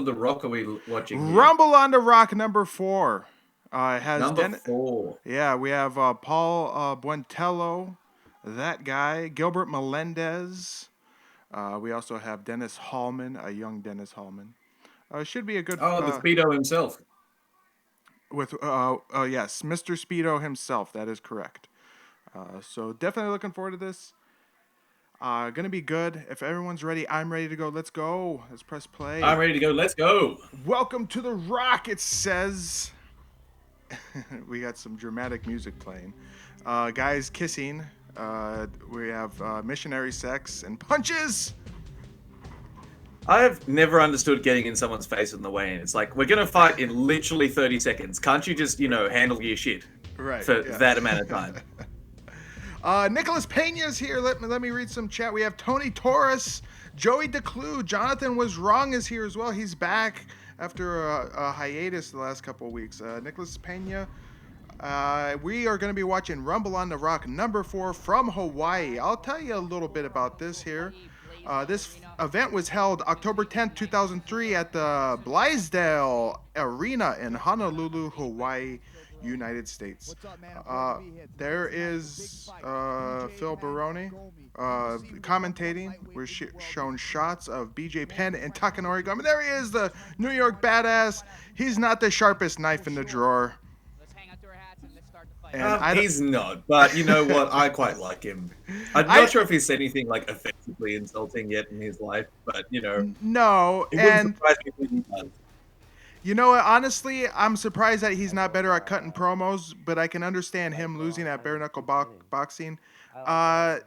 on the Rock are we watching here? Rumble on the Rock number 4. It has Number 4. Yeah, we have Paul Buentello, that guy, Gilbert Melendez. We also have Dennis Hallman, a young Dennis Hallman. Should be a good Oh, the Speedo himself. with yes, Mr. Speedo himself. That is correct. So definitely looking forward to this. Gonna be good. If everyone's ready, I'm ready to go. Let's go. Let's press I'm play. ready to go. Let's go. Welcome to the Rock. It says. We got some dramatic music playing. Guys kissing. We have missionary sex and punches. I have never understood getting in someone's face on the way in. It's like, we're going to fight in literally 30 seconds. Can't you just, handle your shit Right. for Yeah. that amount of time? Nicholas Pena's here. Let me read some chat. We have Tony Torres, Joey DeClue, Jonathan Was Wrong is here as well. He's back after a hiatus the last couple of weeks. Nicholas Pena. We are going to be watching Rumble on the Rock number 4 from Hawaii. I'll tell you a little bit about this here. This event was held October 10th, 2003 at the Blaisdell Arena in Honolulu, Hawaii, United States. There is Phil Baroni commentating. We're shown shots of BJ Penn and Takanori Gomi. There he is, the New York badass. He's not the sharpest knife in the drawer. And he's not, but you know what? I quite like him. I'm not sure if he's said anything like offensively insulting yet in his life, but no, it wouldn't surprise me if he does. You know what? Honestly, I'm surprised that he's not better at cutting promos, but I can understand him losing at bare knuckle boxing. I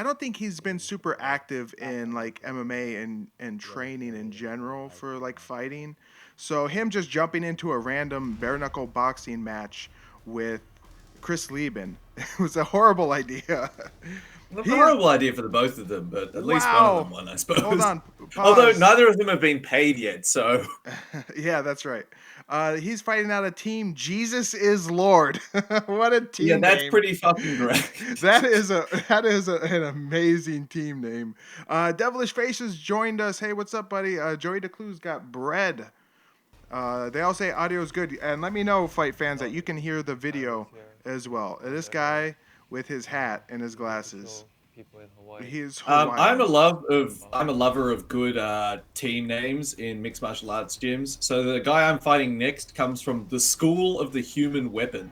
don't think he's been super active in like MMA and training in general for like fighting. So him just jumping into a random bare knuckle boxing match with Chris Lieben was a horrible idea. It's a horrible idea for the both of them, but at least one of them won, I suppose. Hold on. Although neither of them have been paid yet, so. Yeah, that's right. He's fighting out a team. Jesus is Lord. What a team! Yeah, that's name. pretty fucking great. That is an amazing team name. Devilish Faces joined us. Hey, what's up, buddy? Joey DeClue's got bread. They all say audio is good, and let me know, fight fans, that you can hear the video as well. This guy with his hat and his glasses. He's Hawaiian. I'm a lover of good team names in mixed martial arts gyms. So the guy I'm fighting next comes from the School of the Human Weapon.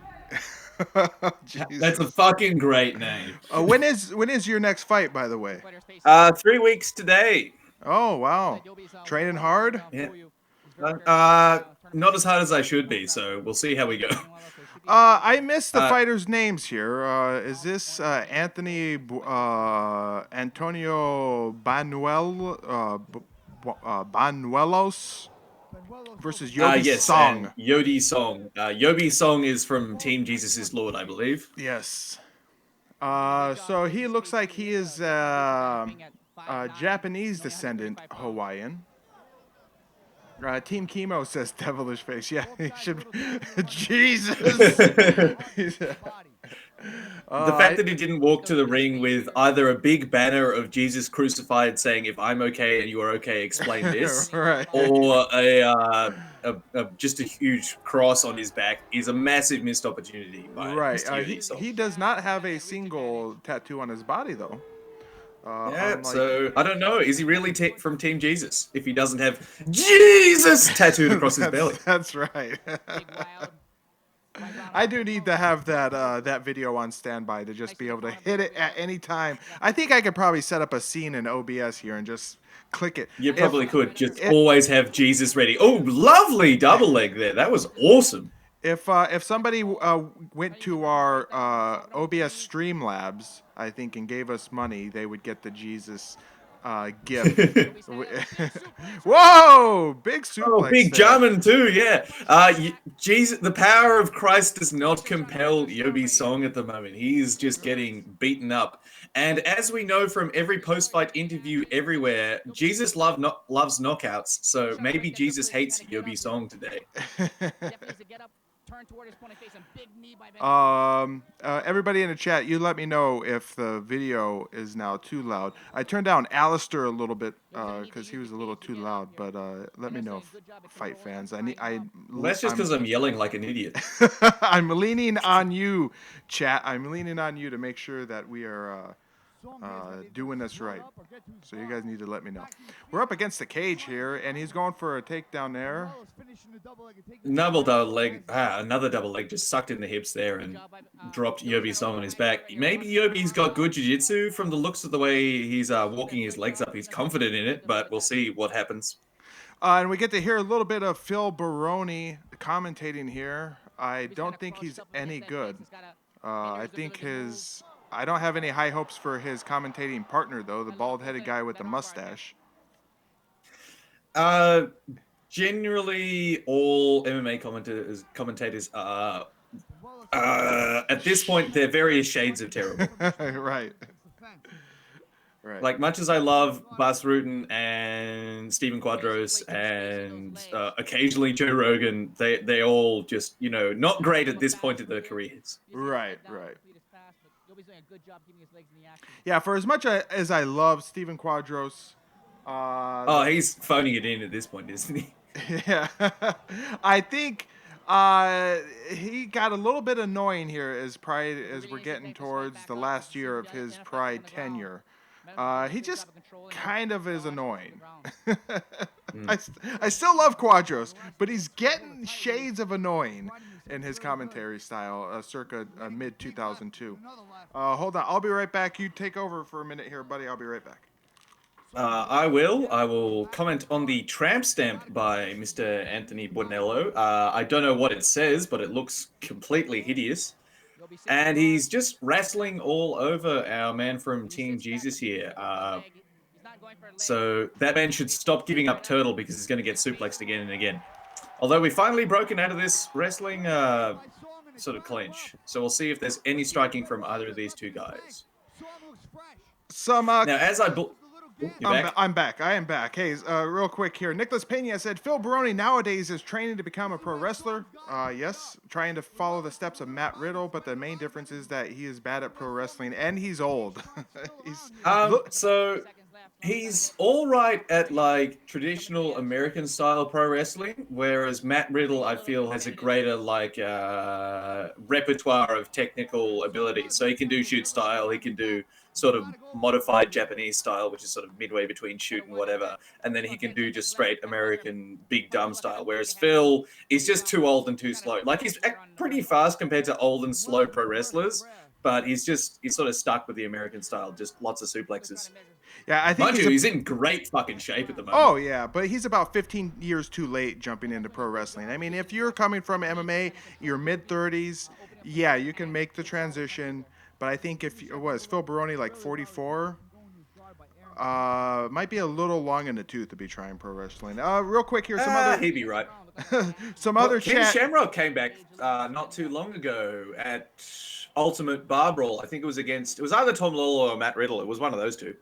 That's a fucking great name. When is your next fight, by the way? 3 weeks today. Oh wow, training hard? Yeah. Not as hard as I should be, so we'll see how we go. I missed the fighters' names here. Is this Antonio Banuelos versus Yobi Song? Yodi Song. Yobi Song is from Team Jesus is Lord, I believe. Yes. So he looks like he is Japanese descendant Hawaiian. Team Chemo says devilish face. Yeah, he should. Jesus. The fact that he didn't walk to the ring with either a big banner of Jesus crucified saying, "If I'm okay and you are okay, explain this," right. or just a huge cross on his back is a massive missed opportunity. By he does not have a single tattoo on his body, though. So I don't know. Is he really from Team Jesus if he doesn't have Jesus tattooed across his belly? That's right. I do need to have that video on standby to just be able to hit it at any time. I think I could probably set up a scene in OBS here and just click it. You probably could. Just always have Jesus ready. Oh, lovely double leg there. That was awesome. If somebody went to our OBS Streamlabs, I think, and gave us money, they would get the Jesus gift. Whoa! Big suplex. Oh, big German too, yeah. Jesus, the power of Christ does not compel Yobi Song at the moment. He is just getting beaten up. And as we know from every post-fight interview everywhere, Jesus loves knockouts. So maybe Jesus hates Yobi Song today. Everybody in the chat, you let me know if the video is now too loud. I turned down Alistair a little bit because he was a little too loud, but let me know, fight fans. Well, that's just because I'm yelling like an idiot. I'm leaning on you, chat. I'm leaning on you to make sure that we are doing this right. So you guys need to let me know. We're up against the cage here, and he's going for a takedown there. Double leg, another double leg just sucked in the hips there and dropped Yobi Song on his back. Maybe Yobi's got good jiu-jitsu from the looks of the way he's walking his legs up. He's confident in it, but we'll see what happens. And we get to hear a little bit of Phil Baroni commentating here. I don't think he's any good. I don't have any high hopes for his commentating partner, though, the bald-headed guy with the mustache. Generally, all MMA commentators are, at this point, they're various shades of terrible. Right. Like, much as I love Bas Rutten and Stephen Quadros and occasionally Joe Rogan, they all just, not great at this point in their careers. Right. Yeah, for as much as I love Stephen Quadros... he's phoning it in at this point, isn't he? Yeah. I think he got a little bit annoying here as we're getting towards the last year of his Pride tenure. He just kind of is annoying. I still love Quadros, but he's getting shades of annoying in his commentary style, circa mid-2002. Hold on, I'll be right back. You take over for a minute here, buddy. I'll be right back. I will comment on the tramp stamp by Mr. Anthony Banuelos. I don't know what it says, but it looks completely hideous. And he's just wrestling all over our man from Team Jesus here. So that man should stop giving up turtle because he's going to get suplexed again and again. Although we've finally broken out of this wrestling sort of clinch. So we'll see if there's any striking from either of these two guys. Now, as I'm back. I am back. Hey, real quick here. Nicholas Pena said, Phil Baroni nowadays is training to become a pro wrestler. Yes, trying to follow the steps of Matt Riddle, but the main difference is that he is bad at pro wrestling and he's old. So he's all right at like traditional American style pro wrestling, whereas Matt Riddle, I feel, has a greater like repertoire of technical ability. So he can do shoot style, he can do sort of modified Japanese style, which is sort of midway between shoot and whatever, and then he can do just straight American big dumb style, whereas Phil is just too old and too slow. Like, he's pretty fast compared to old and slow pro wrestlers, but he's sort of stuck with the American style, just lots of suplexes. Yeah, I think he's in great fucking shape at the moment. Oh, yeah, but he's about 15 years too late jumping into pro wrestling. I mean, if you're coming from MMA, you're mid-30s, yeah, you can make the transition. But I think is Phil Baroni like 44? Might be a little long in the tooth to be trying pro wrestling. Real quick here, he'd be right. Ken Shamrock came back not too long ago at Ultimate Bar Brawl. I think it was either Tom Lawler or Matt Riddle. It was one of those two.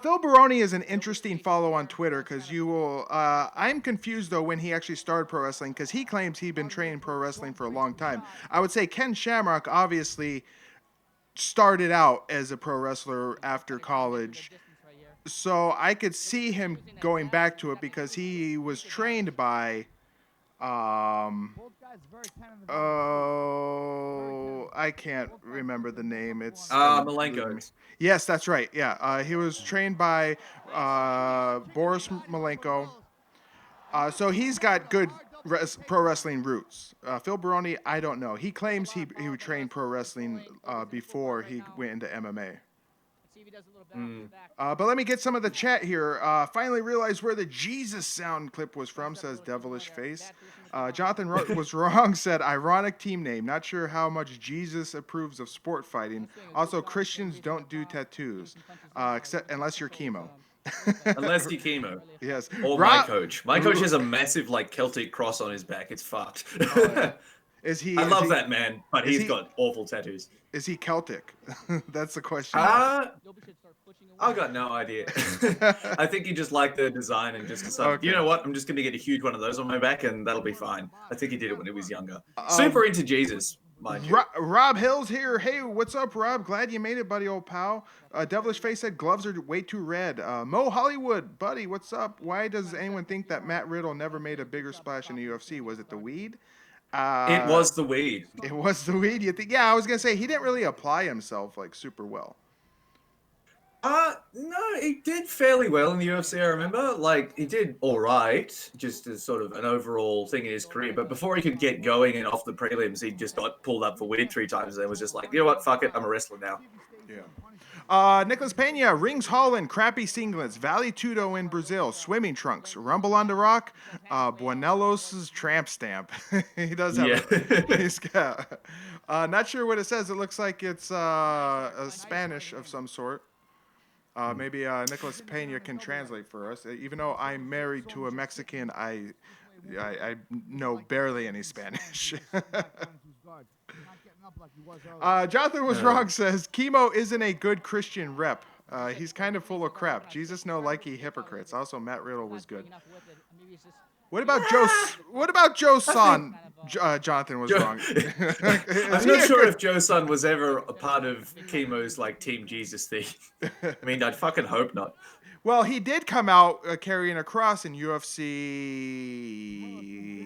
Phil Baroni is an interesting follow on Twitter because you will. I'm confused though when he actually started pro wrestling because he claims he'd been training pro wrestling for a long time. I would say Ken Shamrock obviously started out as a pro wrestler after college, so I could see him going back to it because he was trained by I can't remember the name. It's Malenko. Yes, that's right. Yeah, he was trained by Boris Malenko. So he's got good pro wrestling roots. Phil Baroni, I don't know. He claims he trained pro wrestling before he went into MMA. But let me get some of the chat here. Finally realized where the Jesus sound clip was from, says Devilish Face. Jonathan was wrong, said ironic team name. Not sure how much Jesus approves of sport fighting. Also, Christians don't do tattoos, except unless you're chemo. Unless you chemo. Yes. Or my coach. My coach has a massive like Celtic cross on his back. It's fucked. Oh, yeah. I love that man, but he's got awful tattoos. Is he Celtic? That's the question. I got no idea. I think he just liked the design and just decided, Okay. you know what, I'm just going to get a huge one of those on my back and that'll be fine. I think he did it when he was younger. Um, Super into Jesus, mind you. Rob Hill's here. Hey, what's up, Rob? Glad you made it, buddy, old pal. Devilish Face said gloves are way too red. Mo Hollywood, buddy, what's up? Why does anyone think that Matt Riddle never made a bigger splash in the UFC? Was it the weed? It was the weed. It was the weed. You think? Yeah, I was gonna say he didn't really apply himself like super well. No, he did fairly well in the UFC, I remember. Like, he did all right, just as sort of an overall thing in his career. But before he could get going and off the prelims, he just got pulled up for weed 3 times and was just like, you know what, fuck it, I'm a wrestler now. Yeah. Nicholas Pena, Rings Holland, crappy singlets, Vale Tudo in Brazil, swimming trunks, Rumble on the Rock, Banuelos' tramp stamp. He does have he's got, not sure what it says. It looks like it's a Spanish of some sort. Maybe Nicholas Pena can translate for us. Even though I'm married to a Mexican, I know barely any Spanish. Jonathan was wrong says Chemo isn't a good Christian rep. He's kind of full of crap. Jesus no likey hypocrites. Also, Matt Riddle was good. What about Joe? What about Joe Son? Jonathan was wrong. I'm not sure if Joe Son was ever a part of Chemo's like Team Jesus thing. I mean, I'd fucking hope not. Well, he did come out carrying a cross in UFC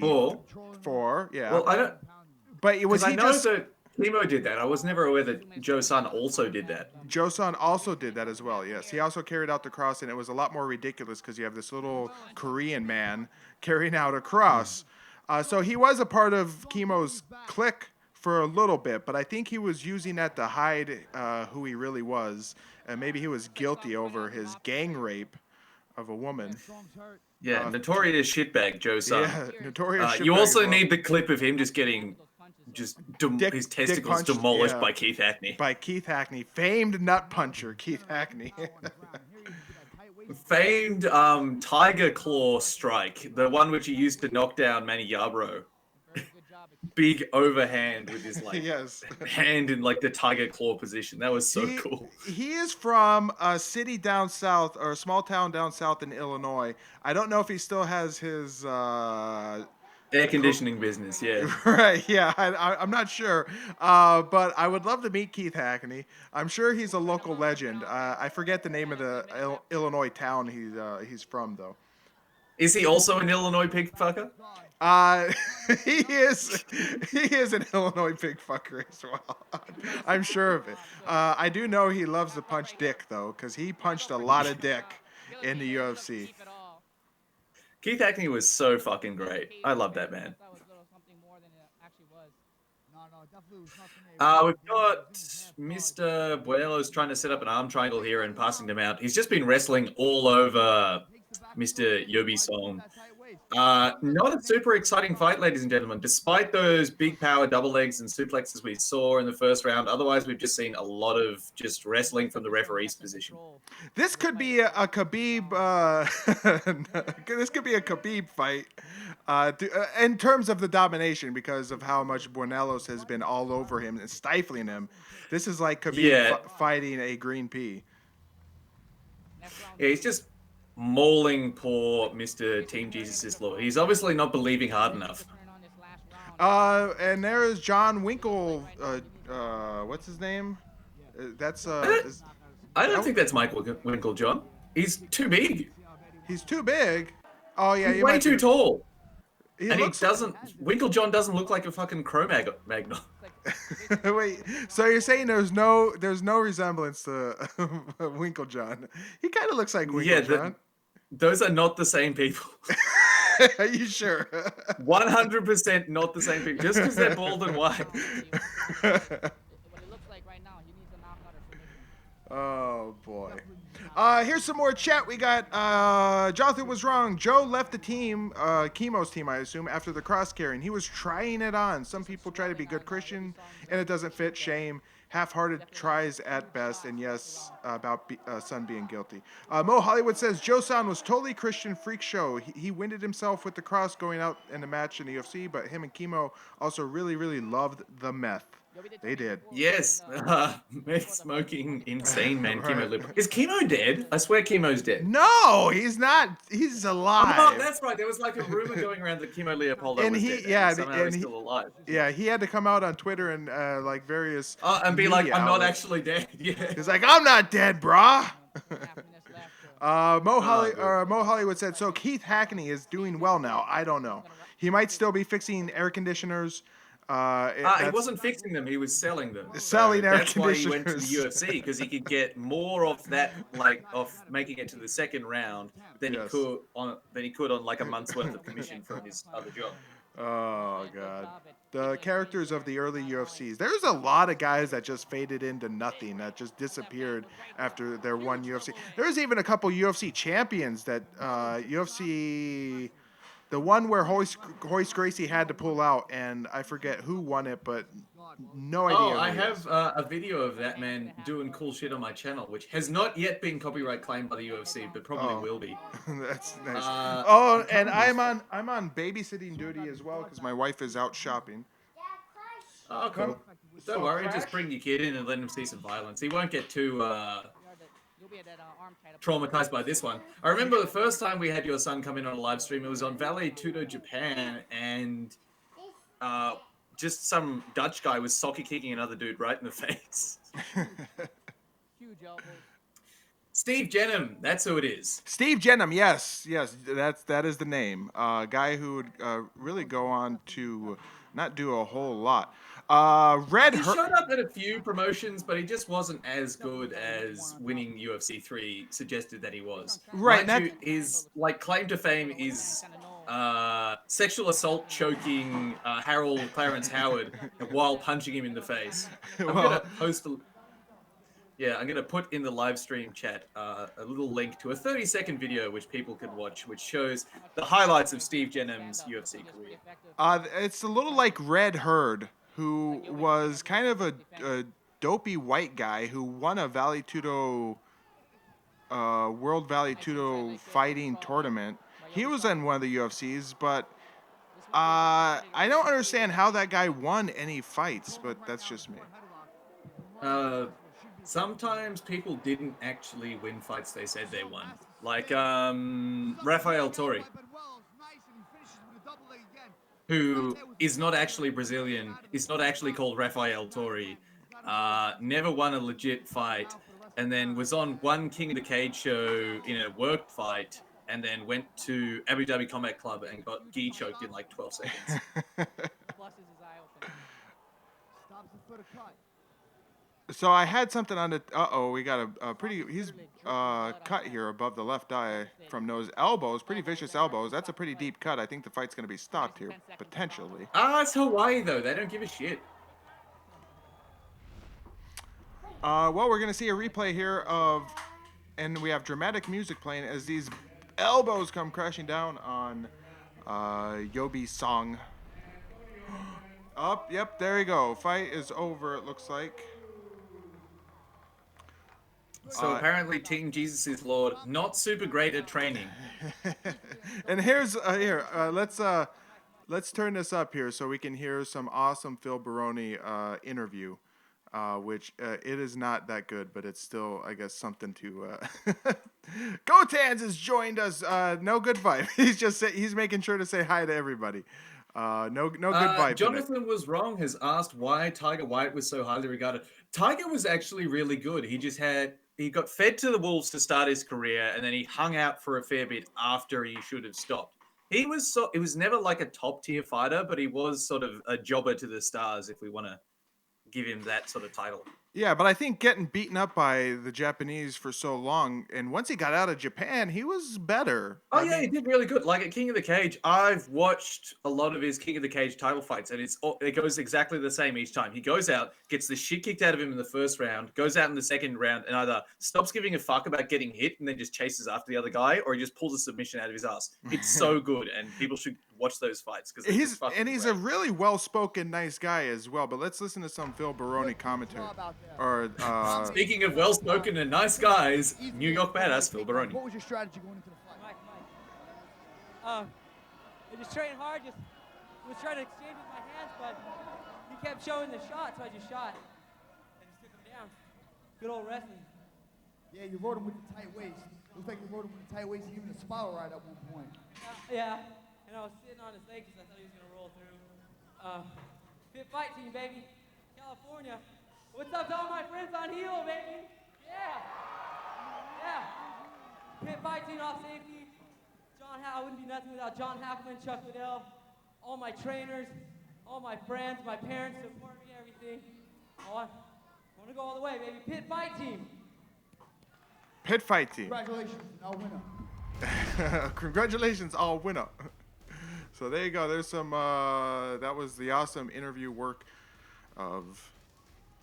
4. Yeah. Well, I don't. But was he just? That Chemo did that. I was never aware that Joe Son also did that. Joe Son also did that as well. Yes, he also carried out the cross, and it was a lot more ridiculous because you have this little Korean man carrying out a cross. So he was a part of Chemo's clique for a little bit, but I think he was using that to hide who he really was, and maybe he was guilty over his gang rape of a woman. Yeah, notorious shitbag Joe Son. Yeah, notorious shitbag. You also need the clip of him just getting his testicles demolished by Keith Hackney. By Keith Hackney, famed nut puncher Keith Hackney. Famed Tiger Claw strike, the one which he used to knock down Manny Yarbrough. Big overhand with his hand in like the Tiger Claw position. That was so cool. He is from a city down south, or a small town down south in Illinois. I don't know if he still has his air conditioning business, yeah. Right, yeah, I'm not sure. But I would love to meet Keith Hackney. I'm sure he's a local legend. I forget the name of the Illinois town he's from, though. Is he also an Illinois pig fucker? He is an Illinois pig fucker as well. I'm sure of it. I do know he loves to punch dick, though, because he punched a lot of dick in the UFC. Keith Hackney was so fucking great. I love that man. We've got Mr. Banuelos trying to set up an arm triangle here and passing them out. He's just been wrestling all over Mr. Yobi Song. Not a super exciting fight, ladies and gentlemen. Despite those big power double legs and suplexes we saw in the first round, otherwise we've just seen a lot of just wrestling from the referee's position. This could be a Khabib. This could be a Khabib fight, in terms of the domination, because of how much Banuelos has been all over him and stifling him. This is like Khabib fighting a green pea. Yeah, he's just mauling poor Mr. Team Jesus' Law. He's obviously not believing hard enough. And there is John Winkle. What's his name? I don't think that's Mike Winkle, John. He's too big. He's too big. Oh yeah, he's way too tall. Winkle John doesn't look like a fucking Cro-Magnon. Wait, so you're saying there's no resemblance to Winkle John? He kind of looks like Winkle John. Those are not the same people. Are you sure? 100% not the same people. Just because they're bald and white. Oh boy. Here's some more chat. We got Jonathan was wrong. Joe left the team, Chemo's team, I assume, after the cross carrying. He was trying it on. Some people try to be good Christian, and it doesn't fit. Shame. Half-hearted tries at best, and yes, about Son being guilty. Mo Hollywood says Joe Son was totally Christian freak show. He winded himself with the cross going out in the match in the UFC, but him and Chemo also really, really loved the meth. They did. Yes, meth smoking, insane man, Chemo liberal. Is Chemo dead? I swear Chemo's dead. No, he's not. He's Oh, alive. that's right. There was like a rumor going around that Chemo Leopoldo And was he, dead. yeah, Somehow he's still alive. yeah, he had to come out on Twitter and like various And be like, media I'm not outlets. actually dead. Yeah. He's like, I'm not dead, brah. Mo good. Hollywood said, so Keith Hackney is doing well now. I don't know. He might still be fixing air conditioners. He That's wasn't fixing them; he was selling them. selling air That's why he went to the conditioners. UFC, because he could get more of that, like of making it to the second round than Yes. he could on like a month's worth of commission from his other job. Oh god. The characters of the early UFCs. There's a lot of guys that just faded into nothing, that just disappeared after their one UFC. There's even a couple UFC champions that UFC, the one where Hoist Gracie had to pull out, and I forget who won it, but no idea. Oh, who I it have is. a video of that man doing cool shit on my channel, which has not yet been copyright claimed by the UFC, but probably will be. That's nice. I And can't I'm on babysitting duty as well because my wife is out shopping. Oh, cool. Don't worry, just bring your kid in and let him see some violence. He won't get too traumatized by this one. I remember the first time we had your son come in on a live stream, it was on Valley Tudo Japan, and just some Dutch guy was soccer kicking another dude right in the face. Steve Jenham, that's who it is. Steve Jenham, yes, that is the name. Guy who would really go on to not do a whole lot. He showed up at a few promotions, but he just wasn't as good as winning UFC 3 suggested that he was. Right, Mind you, his like claim to fame is sexual assault choking Harold Clarence Howard while punching him in the face. I'm gonna post I'm gonna put in the live stream chat a little link to a 30-second video which people can watch, which shows the highlights of Steve Jenham's UFC career. It's a little like Red Herd, who was kind of a dopey white guy who won a Valley Tudo World Valley Tudo fighting tournament. He was in one of the UFCs, but I don't understand how that guy won any fights, but that's just me. Sometimes people didn't actually win fights they said they won. Like Rafael Torre, who is not actually Brazilian, is not actually called Rafael Torre, never won a legit fight, and then was on one King of the Cage show in a work fight, and then went to Abu Dhabi Combat Club and got gi choked in like 12 seconds. So I had something on the. We got a pretty. He's cut here above the left eye from those elbows, pretty vicious elbows. That's a pretty deep cut. I think the fight's gonna be stopped here potentially. It's Hawaii though. They don't give a shit. Well, we're gonna see a replay here of, and we have dramatic music playing as these elbows come crashing down on Yobi's song. Up, yep, there you go. Fight is over. It looks like. So apparently Team Jesus is Lord, not super great at training. And here's let's turn this up here so we can hear some awesome Phil Baroni interview, which it is not that good, but it's still, I guess, something to. Gotans has joined us. No good vibe. He's making sure to say hi to everybody. No good vibe. Jonathan was wrong. Has asked why Tiger White was so highly regarded. Tiger was actually really good. He got fed to the wolves to start his career, and then he hung out for a fair bit after he should have stopped. It was never like a top tier fighter, but he was sort of a jobber to the stars, if we want to give him that sort of title. Yeah, but I think getting beaten up by the Japanese for so long, and once he got out of Japan, he was better. He did really good. Like at King of the Cage, I've watched a lot of his King of the Cage title fights, and it goes exactly the same each time. He goes out, gets the shit kicked out of him in the first round, goes out in the second round, and either stops giving a fuck about getting hit and then just chases after the other guy, or he just pulls a submission out of his ass. It's so good, and people should watch those fights because he's great. A really well-spoken, nice guy as well. But let's listen to some Phil Baroni commentary. Speaking of well-spoken and nice guys, New York badass Phil Baroni. What was your strategy going into the fight? I just train hard, just was trying to exchange with my hands, but he kept showing the shot, so I just shot and just took him down. Good old wrestling. Yeah, you rode him with the tight waist. Looks like you rode him with the tight waist, even a spiral ride at one point. Yeah, and I was sitting on his leg because I thought he was going to roll through. Fit fight team, baby. California. What's up to all my friends on heel, baby? Yeah. Yeah. Pit fight team off safety. I wouldn't be nothing without John Hallman, Chuck Liddell, all my trainers, all my friends, my parents support me, everything. I want to go all the way, baby. Pit fight team. Pit fight team. Congratulations, all winner. Congratulations, all winner. So there you go. There's some. That was the awesome interview work of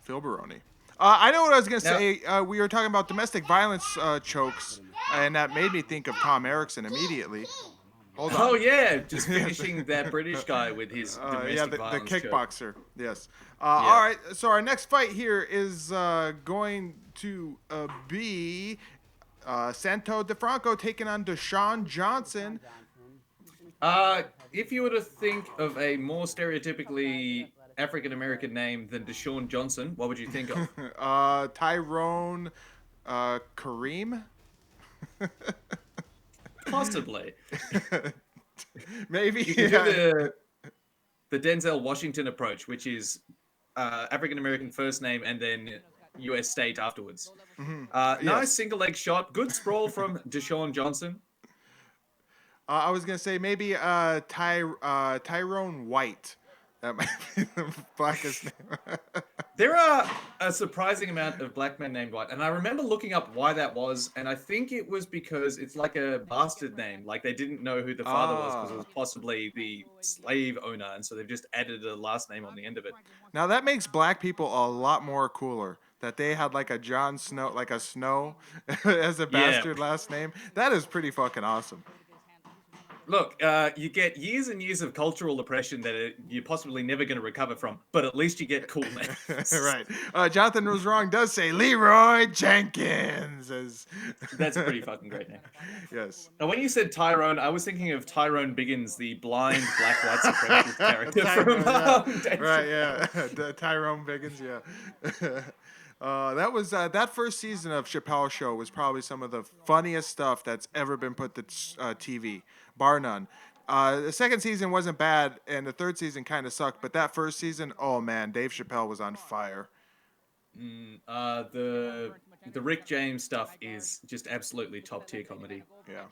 Phil Baroni. I know what I was gonna say. We were talking about domestic violence chokes, and that made me think of Tom Erickson immediately. Hold on. Oh yeah, just finishing that British guy with his domestic the violence kickboxer. choke. Yes. All right. So our next fight here is going to be Santo DeFranco taking on Deshaun Johnson. If you were to think of a more stereotypically African-American name than Deshaun Johnson, what would you think of? Tyrone Kareem? Possibly. Maybe. You can do the Denzel Washington approach, which is African-American first name and then U.S. state afterwards. Mm-hmm. Nice single leg shot. Good sprawl from Deshaun Johnson. I was going to say maybe Tyrone White. That might be the blackest name. There are a surprising amount of black men named White, and I remember looking up why that was, and I think it was because it's like a bastard name. Like they didn't know who the father was because it was possibly the slave owner, and so they've just added a last name on the end of it. Now that makes black people a lot more cooler. That they had like a Jon Snow, like a Snow as a bastard last name. That is pretty fucking awesome. Look, you get years and years of cultural oppression that you're possibly never going to recover from, but at least you get cool names. Right. Jonathan Was Wrong does say Leroy Jenkins. That's a pretty fucking great name. Yes. Now, when you said Tyrone, I was thinking of Tyrone Biggins, the blind black white supremacist character from Right, yeah. Tyrone Biggins, yeah. That was that first season of Chappelle's Show was probably some of the funniest stuff that's ever been put to TV, bar none. The second season wasn't bad, and the third season kind of sucked. But that first season, oh man, Dave Chappelle was on fire. The Rick James stuff is just absolutely top tier comedy. Yeah.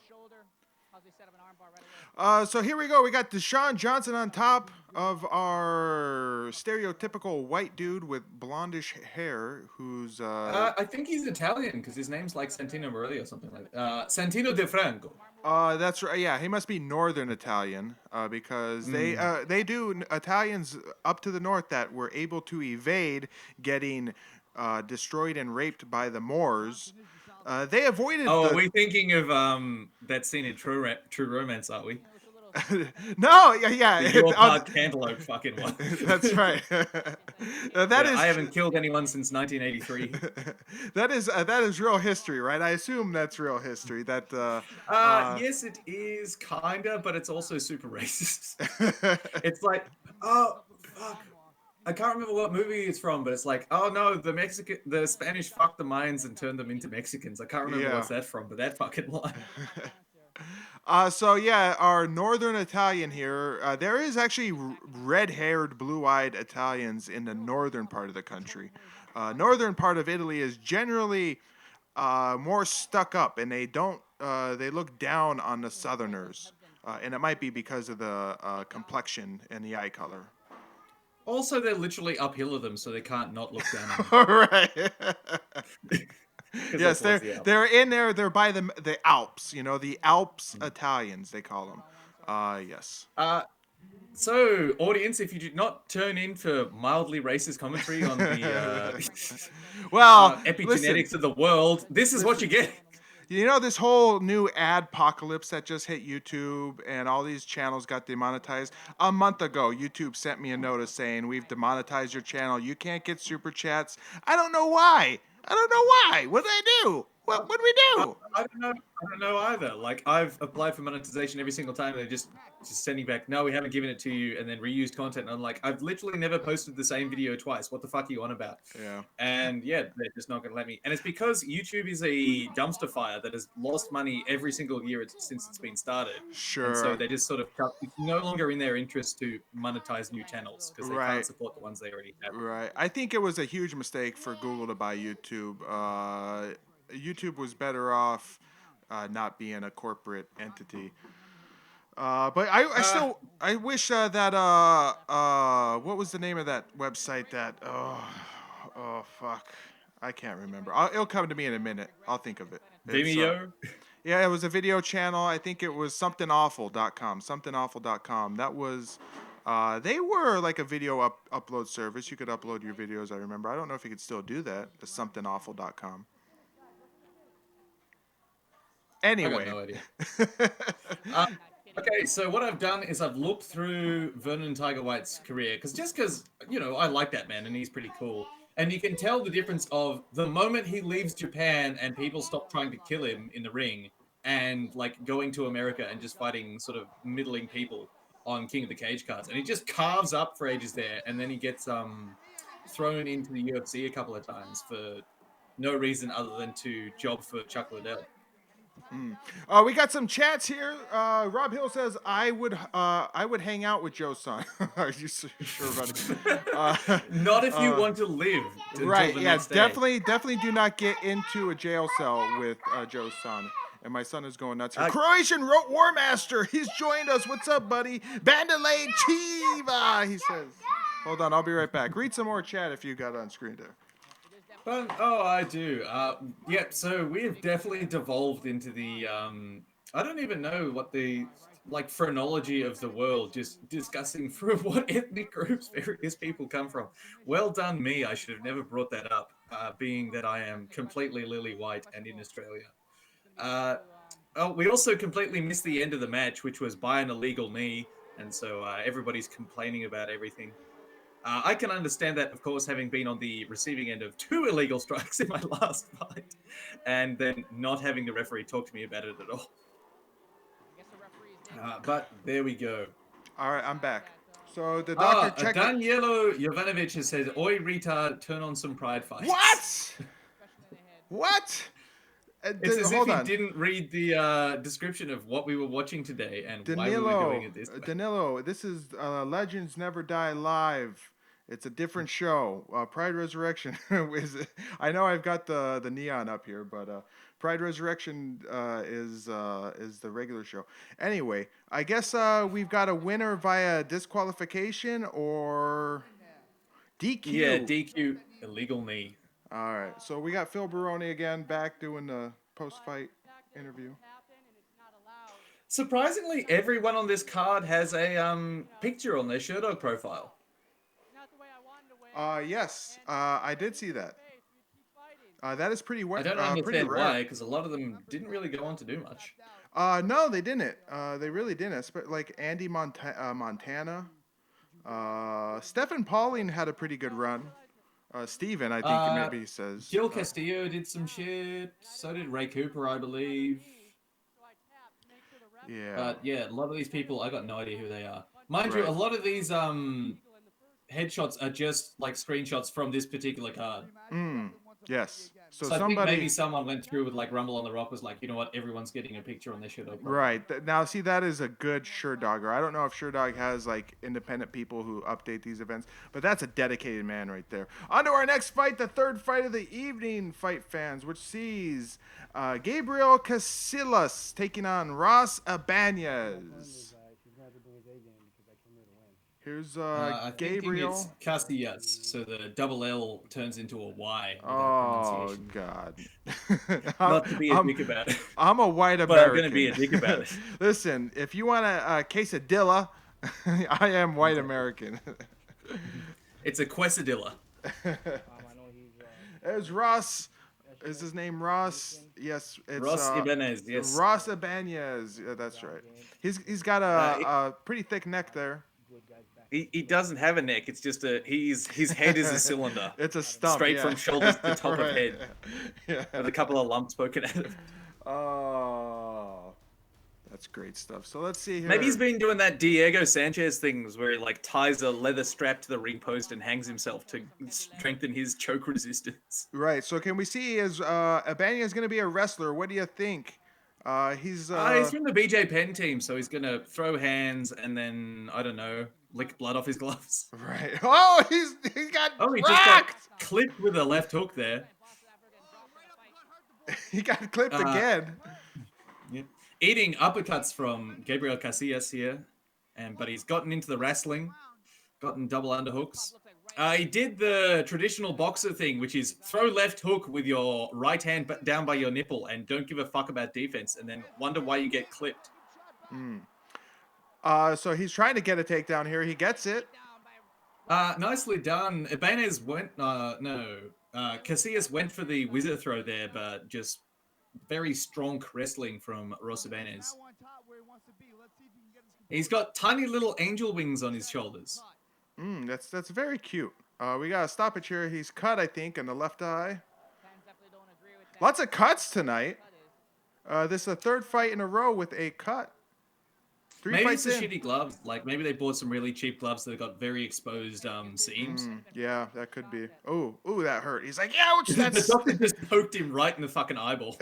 So here we go. We got Deshaun Johnson on top of our stereotypical white dude with blondish hair who's... I think he's Italian because his name's like Santino Morelli or something like that. Santino DeFranco. That's right. Yeah, he must be Northern Italian because they do Italians up to the north that were able to evade getting destroyed and raped by the Moors. They avoided. Oh, are we thinking of that scene in True Romance? Are we? No, yeah. The Your Part Cantaloupe fucking one. That's right. I haven't killed anyone since 1983. That is real history, right? I assume that's real history. That. Yes, it is kinda, but it's also super racist. It's like, oh fuck. I can't remember what movie it's from, but it's like, oh no, the Spanish fucked the Mayans and turned them into Mexicans. I can't remember what's that from, but that fucking line. So yeah, our Northern Italian here. There is actually red-haired, blue-eyed Italians in the northern part of the country. Northern part of Italy is generally more stuck up, and they don't. They look down on the Southerners, and it might be because of the complexion and the eye color. Also, they're literally uphill of them, so they can't not look down on them. All right. Yes, they're in there. They're by the Alps. You know, the Alps Italians, they call them. Yes. So, audience, if you did not turn in for mildly racist commentary on the epigenetics of the world, this is what you get. You know, this whole new adpocalypse that just hit YouTube and all these channels got demonetized. A month ago, YouTube sent me a notice saying, we've demonetized your channel. You can't get super chats. I don't know why. What did I do? What do we do? I don't know. I don't know either. Like I've applied for monetization every single time. They're just sending back, no, we haven't given it to you, and then reused content. And I'm like, I've literally never posted the same video twice. What the fuck are you on about? Yeah. And yeah, they're just not going to let me. And it's because YouTube is a dumpster fire that has lost money every single year since it's been started. Sure. And so they just sort of it's no longer in their interest to monetize new channels because they can't support the ones they already have. Right. I think it was a huge mistake for Google to buy YouTube. YouTube was better off not being a corporate entity. But I wish that what was the name of that website that fuck, I can't remember. It'll come to me in a minute. I'll think of it. Vimeo. Yeah, it was a video channel. I think it was somethingawful.com. Somethingawful.com. That was they were like a video upload service. You could upload your videos, I remember. I don't know if you could still do that. The somethingawful.com. Anyway. I got no idea. Okay, so what I've done is I've looked through Vernon Tiger White's career because I like that man and he's pretty cool, and you can tell the difference of the moment he leaves Japan and people stop trying to kill him in the ring and like going to America and just fighting sort of middling people on King of the Cage cards, and he just carves up for ages there, and then he gets thrown into the UFC a couple of times for no reason other than to job for Chuck Liddell. We got some chats here. Rob Hill says, I would hang out with Joe's son. Are you sure about it? Not if you want to live. Right, the yeah, next day. definitely do not get into a jail cell with Joe's son. And my son is going nuts. Croatian War Master, he's joined us. What's up, buddy? Bandalay Chiva, he says. Hold on, I'll be right back. Read some more chat if you got on screen there. I do. Yeah, so we have definitely devolved into the, I don't even know what the, phrenology of the world, just discussing from what ethnic groups various people come from. Well done me, I should have never brought that up, being that I am completely lily white and in Australia. We also completely missed the end of the match, which was by an illegal knee, and so everybody's complaining about everything. I can understand that, of course, having been on the receiving end of 2 illegal strikes in my last fight, and then not having the referee talk to me about it at all. But there we go. All right, I'm back. So the doctor checked. Danielo Jovanovic has said, "Oi, retard, turn on some pride fights." What? What? It's as if he didn't read the description of what we were watching today and why we were doing it this way. Danilo, this is Legends Never Die Live. It's a different show. Pride Resurrection I know I've got the neon up here, but Pride Resurrection is the regular show. Anyway, I guess we've got a winner via disqualification or DQ. Yeah, DQ, illegal knee. All right, so we got Phil Baroni again back doing the post-fight interview. Surprisingly, everyone on this card has a picture on their Sherdog profile. Yes, I did see that. That is pretty I don't understand why, because a lot of them didn't really go on to do much. No, they didn't. They really didn't. Like Andy Montana. Stephen Pauling had a pretty good run. Steven, I think maybe says. Gil Castillo did some shit. So did Ray Cooper, I believe. Yeah. But yeah, a lot of these people, I got no idea who they are. Mind you, a lot of these headshots are just like screenshots from this particular card. Yes. So I think maybe someone went through with like Rumble on the Rock was like, you know what, everyone's getting a picture on their Sherdog. Right. Now, see, that is a good Sherdogger. I don't know if Sherdog has like independent people who update these events, but that's a dedicated man right there. On to our next fight, the third fight of the evening, fight fans, which sees Gabriel Casillas taking on Ross Abanez. Here's Gabriel. It's Castillas, so the double L turns into a Y. Oh, God. Not to be a dick about it. I'm a white American. But I'm going to be a dick about it. Listen, if you want a quesadilla, I am white American. It's a quesadilla. There's Ross. Is his name Ross? Yes. It's Ross Ibanez, yes. Ross Ibanez. Yeah, that's right. He's got a pretty thick neck there. He doesn't have a neck. It's just his head is a cylinder. It's a stump. Straight yeah. from shoulders to top of Right. head. Yeah. With a couple of lumps poking at him. Oh, that's great stuff. So let's see here. Maybe he's been doing that Diego Sanchez things where he like ties a leather strap to the ring post and hangs himself to strengthen his choke resistance. Right. So can we see is Abania is going to be a wrestler? What do you think? He's He's from the BJ Penn team, so he's gonna throw hands and then I don't know, lick blood off his gloves. right. Oh, he got He just got rocked. clipped with a left hook there. He got clipped again. Yeah. Eating uppercuts from Gabriel Casillas here, but he's gotten into the wrestling, gotten double underhooks. He did the traditional boxer thing, which is throw left hook with your right hand down by your nipple and don't give a fuck about defense, and then wonder why you get clipped. So he's trying to get a takedown here. He gets it. Nicely done. Ibanez went, Casillas went for the wizard throw there, but just very strong wrestling from Ross Ibanez. He's got tiny little angel wings on his shoulders. That's very cute. We got a stoppage here. He's cut, I think, in the left eye. Lots of cuts tonight. This is the third fight in a row with a cut. Maybe it's the shitty gloves. Like maybe they bought some really cheap gloves that got very exposed seams. Yeah, that could be. Oh, that hurt. He's like, ouch! That's. The doctor just poked him right in the fucking eyeball.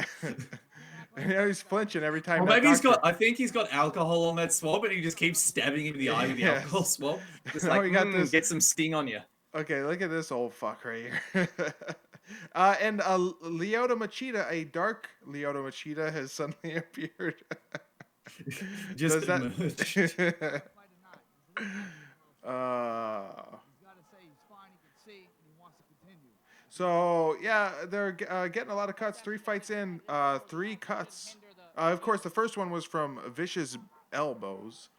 And now he's flinching every time. Or maybe I think he's got alcohol on that swab, and he just keeps stabbing him in the eye with the alcohol swab. Just like, get some sting on you. Okay, look at this old fuck right here. And Lyoto Machida, a dark Lyoto Machida, has suddenly appeared. Just So yeah, they're getting a lot of cuts. 3 fights in, 3 cuts. Of course, the first one was from vicious elbows.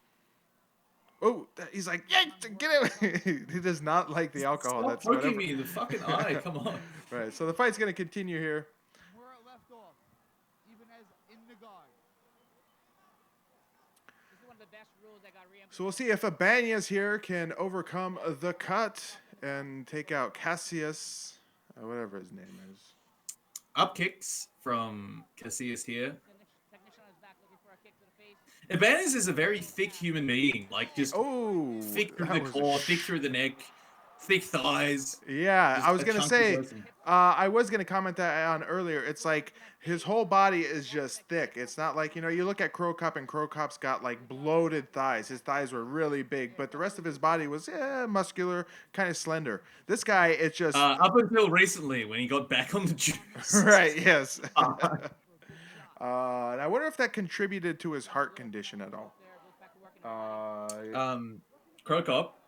Oh, he's like, yeah, get it. He does not like the alcohol. Stop That's poking whatever. me in the fucking eye. Come on. Right. So the fight's gonna continue here. Where it left off, even as in the guard. So we'll see if Abanez here can overcome the cut and take out Casillas, whatever his name is. Up kicks from Casillas here. Abanez is a very thick human being, like just thick through the core, thick through the neck, thick thighs. Yeah, Just I was a gonna chunky say, person. I was gonna comment that on earlier. It's like his whole body is just thick. It's not like, you look at Crow Cup and Crow Cup's got like bloated thighs. His thighs were really big, but the rest of his body was muscular, kind of slender. This guy, it's just up until recently when he got back on the juice. right. Yes. And I wonder if that contributed to his heart condition at all. Crow Cop,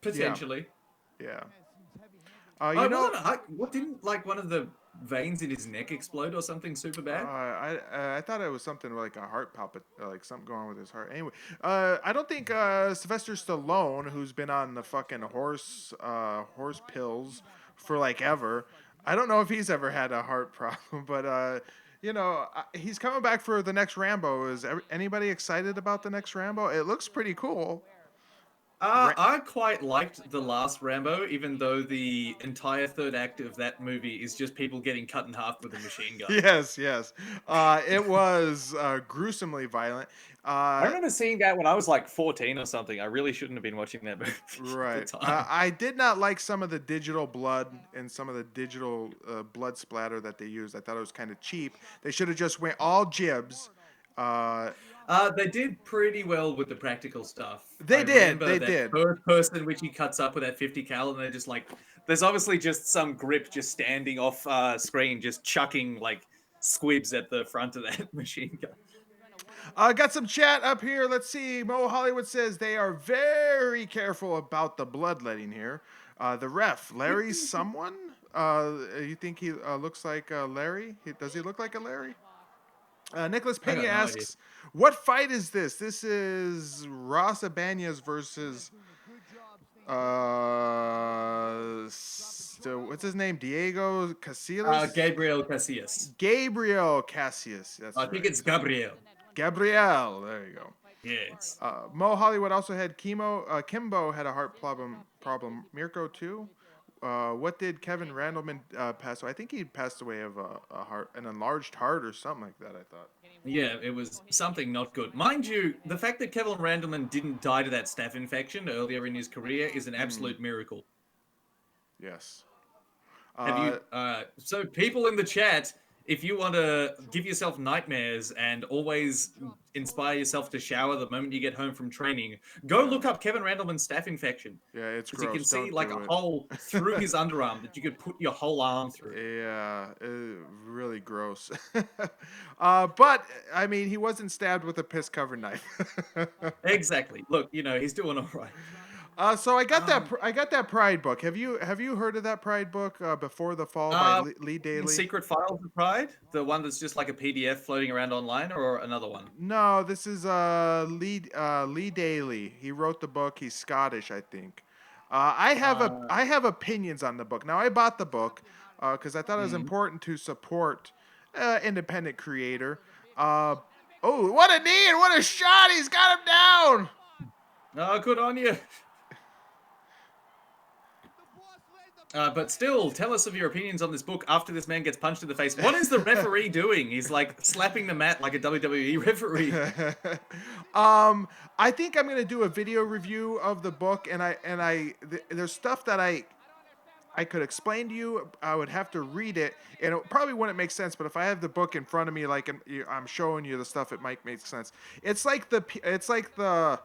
potentially. Yeah. What didn't like one of the veins in his neck explode or something super bad? I thought it was something like a heart like something going on with his heart. Anyway, I don't think Sylvester Stallone, who's been on the fucking horse pills for like ever, I don't know if he's ever had a heart problem, but he's coming back for the next Rambo. Is anybody excited about the next Rambo? It looks pretty cool. I quite liked the last Rambo, even though the entire third act of that movie is just people getting cut in half with a machine gun. Yes. It was gruesomely violent. I remember seeing that when I was like 14 or something. I really shouldn't have been watching that movie. Right. At the time. I did not like some of the digital blood and some of the digital blood splatter that they used. I thought it was kind of cheap. They should have just went all jibs. They did pretty well with the practical stuff. They did. Third person which he cuts up with that 50 cal, and they're just like, there's obviously just some grip just standing off screen, just chucking like squibs at the front of that machine gun. Got some chat up here. Let's see. Mo Hollywood says they are very careful about the bloodletting here. The ref, Larry someone? You think he looks like Larry? Does he look like a Larry? Nicholas Pena asks, what fight is this? This is Ross Abanez versus what's his name? Diego Casillas? Gabriel Casillas. Gabriel Casillas. That's I think it's Gabriel. Gabriel. There you go. Yes. Mo Hollywood also had chemo. Kimbo had a heart problem. Mirko too. What did Kevin Randleman pass away? I think he passed away of an enlarged heart or something like that. I thought. Yeah, it was something not good. Mind you, the fact that Kevin Randleman didn't die to that staph infection earlier in his career is an absolute miracle. Yes. Have you? So people in the chat, if you want to give yourself nightmares and always inspire yourself to shower the moment you get home from training, go look up Kevin Randleman's staph infection. Yeah, it's Because you can gross. see Don't like do a it. hole through his underarm that you could put your whole arm through. Yeah, really gross. But I mean, he wasn't stabbed with a piss-covered knife. Exactly. Look, he's doing all right. So I got that Pride book. Have you heard of that Pride book, Before the Fall by Lee Daly? Secret Files of Pride, the one that's just like a PDF floating around online, or another one? No, this is Lee Daly. He wrote the book. He's Scottish, I think. I have opinions on the book. Now I bought the book because I thought it was important to support independent creator. Oh, what a knee and what a shot! He's got him down. Oh, good on you. But still, tell us of your opinions on this book after this man gets punched in the face. What is the referee doing? He's like slapping the mat like a WWE referee. I think I'm gonna do a video review of the book, and there's stuff that I could explain to you. I would have to read it, and it probably wouldn't make sense. But if I have the book in front of me, like I'm showing you the stuff, it might make sense. It's like the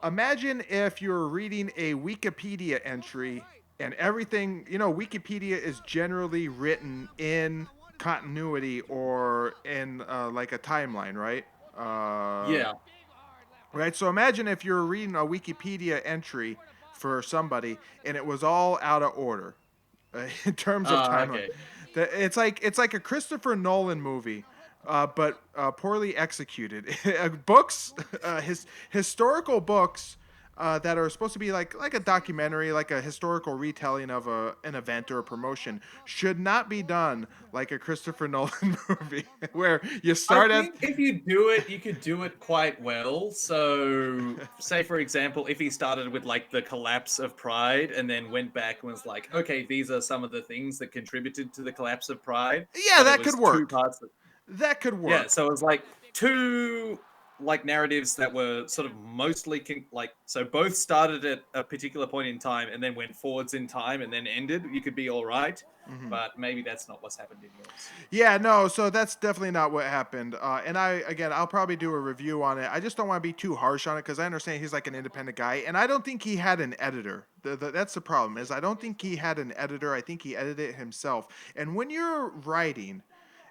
imagine if you're reading a Wikipedia entry and everything, Wikipedia is generally written in continuity or in like a timeline, right? Yeah. Right. So imagine if you're reading a Wikipedia entry for somebody and it was all out of order in terms of timeline. Okay. It's like a Christopher Nolan movie. But poorly executed. Books, historical books that are supposed to be like a documentary, like a historical retelling of an event or a promotion, should not be done like a Christopher Nolan movie, where you start I think if you do it, you could do it quite well. So, say for example, if he started with like the collapse of Pride and then went back and was like, okay, these are some of the things that contributed to the collapse of Pride. Yeah, that could work. 2 parts. That could work. Yeah, so it was like 2 like narratives that were sort of mostly so both started at a particular point in time and then went forwards in time and then ended. You could be all right, but maybe that's not what's happened in yours. Yeah, no, so that's definitely not what happened. And I'll probably do a review on it. I just don't want to be too harsh on it because I understand he's like an independent guy, and I don't think he had an editor. That's the problem, is I don't think he had an editor. I think he edited it himself. And when you're writing,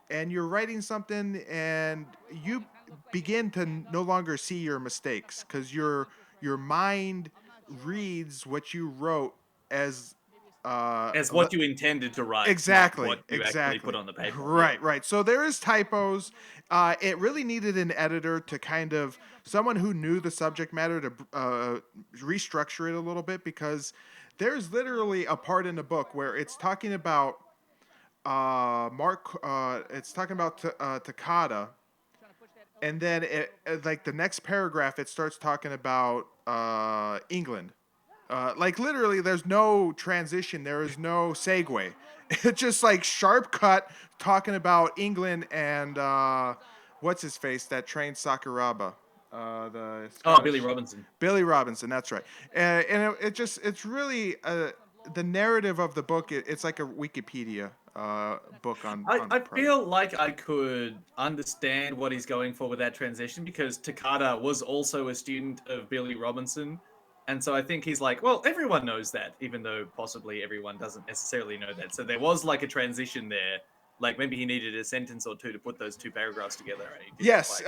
and you're writing something and you begin to no longer see your mistakes because your mind reads what you wrote as what you intended to write. Exactly. Not what you actually put on the paper. Right. So there is typos. It really needed an editor to kind of someone who knew the subject matter to restructure it a little bit, because there's literally a part in the book where it's talking about it's talking about Takada, and then like the next paragraph it starts talking about England. Like literally there's no transition, there is no segue. It's just like sharp cut talking about England and what's his face that trained Sakuraba. Billy Robinson. Billy Robinson, that's right. And it's really the narrative of the book. It's like a Wikipedia book on. I feel like I could understand what he's going for with that transition, because Takada was also a student of Billy Robinson, and so I think he's like, well, everyone knows that, even though possibly everyone doesn't necessarily know that. So there was like a transition there. Like maybe he needed a sentence or two to put those 2 paragraphs together. Yes,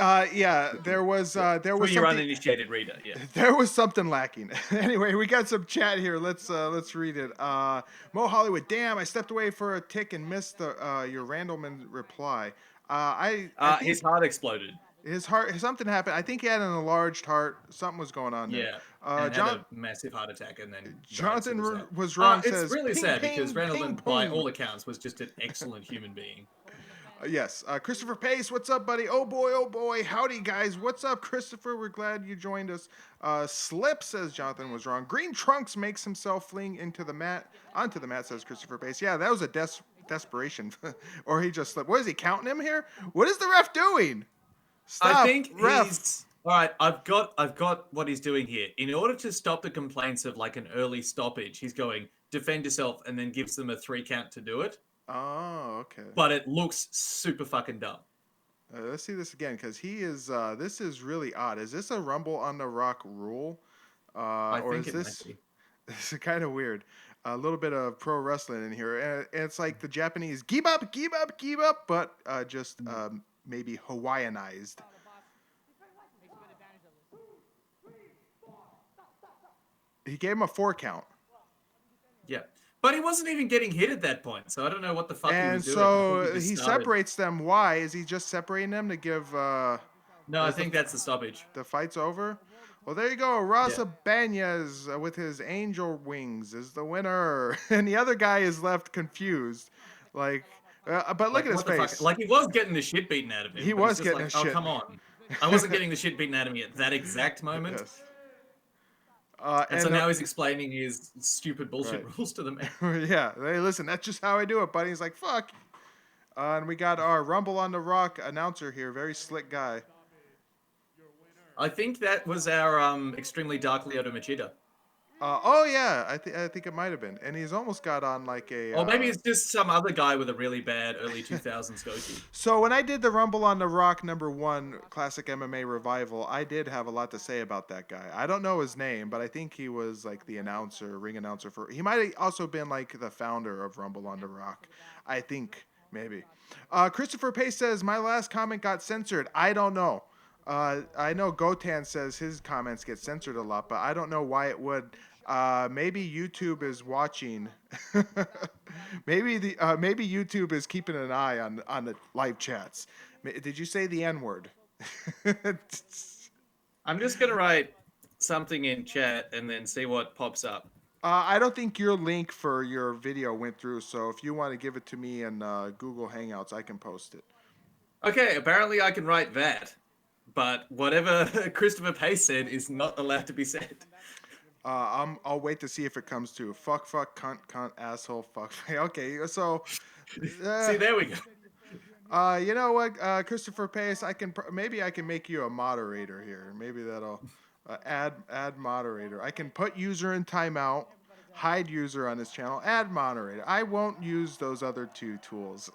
there was for your uninitiated reader. Yeah, there was something lacking. Anyway, we got some chat here. Let's read it. Mo Hollywood, damn, I stepped away for a tick and missed your Randleman reply. I think his heart exploded. His heart, something happened. I think he had an enlarged heart. Something was going on there. Yeah, and had a massive heart attack, and then Jonathan was wrong. It's says, really ping, sad ping, because Randleman, ping, by ping. all accounts, was just an excellent human being. Yes. Christopher Pace, what's up, buddy? Oh boy. Howdy, guys. What's up, Christopher? We're glad you joined us. Slip says Jonathan was wrong. Green Trunks makes himself fling onto the mat, says Christopher Pace. Yeah, that was a desperation. Or he just slipped. What is he counting him here? What is the ref doing? Stop, I think ref. he's all right. I've got what he's doing here. In order to stop the complaints of like an early stoppage, he's going defend yourself and then gives them a 3 count to do it. Oh, okay. But it looks super fucking dumb. Let's see this again, because he is. This is really odd. Is this a Rumble on the Rock rule? I Or think is it this? might be. This is kind of weird. A little bit of pro wrestling in here, and it's like the Japanese "give up," but just maybe Hawaiianized. He gave him a 4 count. Yeah. But he wasn't even getting hit at that point, so I don't know what the fuck he And was doing. so he separates them. Why? Is he just separating them to give No, I think that's the stoppage. the fight's over? Well, there you go. Rosa Banez with his angel wings is the winner. And the other guy is left confused. Like, but look at his what the fuck? face. Like he was getting the shit beaten out of him. He but was he's just getting like, his oh, shit. come on. I wasn't getting the shit beaten out of me at that exact moment. Yes. And so now he's explaining his stupid bullshit rules to the man. Yeah, hey, listen, that's just how I do it, buddy. He's like, fuck. And we got our Rumble on the Rock announcer here, very slick guy. I think that was our extremely dark Lyoto Machida. Oh yeah, I think it might have been, and he's almost got on like a. Or maybe it's just some other guy with a really bad early 2000s goatee. So when I did the Rumble on the Rock #1 Classic MMA Revival, I did have a lot to say about that guy. I don't know his name, but I think he was like the announcer, ring announcer for. He might have also been like the founder of Rumble on the Rock. I think maybe. Christopher Pace says my last comment got censored. I don't know. I know Gotan says his comments get censored a lot, but I don't know why it would. Maybe YouTube is watching. maybe YouTube is keeping an eye on the live chats. Did you say the N-word? I'm just gonna write something in chat and then see what pops up. I don't think your link for your video went through, so if you want to give it to me in Google Hangouts, I can post it. Okay, apparently I can write that, but whatever Christopher Pace said is not allowed to be said. I'll wait to see if it comes to fuck, cunt, asshole, fuck. Okay, so See, there we go. you know what, Christopher Pace, maybe I can make you a moderator here. Maybe that'll add moderator. I can put user in timeout, hide user on this channel, add moderator. I won't use those other 2 tools.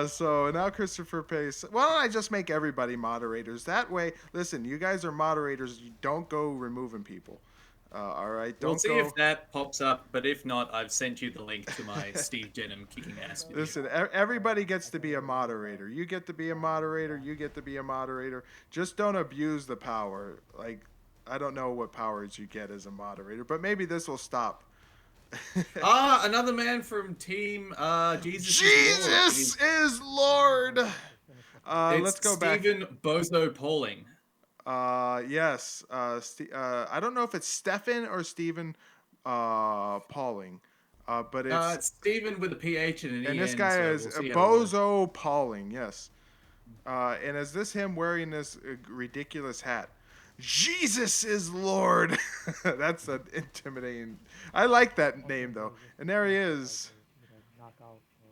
So now Christopher Pace. Why don't I just make everybody moderators? That way, listen, you guys are moderators. You don't go removing people. All right. We'll see if that pops up, but if not, I've sent you the link to my Steve Jenham kicking ass video. Listen, everybody gets to be a moderator. You get to be a moderator. You get to be a moderator. Just don't abuse the power. Like, I don't know what powers you get as a moderator, but maybe this will stop. Another man from Team Jesus is Lord. Let's go back. Stephen Bozo Pauling. Yes. I don't know if it's Stefan or Stephen Pauling, but it's Stephen with a PH and an EN. And this guy is Bozo Pauling. Yes. And is this him wearing this ridiculous hat? Jesus is Lord. That's an intimidating. I like that name though. And there he is.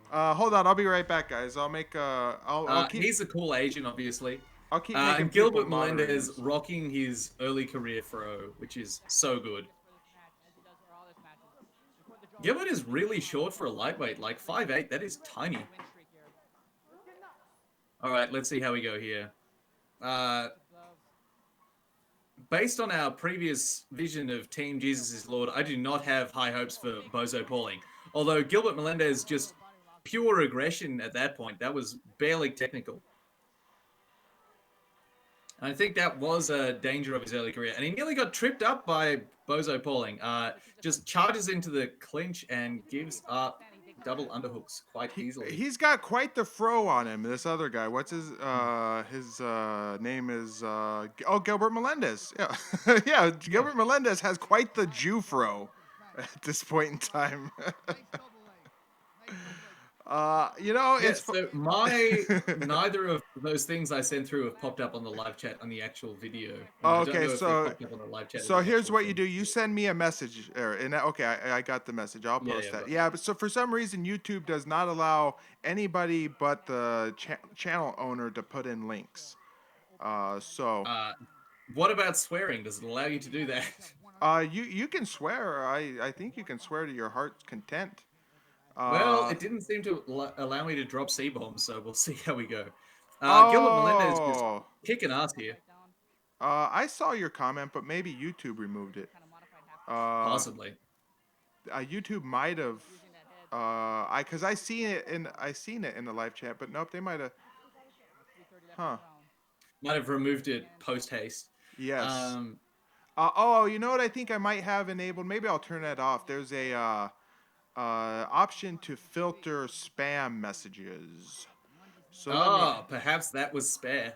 Hold on, I'll be right back, guys. I'll make. I'll keep. He's a cool Asian, obviously. I'll keep making and Gilbert people Melendez moderators. rocking his early career throw, which is so good. Gilbert is really short for a lightweight, like 5'8". That is tiny. All right, let's see how we go here. Based on our previous vision of Team Jesus is Lord, I do not have high hopes for Bozo Pauling. Although Gilbert Melendez just pure aggression at that point. That was barely technical. And I think that was a danger of his early career. And he nearly got tripped up by Bozo Pauling. Just charges into the clinch and gives up double underhooks quite easily. He's got quite the fro on him. This other guy, what's his name is Gilbert Melendez. Yeah, yeah. Gilbert Melendez has quite the Jew fro at this point in time. Yeah, it's so my neither of those things I sent through have popped up on the live chat on the actual video, and I don't okay. know if they popped up on the live chat in So the here's actual what you thing. do. You send me a message, and okay, I got the message. I'll Yeah, post yeah, that. got Yeah, but so for some reason YouTube does not allow anybody but the channel owner to put in links. So what about swearing? Does it allow you to do that? you can swear. I think you can swear to your heart's content. Well, it didn't seem to allow me to drop C-bombs, so we'll see how we go. Gilbert Melendez is Oh, kicking ass here, I saw your comment, but maybe YouTube removed it. possibly. YouTube might have. Because I seen it in the live chat, but nope, they might have. Huh. Might have removed it post haste. Yes. Um, Oh, you know what? I think I might have enabled. Maybe I'll turn that off. There's a option to filter spam messages. So let me. perhaps that was spare.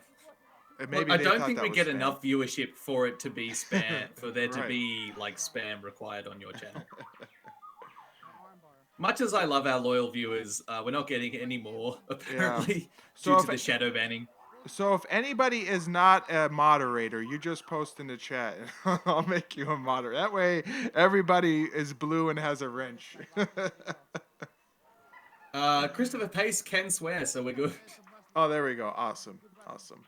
Look, Maybe I they don't thought think that we was get spam. enough viewership for it to be spam, for there to Right. be like spam required on your channel. Much as I love our loyal viewers, we're not getting any more Yeah. apparently due So to the shadow banning. so if anybody is not a moderator, you just post in the chat, and I'll make you a moderator. That way, everybody is blue and has a wrench. Christopher Pace can swear, so we're good. Oh, there we go. Awesome. Awesome.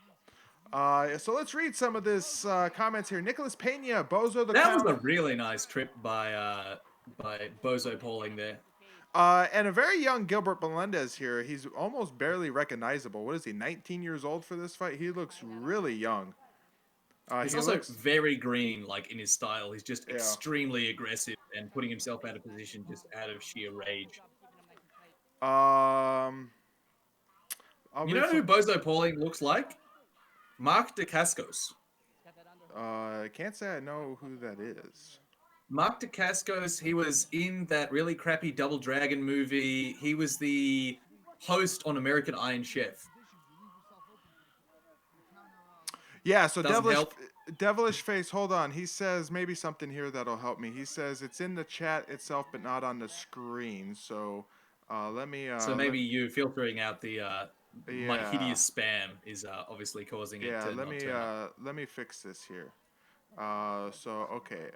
So let's read some of this comments here. Nicholas Pena, Bozo the That was Clown. a really nice trip by Bozo Pauling there. And a very young Gilbert Melendez here. He's almost barely recognizable. What is he, 19 years old for this fight? He looks really young. He's He also looks, very green, like in his style. He's just yeah. extremely aggressive and putting himself out of position just out of sheer rage. I'll You read know who some. Bozo Pauling looks like? Mark DeCascos. I can't say I know who that is. Mark DeCascos, he was in that really crappy Double Dragon movie. He was the host on American Iron Chef. Yeah, so Doesn't help. Devilish Face, hold on. He says maybe something here that'll help me. He says it's in the chat itself, but not on the screen. So let me. So maybe you filtering out the my Yeah. hideous spam is obviously causing it Yeah, to not turn up. let me fix this here. So okay,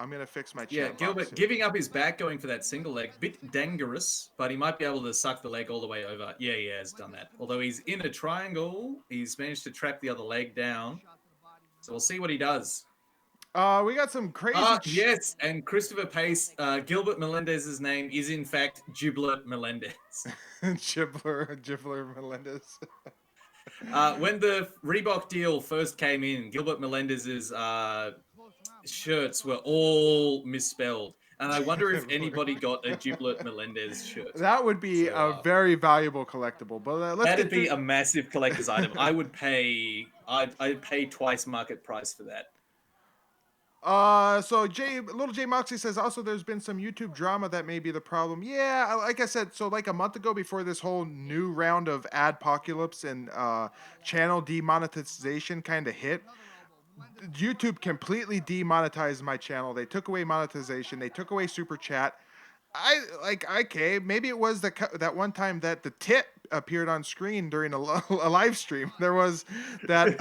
I'm gonna fix my Yeah, chat box Gilbert here. giving up his back, going for that single leg, bit dangerous, but he might be able to suck the leg all the way over. Yeah, he has done that. Although he's in a triangle, he's managed to trap the other leg down. So we'll see what he does. We got some crazy. Yes, and Christopher Pace, Gilbert Melendez's name is in fact Giblet Melendez. Gibbler Melendez. When the Reebok deal first came in, Gilbert Melendez's shirts were all misspelled. And I wonder if anybody got a Giblet Melendez shirt. That would be So, a very valuable collectible. But let's that'd get be through. a massive collector's item. I'd pay twice market price for that. So Little J Moxie says also there's been some YouTube drama that may be the problem. Yeah, like I said, so like a month ago before this whole new round of adpocalypse and channel demonetization kind of hit, YouTube completely demonetized my channel. They took away monetization. They took away super chat. Okay, maybe it was that one time that the tit appeared on screen during a live stream. There was that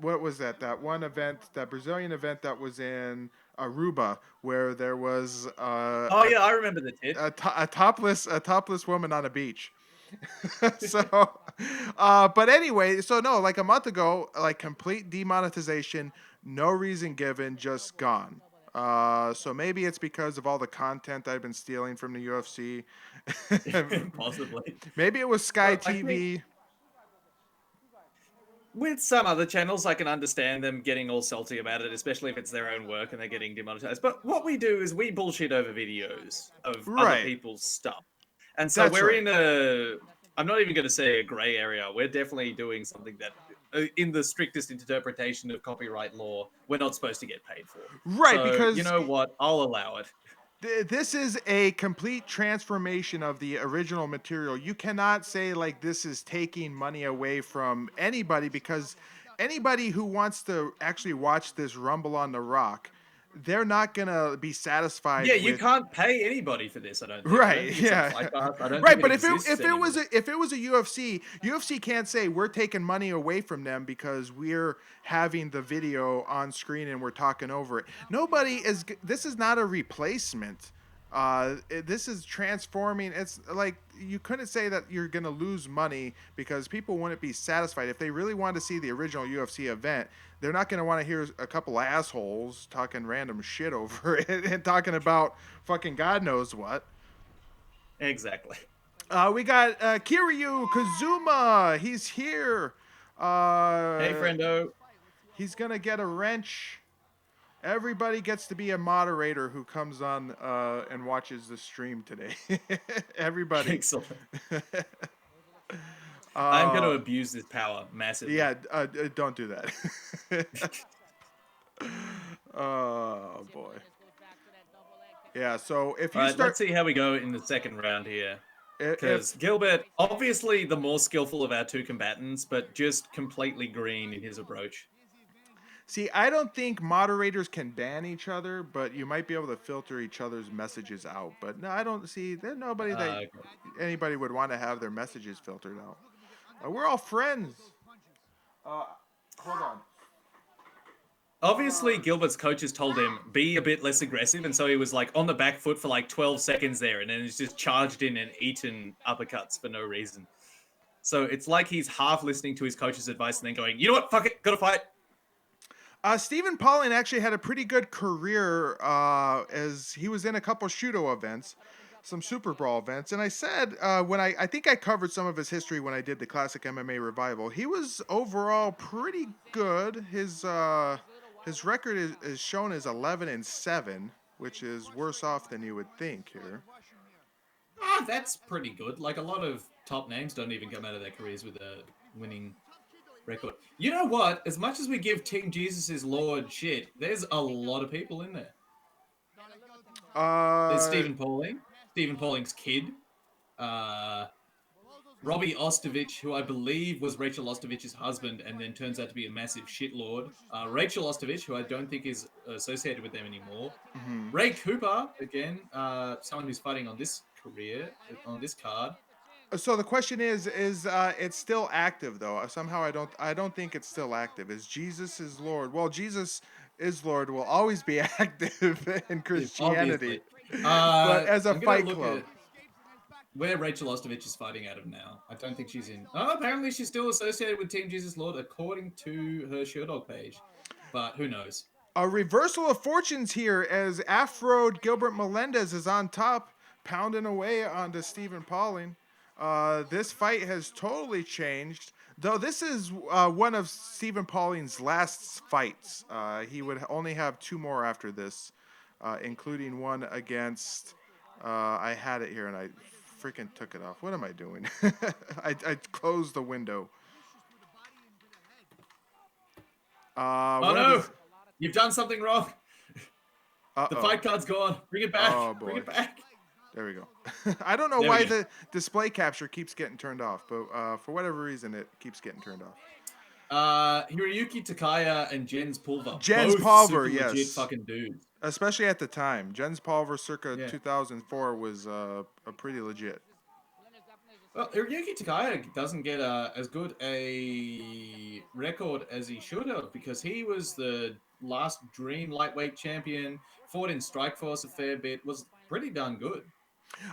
what was that? That one event, that Brazilian event that was in Aruba, where there was Oh yeah, I remember the tit. a topless woman on a beach. So, but anyway, so no, like a month ago, like complete demonetization, no reason given, just gone. So maybe it's because of all the content I've been stealing from the UFC. Possibly. Maybe it was Sky Well, I TV. think with some other channels, I can understand them getting all salty about it, especially if it's their own work and they're getting demonetized. But what we do is we bullshit over videos of other Right. people's stuff. And so That's we're right. in a, I'm not even going to say a gray area. We're definitely doing something that, in the strictest interpretation of copyright law, we're not supposed to get paid for. Right, So, because you know what? I'll allow it. this is a complete transformation of the original material. You cannot say like this is taking money away from anybody, because anybody who wants to actually watch this Rumble on the Rock, they're not gonna be satisfied Yeah, you with. can't pay anybody for this. I don't think. I don't Right, think it's yeah, a fight pass. I don't right. think But it if it exists if it was anymore. if it was a UFC can't say we're taking money away from them because we're having the video on screen and we're talking over it. Nobody is. This is not a replacement. This is transforming. It's like you couldn't say that you're gonna lose money because people wouldn't be satisfied if they really wanted to see the original UFC event. They're not gonna want to hear a couple assholes talking random shit over it and talking about fucking God knows what. Exactly. We got Kiryu Kazuma. He's here. Hey, friendo. He's gonna get a wrench. Everybody gets to be a moderator who comes on and watches the stream today. Everybody. Excellent. I'm going to abuse this power massively. Yeah, don't do that. Oh boy. Yeah. So if you All right, start, let's see how we go in the second round here. Because if Gilbert, obviously the more skillful of our two combatants, but just completely green in his approach. see, I don't think moderators can ban each other, but you might be able to filter each other's messages out. But no, I don't see. There's nobody that Okay. anybody would want to have their messages filtered out. We're all friends. Hold on. Obviously, Gilbert's coaches told him, be a bit less aggressive, and so he was like on the back foot for like 12 seconds there, and then he's just charged in and eaten uppercuts for no reason. So it's like he's half listening to his coach's advice and then going, you know what, fuck it, gotta fight. Stephen Pauling actually had a pretty good career as he was in a couple Shudo events, some Super Brawl events. And I said when I think I covered some of his history when I did the Classic MMA Revival. He was overall pretty good. His record is shown as 11-7, which is worse off than you would think here. Ah, that's pretty good. Like a lot of top names don't even come out of their careers with a winning record. You know what? As much as we give Team Jesus is Lord shit, there's a lot of people in there. There's Stephen Pauling's kid, Robbie Ostovich, who I believe was Rachel Ostovich's husband and then turns out to be a massive shitlord. Rachel Ostovich, who I don't think is associated with them anymore. Mm-hmm. Ray Cooper, again, someone who's fighting on this card. So the question is it's still active though? Somehow I don't think it's still active. Is Jesus is Lord? Well, Jesus is Lord will always be active in Christianity, but as a fight club. Where Rachel Ostovich is fighting out of now. I don't think she's in. Oh, apparently she's still associated with Team Jesus Lord according to her Sherdog page, but who knows? A reversal of fortunes here as Afro Gilbert Melendez is on top, pounding away onto Stephen Pauling. This fight has totally changed, though this is one of Stephen Pauling's last fights. He would only have two more after this, including one against. I had it here and I freaking took it off. What am I doing? I closed the window. Oh no! You've done something wrong. The fight card's gone. Bring it back. Oh, boy. Bring it back. There we go. I don't know why the display capture keeps getting turned off, but for whatever reason, it keeps getting turned off. Hiroyuki Takaya and Jens Pulver. Jens both Pulver, super legit yes. fucking dudes. Especially at the time. Jens Pulver circa 2004 was a pretty legit. Well, Hiroyuki Takaya doesn't get as good a record as he should have because he was the last Dream lightweight champion, fought in Strikeforce a fair bit, was pretty darn good.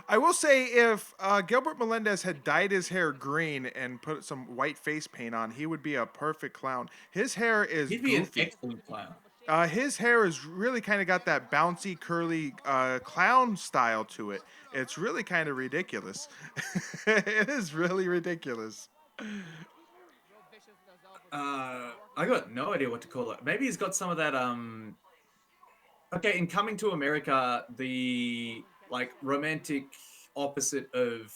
I will say if Gilbert Melendez had dyed his hair green and put some white face paint on, he would be a perfect clown. His hair is He'd be goofy. an excellent clown. His hair is really kind of got that bouncy, curly clown style to it. It's really kind of ridiculous. It is really ridiculous. I got no idea what to call it. Maybe he's got some of that. Okay, in Coming to America, the like romantic opposite of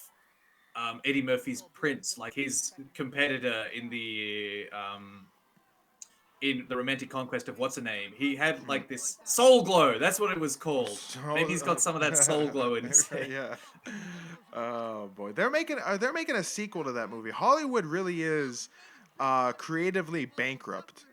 Eddie Murphy's Prince, like his competitor in the romantic conquest of what's her name. He had like this soul glow. That's what it was called. Maybe he's got some of that soul glow in his head. Yeah. Oh boy, they're making a sequel to that movie. Hollywood really is creatively bankrupt.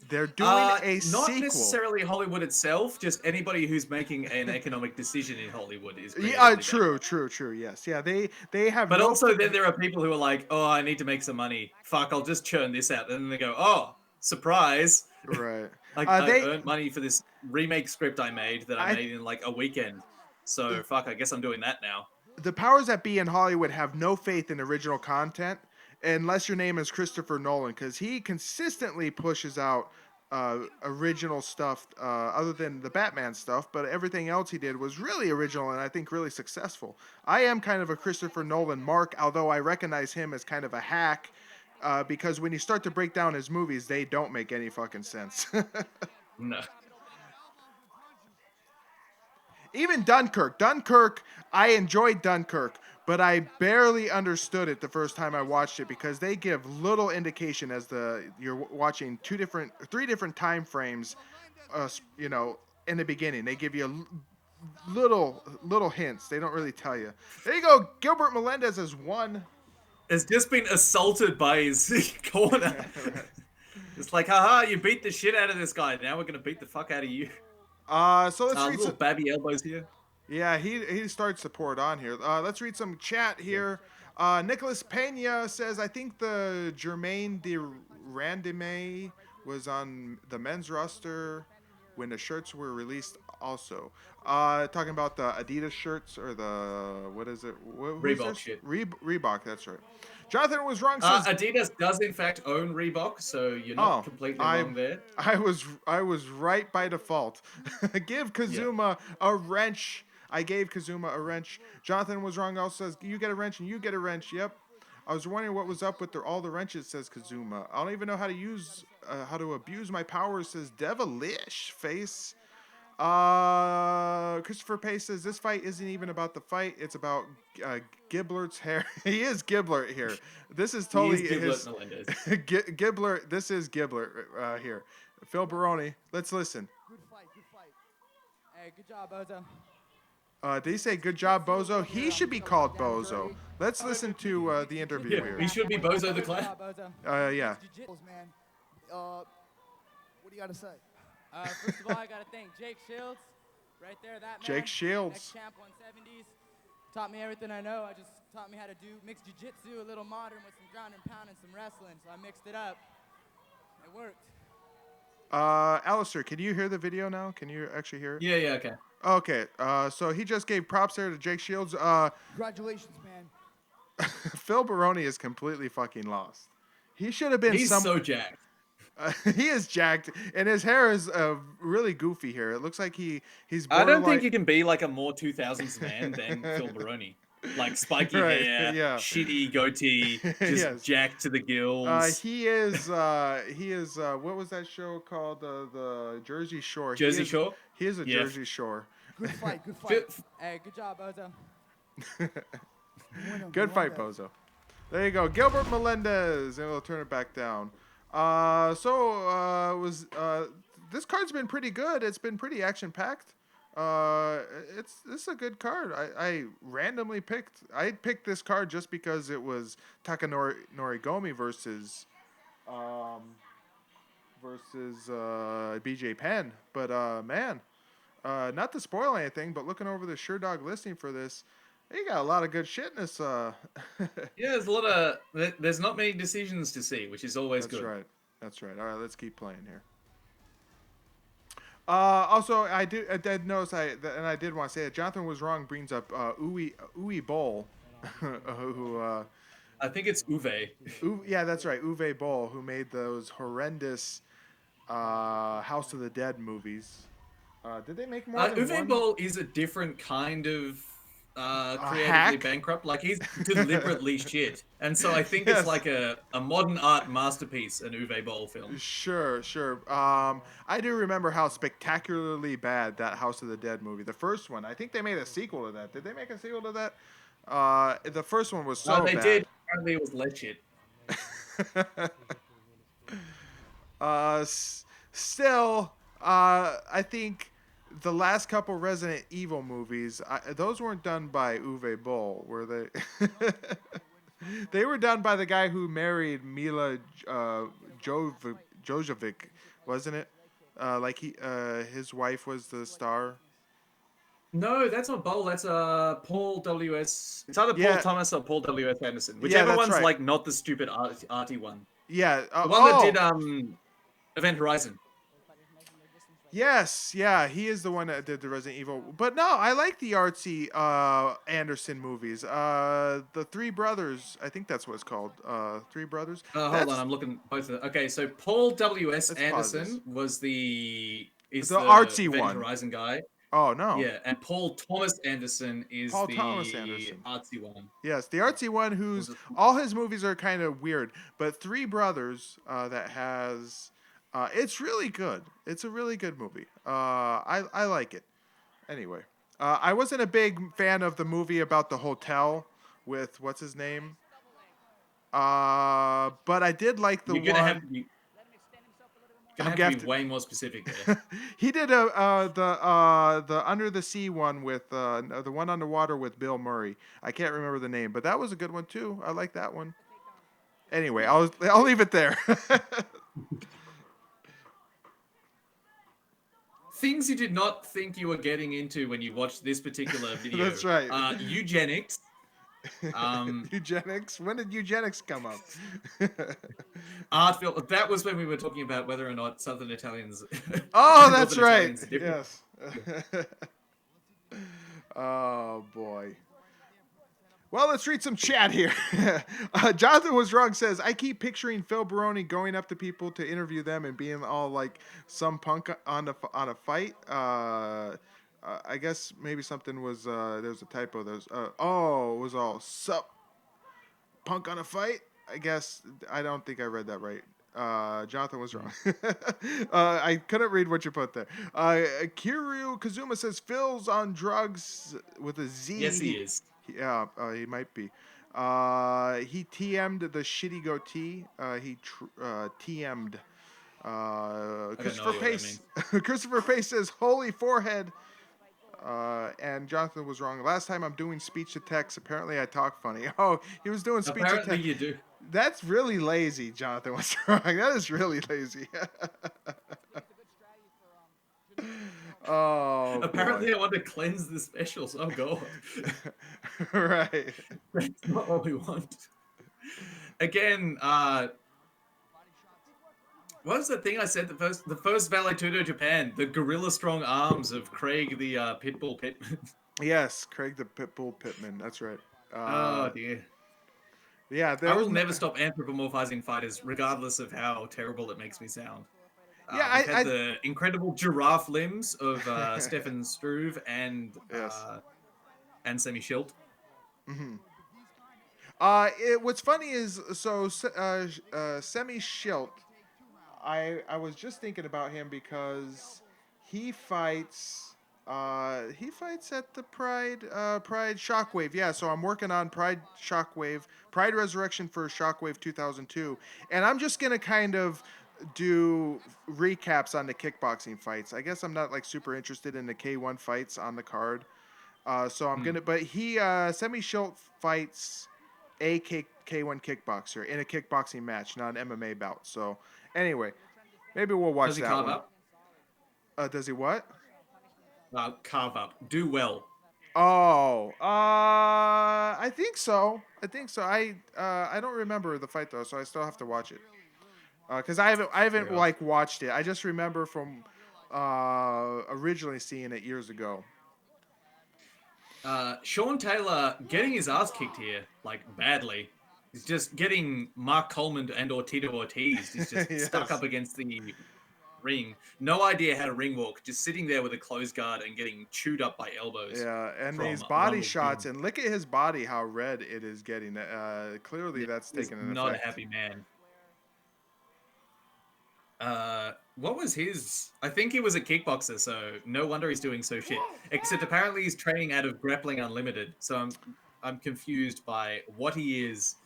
They're doing a Not sequel. necessarily Hollywood itself, just anybody who's making an economic decision in Hollywood is Yeah, creatively true. Yes, yeah. They have But no. also, then there are people who are like, "Oh, I need to make some money. Fuck, I'll just churn this out." And then they go, "Oh, surprise! Right. I They. earned money for this remake script I I. made in like a weekend. So fuck, I guess I'm doing that now." The powers that be in Hollywood have no faith in original content unless your name is Christopher Nolan, because he consistently pushes out original stuff other than the Batman stuff, but everything else he did was really original and I think really successful. I am kind of a Christopher Nolan mark, although I recognize him as kind of a hack because when you start to break down his movies, they don't make any fucking sense. No. Even Dunkirk, I enjoyed Dunkirk, but I barely understood it the first time I watched it because they give little indication as you're watching three different time frames, in the beginning. They give you little hints. They don't really tell you. There you go. Gilbert Melendez is one. Has just been assaulted by his corner. It's like, haha, you beat the shit out of this guy. Now we're gonna beat the fuck out of you. So let's read Little some. babby elbows here. Yeah, he starts support on here. Let's read some chat here. Nicholas Pena says, I think the Jermaine de Randime was on the men's roster when the shirts were released also. Talking about the Adidas shirts or the, what is it? Reebok shit. Reebok, that's right. Jonathan was wrong. Says, Adidas does in fact own Reebok, so you're not completely wrong there. I was right by default. Give Kazuma a wrench. I gave Kazuma a wrench. Jonathan was wrong. Also says you get a wrench and you get a wrench. Yep. I was wondering what was up with all the wrenches. Says Kazuma. I don't even know how to abuse my powers. Says Devilish Face. Christopher Pace says this fight isn't even about the fight. It's about Giblert's hair. He is Giblert here. This is totally his Giblert. This is Giblert here. Phil Baroni. Let's listen. Good fight. Hey, good job, Bozo. Did he say good job, Bozo? He should be called Bozo. Let's listen to the interview here. He should be Bozo the Clown. Yeah. Man, what do you got to say? First of all, I gotta thank Jake Shields, right there, that man. Jake Shields. Ex-champ 170s. Taught me everything I know. Taught me how to do mixed jiu-jitsu, a little modern with some ground and pound and some wrestling. So I mixed it up. It worked. Alistair, can you hear the video now? Can you actually hear it? Yeah, okay. Okay, so he just gave props there to Jake Shields. Congratulations, man. Phil Baroni is completely fucking lost. He should have been He's so jacked. He is jacked, and his hair is really goofy here. It looks like he's. I don't think you can be like a more 2000s man than Phil Baroni. Like spiky hair, shitty goatee, just jacked to the gills. He is. What was that show called? The Jersey Shore. Jersey Shore. He is a Jersey Shore. Good fight. Hey, good job, Bozo. Good fight, Bozo. There you go, Gilbert Melendez, and we'll turn it back down. This card's been pretty good. It's been pretty action packed. This is a good card. I randomly picked. I picked this card just because it was Takanori Gomi versus BJ Penn. But man, not to spoil anything, but looking over the SureDog listing for this, you got a lot of good shit in this. Yeah, there's not many decisions to see, which is always good. That's right. All right, let's keep playing here. Also, I did notice, and I did want to say that Jonathan was wrong. Brings up Uwe Boll, who I think it's Uwe. Yeah, that's right, Uwe Boll, who made those horrendous House of the Dead movies. Did they make more than Uwe one? Boll is a different kind of creatively hack? bankrupt. Like, he's deliberately shit. And so I think it's like a modern art masterpiece, an Uwe Boll film. Sure. I do remember how spectacularly bad that House of the Dead movie, the first one, I think they made a sequel to that. Did they make a sequel to that? The first one was so bad. They did. Apparently it was legit. Still, I think the last couple Resident Evil movies, those weren't done by Uwe Boll, were they? They were done by the guy who married Mila Jojovic, wasn't it? Like his wife was the star. No, that's not Bowl. That's Paul W.S. It's either Paul Yeah. Thomas or Paul W.S. Anderson. Yeah, Whichever that's one's right. like not the stupid arty one. Yeah. The one that did Event Horizon. Yes, yeah, he is the one that did the Resident Evil. But no, I like the artsy Anderson movies. The Three Brothers, I think that's what it's called. Three Brothers. Hold on, I'm looking both of them. Okay, so Paul W.S. Let's pause this. Anderson is the artsy Event one. Horizon guy. Oh no. Yeah, and Paul Thomas Anderson is Paul the Thomas Anderson. artsy one. Yes, the artsy one who's all his movies are kind of weird, but Three Brothers that has it's really good. It's a really good movie. I like it. Anyway, I wasn't a big fan of the movie about the hotel with what's his name. But I did like the You're gonna one. have to be. Gonna have to be way more specific there. He did the Under the Sea one with the one underwater with Bill Murray. I can't remember the name, but that was a good one too. I like that one. Anyway, I'll leave it there. Things you did not think you were getting into when you watched this particular video. That's right. Eugenics. Eugenics. When did eugenics come up? Art film. That was when we were talking about whether or not Southern Italians. Oh, that's Northern right. Italians are different. Yes. Oh boy. Well, let's read some chat here. Jonathan Was Wrong says, I keep picturing Phil Baroni going up to people to interview them and being all like some punk on a fight. I guess maybe something was, there's a typo. It was all sup punk on a fight. I guess, I don't think I read that right. Jonathan was wrong. I couldn't read what you put there. Kiryu Kazuma says, Phil's on drugs with a Z. Yes, he is. Yeah, he might be. He TM'd the shitty goatee. He TM'd. Christopher Pace. Christopher Pace says, "Holy forehead." And Jonathan was wrong. Last time I'm doing speech to text. Apparently, I talk funny. Oh, he was doing speech to text. Apparently, you do. That's really lazy, Jonathan was wrong. That is really lazy. Oh, apparently, I want to cleanse the specials. Oh god. Right. That's not what we want. Again, what was the thing I said? The first Vale Tudo Japan, the gorilla strong arms of Craig the Pitbull Pittman. Yes, Craig the Pitbull Pittman. That's right. Oh dear. Yeah, I will never stop anthropomorphizing fighters, regardless of how terrible it makes me sound. Yeah, I had the incredible giraffe limbs of Stefan Struve and Semi Schilt. Mm-hmm. What's funny is Semi Schilt. I was just thinking about him because he fights at the Pride Shockwave. Yeah, so I'm working on Pride Resurrection for Shockwave 2002, and I'm just gonna kind of do recaps on the kickboxing fights. I guess I'm not like super interested in the K1 fights on the card. So I'm gonna, but Semi Schilt fights a K1 kickboxer in a kickboxing match, not an MMA bout. So anyway, maybe we'll watch that one. Does he carve up? Does he what? Carve up. Do well. Oh, I think so. I don't remember the fight though, so I still have to watch it. Because I haven't like watched it. I just remember from originally seeing it years ago. Sean Taylor getting his ass kicked here, like badly. He's just getting Mark Coleman and Tito Ortiz. He's just Yes. stuck up against the ring. No idea how to ring walk. Just sitting there with a closed guard and getting chewed up by elbows. Yeah, and these body shots, and look at his body, how red it is getting. Clearly, that's taking an effect. Not a happy man. What was his? I think he was a kickboxer, so no wonder he's doing so shit. Except apparently he's training out of Grappling Unlimited, so I'm confused by what he is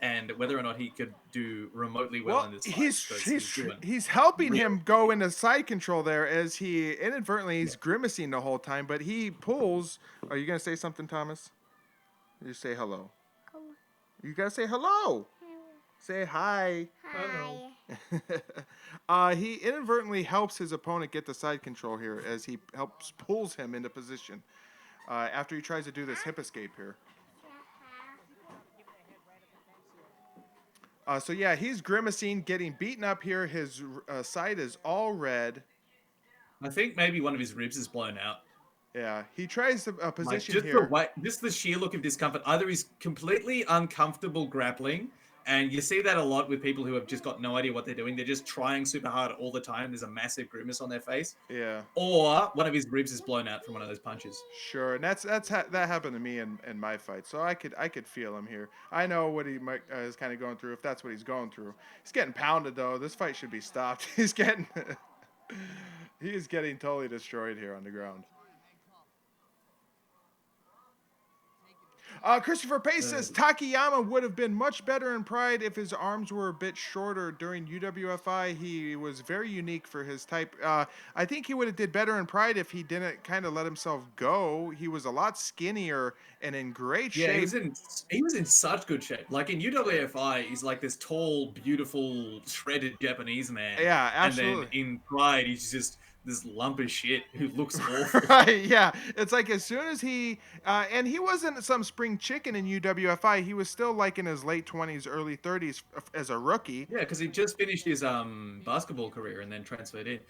and whether or not he could do remotely well in this fight. He's helping him go into side control there as he inadvertently he's grimacing the whole time, but he pulls. Are you gonna say something, Thomas? You say hello. You gotta say hello. Say hi. Hi. He inadvertently helps his opponent get the side control here as he pulls him into position after he tries to do this hip escape here. So yeah, he's grimacing, getting beaten up here. His side is all red. I think maybe one of his ribs is blown out. Yeah, he tries a Like position just here. just the sheer look of discomfort. Either he's completely uncomfortable grappling, and you see that a lot with people who have just got no idea what they're doing. They're just trying super hard all the time. There's a massive grimace on their face. Yeah, Or one of his ribs is blown out from one of those punches. sure, and that happened to me in my fight, so I could feel him here. I know what he might is kind of going through if that's what he's going through. He's getting pounded though. This fight should be stopped. He's getting totally destroyed here on the ground. Christopher Pace says Takayama would have been much better in Pride if his arms were a bit shorter during UWFI. He was very unique for his type. I think he would have did better in Pride if he didn't kind of let himself go. He was a lot skinnier and in great shape. Yeah, he was in such good shape. Like in UWFI, he's like this tall, beautiful, shredded Japanese man. Yeah, absolutely. And then in Pride, he's just this lump of shit who looks awful. Right, yeah. It's like as soon as he and he wasn't some spring chicken in UWFI. He was still like in his late 20s, early 30s as a rookie. Yeah, because he just finished his basketball career and then transferred in.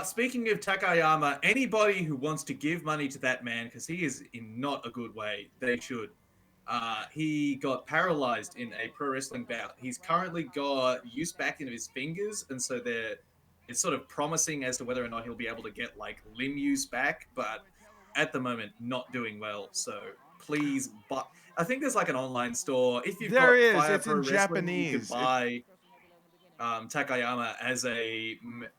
Speaking of Takayama, anybody who wants to give money to that man, because he is in not a good way, they should. He got paralyzed in a pro wrestling bout. He's currently got use back into his fingers, and so it's sort of promising as to whether or not he'll be able to get like limb use back, but at the moment not doing well. So please, but I think there's like an online store. If you've There got is. Fire It's Pro in Wrestling, Japanese. you can buy Takayama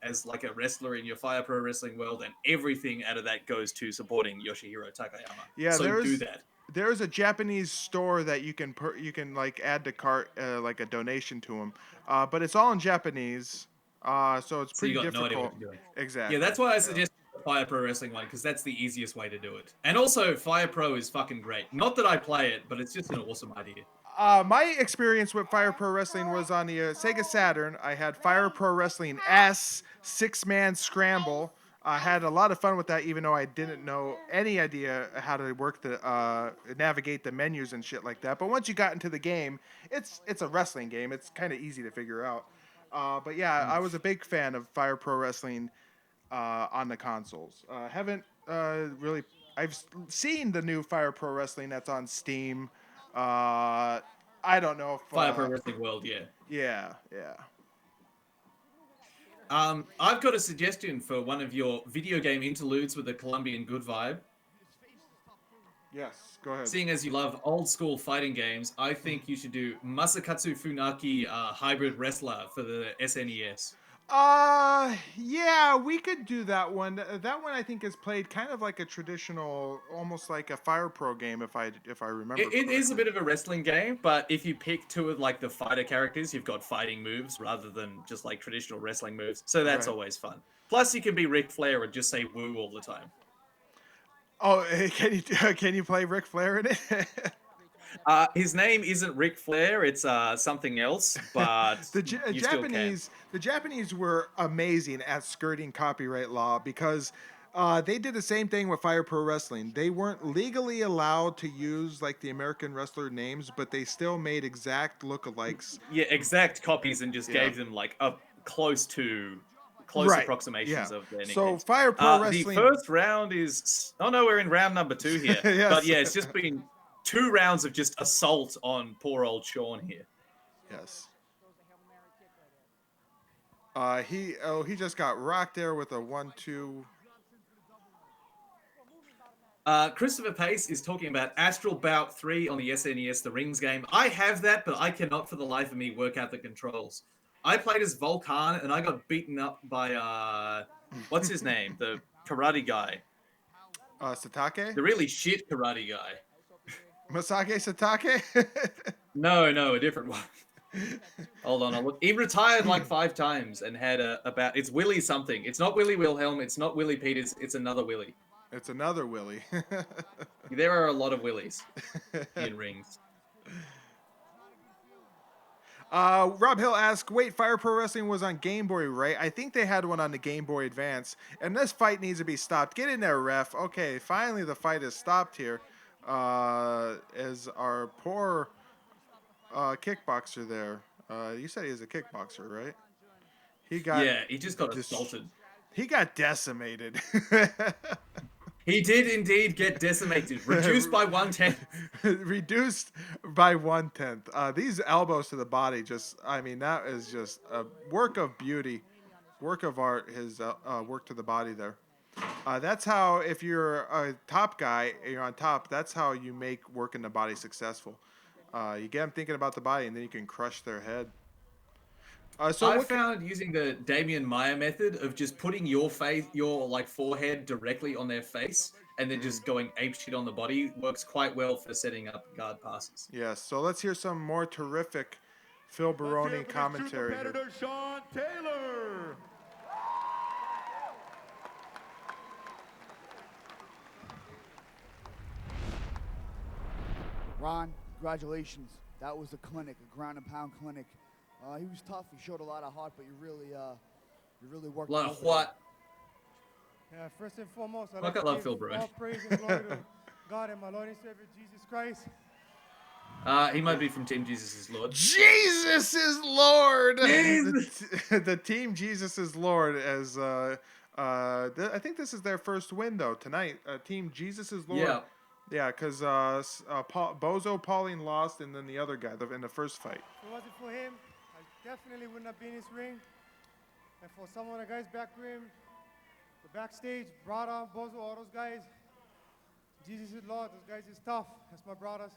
as like a wrestler in your Fire Pro Wrestling world, and everything out of that goes to supporting Yoshihiro Takayama. Yeah, so do that. There's a Japanese store that you can like add to cart like a donation to him, but it's all in Japanese, so it's pretty you got difficult. no idea what you're doing. Exactly. Yeah, that's why I suggest the Fire Pro Wrestling one, because that's the easiest way to do it. And also, Fire Pro is fucking great. Not that I play it, but it's just an awesome idea. My experience with Fire Pro Wrestling was on the Sega Saturn. I had Fire Pro Wrestling S 6-man scramble. I had a lot of fun with that, even though I didn't know any idea how to work the navigate the menus and shit like that. But once you got into the game, it's a wrestling game. It's kind of easy to figure out. But yeah, I was a big fan of Fire Pro Wrestling on the consoles. Haven't really. I've seen the new Fire Pro Wrestling that's on Steam. I don't know if Fire Pro Wrestling World, yeah. Yeah. I've got a suggestion for one of your video game interludes with a Colombian good vibe. Yes, go ahead. Seeing as you love old school fighting games, I think you should do Masakatsu Funaki Hybrid Wrestler for the SNES. Yeah, we could do that one. That one I think is played kind of like a traditional, almost like a Fire Pro game, if I remember. It is a bit of a wrestling game, but if you pick two of like the fighter characters, you've got fighting moves rather than just like traditional wrestling moves. So that's always fun. Plus, you can be Ric Flair and just say "woo" all the time. Oh, can you play Ric Flair in it? His name isn't Ric Flair; it's something else. But the Japanese were amazing at skirting copyright law because they did the same thing with Fire Pro Wrestling. They weren't legally allowed to use like the American wrestler names, but they still made exact lookalikes. Yeah, exact copies, and just gave them like a close approximations of their nicknames. So Fire Pro Wrestling. The first round is. Oh no, we're in round number 2 here. Yes. But yeah, it's just been 2 rounds of just assault on poor old Sean here. Yes. He just got rocked there with a 1-2. Christopher Pace is talking about Astral Bout 3 on the SNES, the Rings game. I have that, but I cannot for the life of me work out the controls. I played as Volkan, and I got beaten up by, what's his name? The karate guy. Satake? The really shit karate guy. Masake Satake? No, a different one. Hold on, I'll look. He retired like 5 times and had it's Willie something. It's not Willie Wilhelm, it's not Willie Peters, it's another Willie. It's another Willie. There are a lot of Willies in Rings. Rob Hill asks, wait, Fire Pro Wrestling was on Game Boy, right? I think they had one on the Game Boy Advance. And this fight needs to be stopped. Get in there, ref. Okay, finally the fight is stopped here. As our poor kickboxer there. You said he was a kickboxer, right? He just got assaulted. He got decimated. He did indeed get decimated. Reduced by 1/10. Reduced by 1/10. These elbows to the body that is just a work of beauty, work of art, his work to the body there. That's how, if you're a top guy, you're on top, that's how you make work in the body successful. You get them thinking about the body, and then you can crush their head. I found using the Damian Maya method of just putting your forehead directly on their face and then just going apeshit on the body works quite well for setting up guard passes. Yes, so let's hear some more terrific Phil Baroni commentary here. Sean Taylor. Ron, congratulations. That was a clinic, a ground and pound clinic. He was tough. He showed a lot of heart, but you really worked. A lot of what? Yeah, first and foremost, I'd Like like I love to Phil give Baroni. all praise and glory to God and my Lord and Savior Jesus Christ. He might be from Team Jesus is Lord. Jesus is Lord. Jesus! The Team Jesus is Lord. As I think this is their first win though tonight. Team Jesus is Lord. Yeah. Yeah, because Bozo Pauline lost, and then the other guy in the first fight. If it wasn't for him, I definitely wouldn't have been in this ring. And for some of the guys back ring, the backstage, Brada, Bozo, all those guys, Jesus is Lord. Those guys is tough. That's my brothers.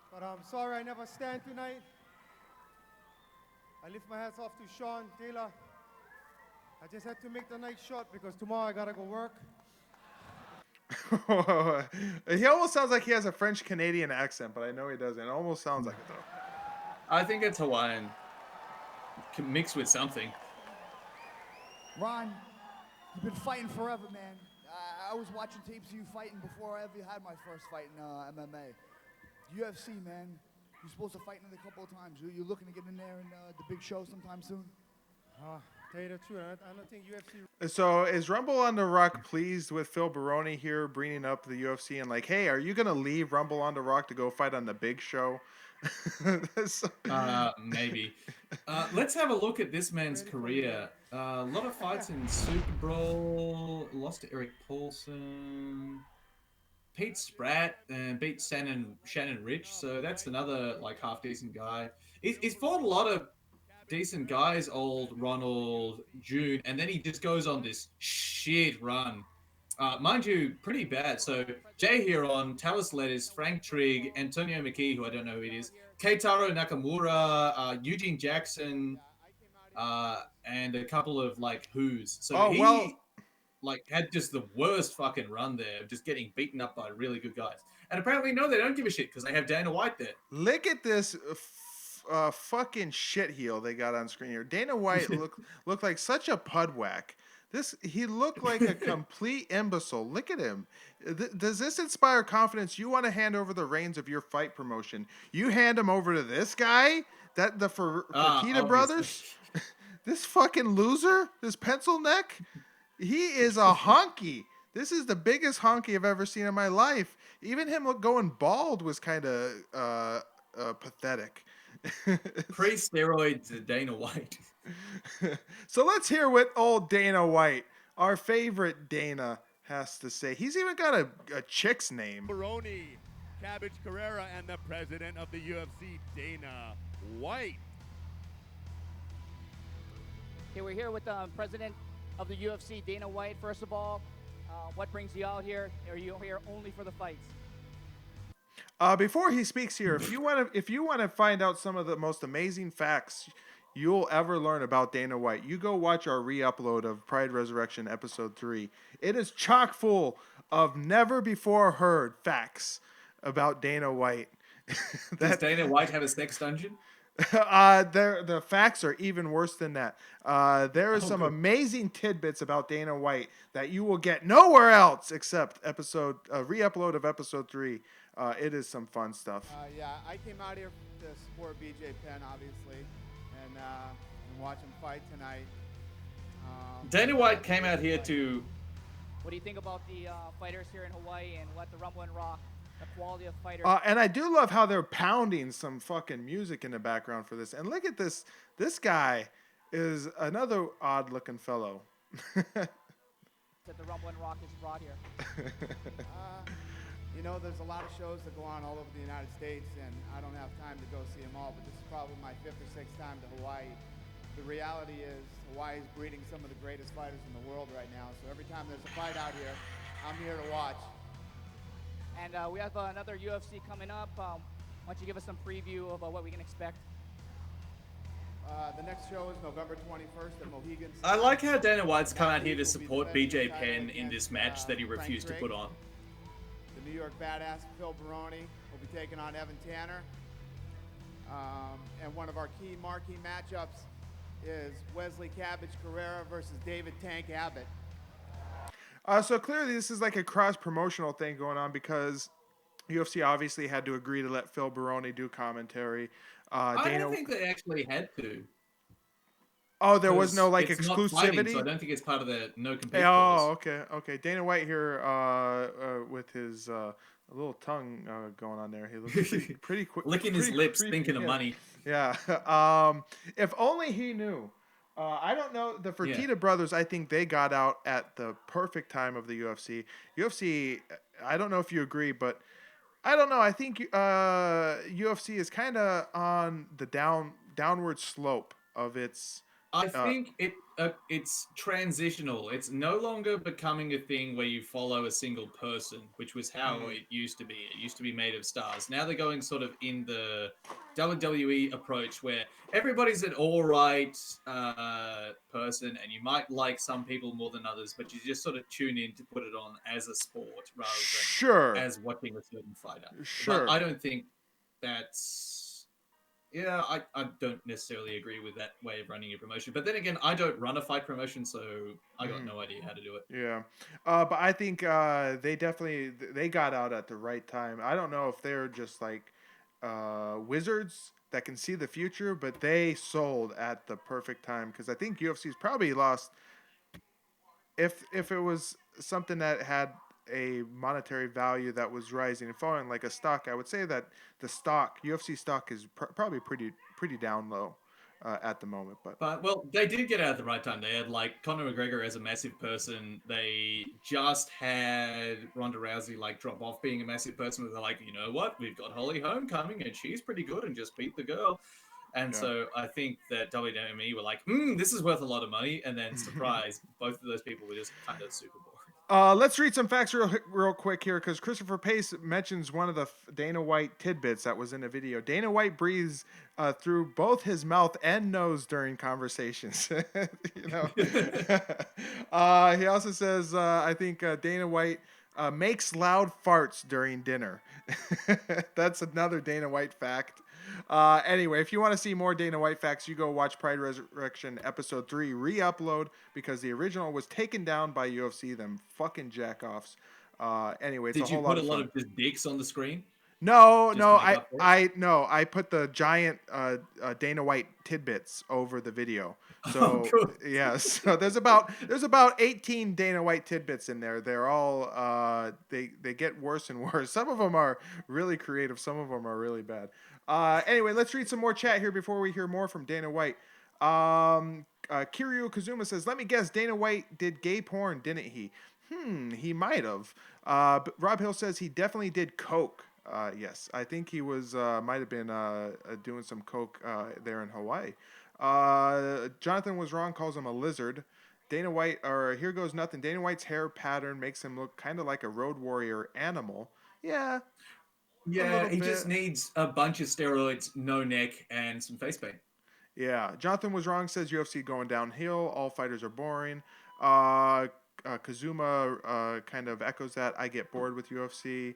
But I'm sorry I never stand tonight. I lift my hats off to Sean Taylor. I just had to make the night short because tomorrow I gotta go work. He almost sounds like he has a French Canadian accent, but I know he doesn't. It almost sounds like it though. I think it's Hawaiian mixed with something. Ron, you've been fighting forever, man. I was watching tapes of you fighting before I ever had my first fight in MMA. UFC, man. You're supposed to fight another couple of times. You're looking to get in there in the big show sometime soon? Tell you the truth, I don't think UFC... So is Rumble on the Rock pleased with Phil Baroni here bringing up the UFC and like, hey, are you going to leave Rumble on the Rock to go fight on the big show? Maybe. Let's have a look at this man's career. A lot of fights in Super Bowl, lost to Eric Paulson, Pete Spratt, and beat Shannon Rich, so that's another like half decent guy. He's fought a lot of decent guys, old Ronald, June, and then he just goes on this shit run. Mind you, pretty bad. So Jay Hiron, Talis Lettis, Frank Trigg, Antonio McKee, who I don't know who it is, Keitaro Nakamura, Eugene Jackson, and a couple of like who's. So he had just the worst fucking run there, just getting beaten up by really good guys. And apparently, no, they don't give a shit because they have Dana White there. Look at this fucking shit heel they got on screen here. Dana White looked like such a pudwhack. He looked like a complete imbecile. Look at him. Does this inspire confidence? You want to hand over the reins of your fight promotion? You hand him over to this guy, the Fertitta brothers. This fucking loser, this pencil neck. He is a honky. This is the biggest honky I've ever seen in my life. Even him going bald was kind of pathetic. Pre-steroids Dana White. So let's hear what old Dana White, our favorite Dana, has to say. He's even got a chick's name. Baroni, Cabbage Correira, and the president of the UFC, Dana White. Okay, we're here with the president of the UFC, Dana White. First of all, what brings you out here? Are you here only for the fights? Before he speaks here, if you want to find out some of the most amazing facts you'll ever learn about Dana White, you go watch our re-upload of Pride Resurrection episode 3. It is chock full of never before heard facts about Dana White. Does Dana White have a sex dungeon? The facts are even worse than that. There are some amazing tidbits about Dana White that you will get nowhere else except re-upload of episode 3. It is some fun stuff. Yeah, I came out here to support BJ Penn, obviously, and watch him fight tonight. Dana White came out here to. What do you think about the fighters here in Hawaii and what the Rumble and Rock, the quality of fighters? And I do love how they're pounding some fucking music in the background for this. And look at this. This guy is another odd-looking fellow. That the Rumble and Rock is brought here. You know, there's a lot of shows that go on all over the United States, and I don't have time to go see them all, but this is probably my 5th or 6th time to Hawaii. The reality is Hawaii is breeding some of the greatest fighters in the world right now, so every time there's a fight out here, I'm here to watch. And we have another UFC coming up. Why don't you give us some preview of what we can expect? The next show is November 21st at Mohegan. I like how Dana White's come out here to support BJ Penn in this match that he refused to put on. The New York badass Phil Baroni will be taking on Evan Tanner. And one of our key marquee matchups is Wesley Cabbage Correira versus David Tank Abbott. So clearly this is like a cross-promotional thing going on because UFC obviously had to agree to let Phil Baroni do commentary. I don't think they actually had to. Oh, there was no like it's exclusivity. Not fighting, so I don't think it's part of the no compete. Oh, okay. Dana White here with his little tongue going on there. He looks pretty quick, licking his lips, thinking of money. Yeah. If only he knew. I don't know. The Fertitta brothers, I think they got out at the perfect time of the UFC. UFC, I don't know if you agree, but I don't know. I think UFC is kind of on the downward slope of its. I think it's transitional. It's no longer becoming a thing where you follow a single person, which was how it used to be. It used to be made of stars. Now they're going sort of in the WWE approach where everybody's an all right person, and you might like some people more than others, but you just sort of tune in to put it on as a sport rather than as watching a certain fighter. Sure. But I don't think that's. Yeah, I don't necessarily agree with that way of running your promotion. But then again, I don't run a fight promotion, so I got no idea how to do it. Yeah. But I think they got out at the right time. I don't know if they're just like wizards that can see the future, but they sold at the perfect time because I think UFC's probably lost. If it was something that had a monetary value that was rising and falling like a stock, I would say that the UFC stock is probably pretty down low at the moment. But well, they did get out at the right time. They had like Conor McGregor as a massive person. They just had Ronda Rousey like drop off being a massive person. They're like, you know what? We've got Holly Holm coming and she's pretty good and just beat the girl. And so I think that WWE were like, this is worth a lot of money. And then surprise, both of those people were just kind of super boring. Let's read some facts real quick here because Christopher Pace mentions one of the Dana White tidbits that was in the video. Dana White breathes through both his mouth and nose during conversations. You know. He also says, I think Dana White makes loud farts during dinner. That's another Dana White fact. Anyway, if you want to see more Dana White facts, you go watch Pride Resurrection episode 3 re-upload because the original was taken down by UFC, them fucking jackoffs. Anyway, it's Did a whole you put lot a lot fun. of just dicks on the screen? No, I put the giant Dana White tidbits over the video. So so there's about 18 Dana White tidbits in there. They're all they get worse and worse. Some of them are really creative. Some of them are really bad. Anyway, let's read some more chat here before we hear more from Dana White. Kiryu Kazuma says, "Let me guess, Dana White did gay porn, didn't he? He might have." Rob Hill says he definitely did coke. Yes, I think he was might have been doing some coke there in Hawaii. Jonathan was wrong. Calls him a lizard. Dana White, or here goes nothing. Dana White's hair pattern makes him look kind of like a road warrior animal. Yeah. Yeah, he just needs a bunch of steroids, no neck, and some face paint. Yeah, Jonathan was wrong. Says UFC going downhill. All fighters are boring. Kazuma kind of echoes that. I get bored with UFC.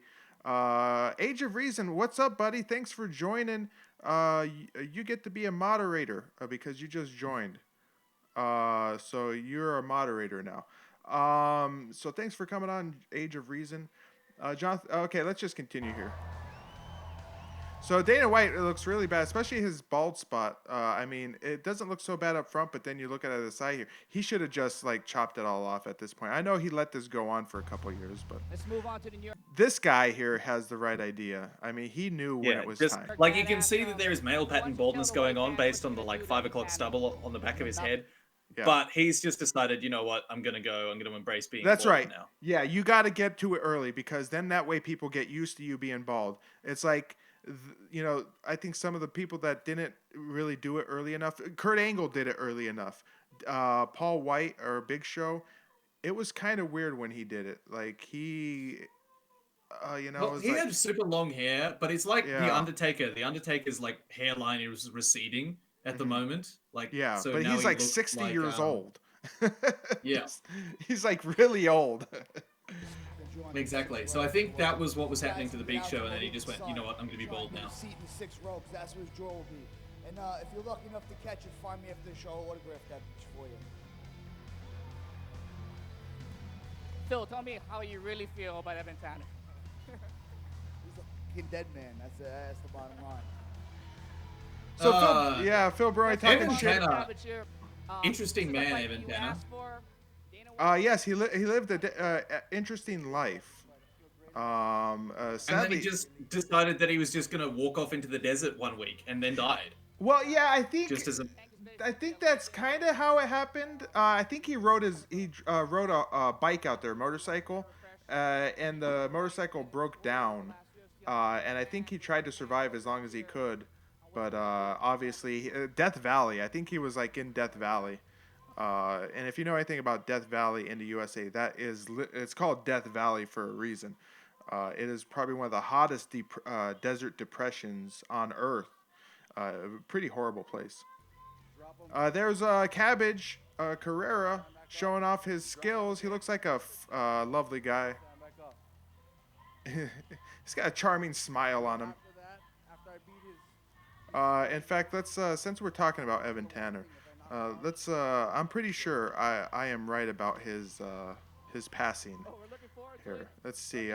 Age of Reason, what's up, buddy? Thanks for joining. You get to be a moderator because you just joined. So you're a moderator now. So thanks for coming on, Age of Reason. Jonathan. Okay, let's just continue here. So Dana White, it looks really bad, especially his bald spot. I mean, it doesn't look so bad up front, but then you look at it at the side here. He should have just like chopped it all off at this point. I know he let this go on for a couple years, but Let's move on to the New York. this guy here has the right idea. I mean, he knew when it was just time. like you can see that there is male pattern baldness going on based on the like 5 o'clock stubble on the back of his head. Yeah. But he's just decided, you know what, I'm gonna embrace being That's bald right. now. Yeah, you got to get to it early because then that way people get used to you being bald. It's like, you know, I think some of the people that didn't really do it early enough, Kurt Angle did it early enough. Paul White or Big Show, it was kind of weird when he did it. Like he, you know, Well, was he like, had super long hair, but it's like Yeah. the Undertaker. The Undertaker's like hairline is receding at the moment. Like yeah, so but now he's he like looks 60 like, years old. Yeah. he's like really old. Exactly. So I think that was what was happening to the Big Show, and then he just went, you know what, I'm gonna be bald now. Seat in the 6th row, 'cause that's where his drawer will be. And if you're lucky enough to catch it, find me after the show. I'll autograph that bitch for you. Phil, tell me how you really feel about Evan Tanner. He's a fucking dead man. That's the bottom line. So Phil Brody talking Evan shit. Tanner. Interesting man, Evan Tanner. Yes, he lived a interesting life. And then Sadly, he just decided that he was just gonna walk off into the desert one week and then died. well, yeah, I think Just as a that's kind of how it happened. I think he rode a bike out there, motorcycle, and the motorcycle broke down, and I think he tried to survive as long as he could, but obviously Death Valley. I think he was like in Death Valley. And if you know anything about Death Valley in the USA, it's called Death Valley for a reason. It is probably one of the hottest desert depressions on Earth. Pretty horrible place. There's Cabbage Correira showing off his skills. He looks like a lovely guy. He's got a charming smile on him. In fact, let's since we're talking about Evan Tanner, I'm pretty sure I am right about his passing here. Let's see.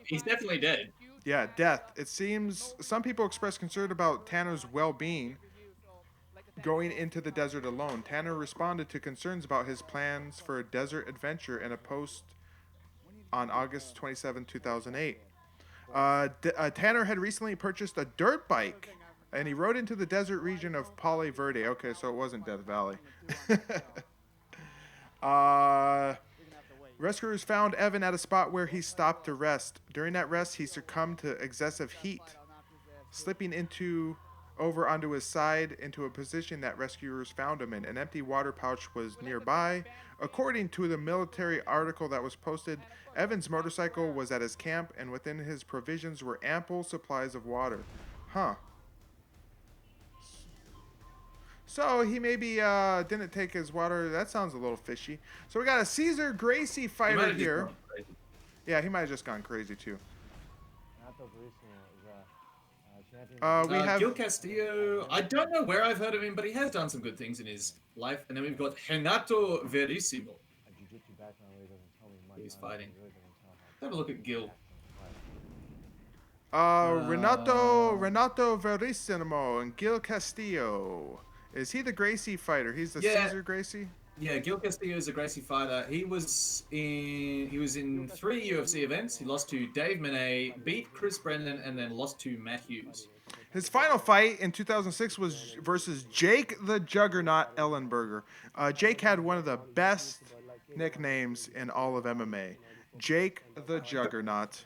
he's definitely dead. Yeah, death. It seems some people express concern about Tanner's well-being going into the desert alone. Tanner responded to concerns about his plans for a desert adventure in a post on August 27, 2008. Tanner had recently purchased a dirt bike, and he rode into the desert region of Palo Verde. Okay, so it wasn't Death Valley. Rescuers found Evan at a spot where he stopped to rest. During that rest, he succumbed to excessive heat, slipping over onto his side into a position that rescuers found him in. An empty water pouch was nearby. According to the military article that was posted, Evan's motorcycle was at his camp, and within his provisions were ample supplies of water. Huh. So he maybe didn't take his water. That sounds a little fishy. So we got a Cesar Gracie fighter here. Yeah, he might have just gone crazy too. We have Gil Castillo. I don't know where I've heard of him, but he has done some good things in his life. And then we've got Renato Verissimo. He's fighting. Have a look at Gil. Renato Verissimo and Gil Castillo. Is he the Gracie fighter? He's the Cesar Gracie? Yeah, Gil Castillo is a Gracie fighter. He was in 3 UFC events. He lost to Dave Manet, beat Chris Brendan, and then lost to Matt Hughes. His final fight in 2006 was versus Jake the Juggernaut Ellenberger. Jake had one of the best nicknames in all of MMA. Jake the Juggernaut.